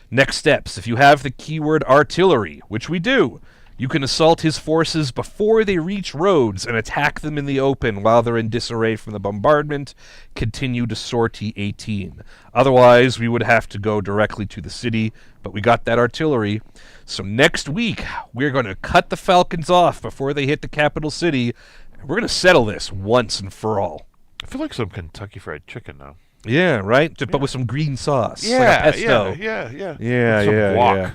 Next steps. If you have the keyword artillery, which we do, you can assault his forces before they reach Rhodes and attack them in the open while they're in disarray from the bombardment. Continue to sortie 18. Otherwise, we would have to go directly to the city, but we got that artillery. So next week, we're going to cut the Falcons off before they hit the capital city. We're going to settle this once and for all. I feel like some Kentucky Fried Chicken now. Yeah, right? But with some green sauce. Yeah, like a pesto. yeah. Yeah, Some yeah, guac. yeah.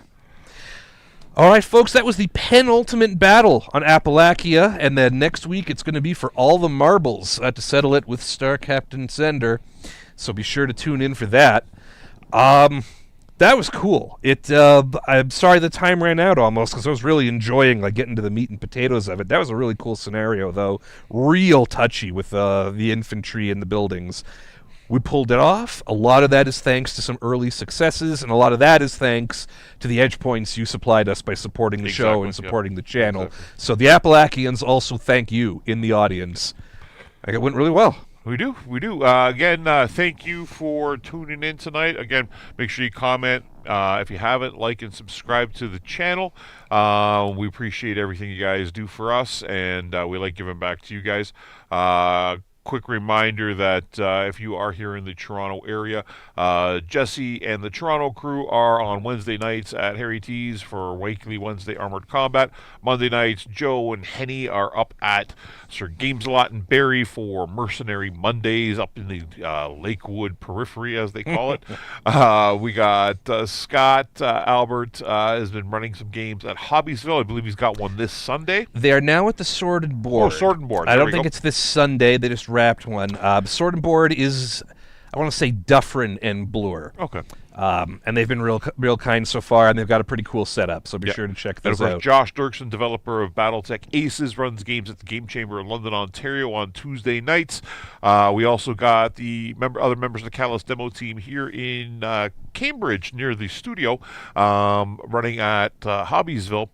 All right, folks, that was the penultimate battle on Apolakkia, and then next week it's going to be for all the marbles to settle it with Star Captain Sender, so be sure to tune in for that. That was cool. I'm sorry the time ran out almost, because I was really enjoying getting to the meat and potatoes of it. That was a really cool scenario, though. Real touchy with the infantry and the buildings. We pulled it off. A lot of that is thanks to some early successes, and a lot of that is thanks to the edge points you supplied us by supporting the show and supporting the channel. Exactly. So the Apolakkians also thank you in the audience. It went really well. We do. Again, thank you for tuning in tonight. Again, make sure you comment. If you haven't, like and subscribe to the channel. We appreciate everything you guys do for us, and we like giving back to you guys. quick reminder that if you are here in the Toronto area, Jesse and the Toronto crew are on Wednesday nights at Harry T's for Weekly Wednesday Armored Combat. Monday nights, Joe and Henny are up at Sir Games-A-Lot and Barrie for Mercenary Mondays up in the Lakewood periphery, as they call it. We got Scott Albert has been running some games at Hobbiesville. I believe he's got one this Sunday. They are now at the Sword and Board. Oh, Sword and Board. I don't think it's this Sunday. They just wrapped one. Sword and Board is, I want to say, Dufferin and Bloor. Okay. And they've been real kind so far, and they've got a pretty cool setup, so be sure to check those and of course, out. Josh Dirksen, developer of BattleTech Aces, runs games at the Game Chamber in London, Ontario on Tuesday nights. We also got the other members of the Catalyst demo team here in Cambridge near the studio, running at Hobbiesville.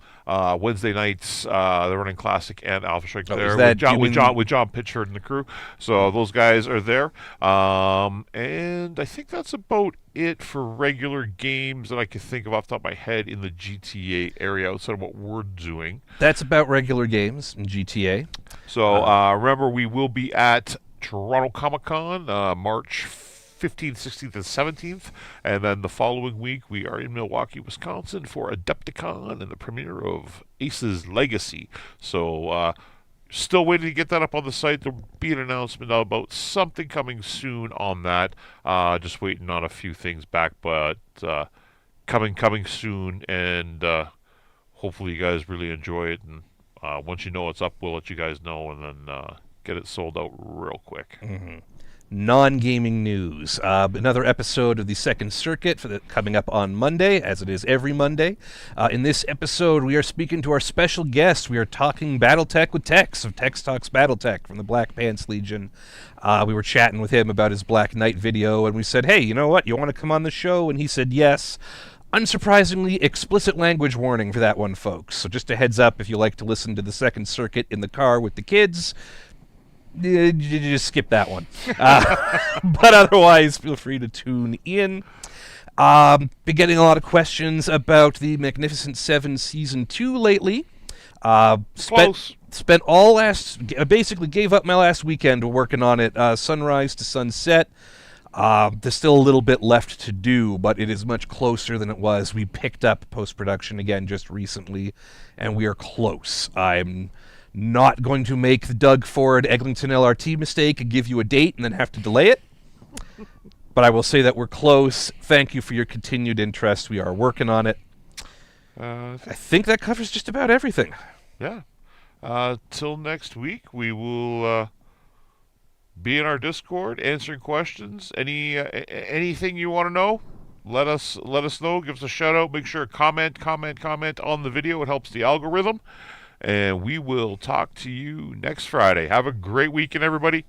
Wednesday nights, they're running Classic and Alpha Strike there with John Pitchford and the crew. So those guys are there. And I think that's about it for regular games that I can think of off the top of my head in the GTA area outside of what we're doing. That's about regular games in GTA. So remember, we will be at Toronto Comic Con March 15th, 16th, and 17th. And then the following week, we are in Milwaukee, Wisconsin for Adepticon and the premiere of Aces Legacy. So still waiting to get that up on the site. There'll be an announcement about something coming soon on that. Just waiting on a few things back, but coming soon. And hopefully you guys really enjoy it. And once you know it's up, we'll let you guys know and then get it sold out real quick. Mm-hmm. Non-gaming news. Another episode of the Second Circuit coming up on Monday, as it is every Monday. In this episode, we are speaking to our special guest. We are talking BattleTech with Tex of Tex Talks BattleTech from the Black Pants Legion. We were chatting with him about his Black Knight video, and we said, hey, you know what? You want to come on the show? And he said yes. Unsurprisingly, explicit language warning for that one, folks. So just a heads up, if you like to listen to the Second Circuit in the car with the kids, you just skip that one. But otherwise, feel free to tune in. Been getting a lot of questions about the Magnificent Seven Season 2 lately. Spent basically gave up my last weekend working on it, sunrise to sunset. There's still a little bit left to do, but it is much closer than it was. We picked up post-production again just recently, and we are close. I'm not going to make the Doug Ford Eglinton LRT mistake and give you a date and then have to delay it. But I will say that we're close. Thank you for your continued interest. We are working on it. I think that covers just about everything. Yeah. Till next week, we will be in our Discord answering questions. Anything you want to know, let us know. Give us a shout out. Make sure to comment on the video. It helps the algorithm. And we will talk to you next Friday. Have a great weekend, everybody.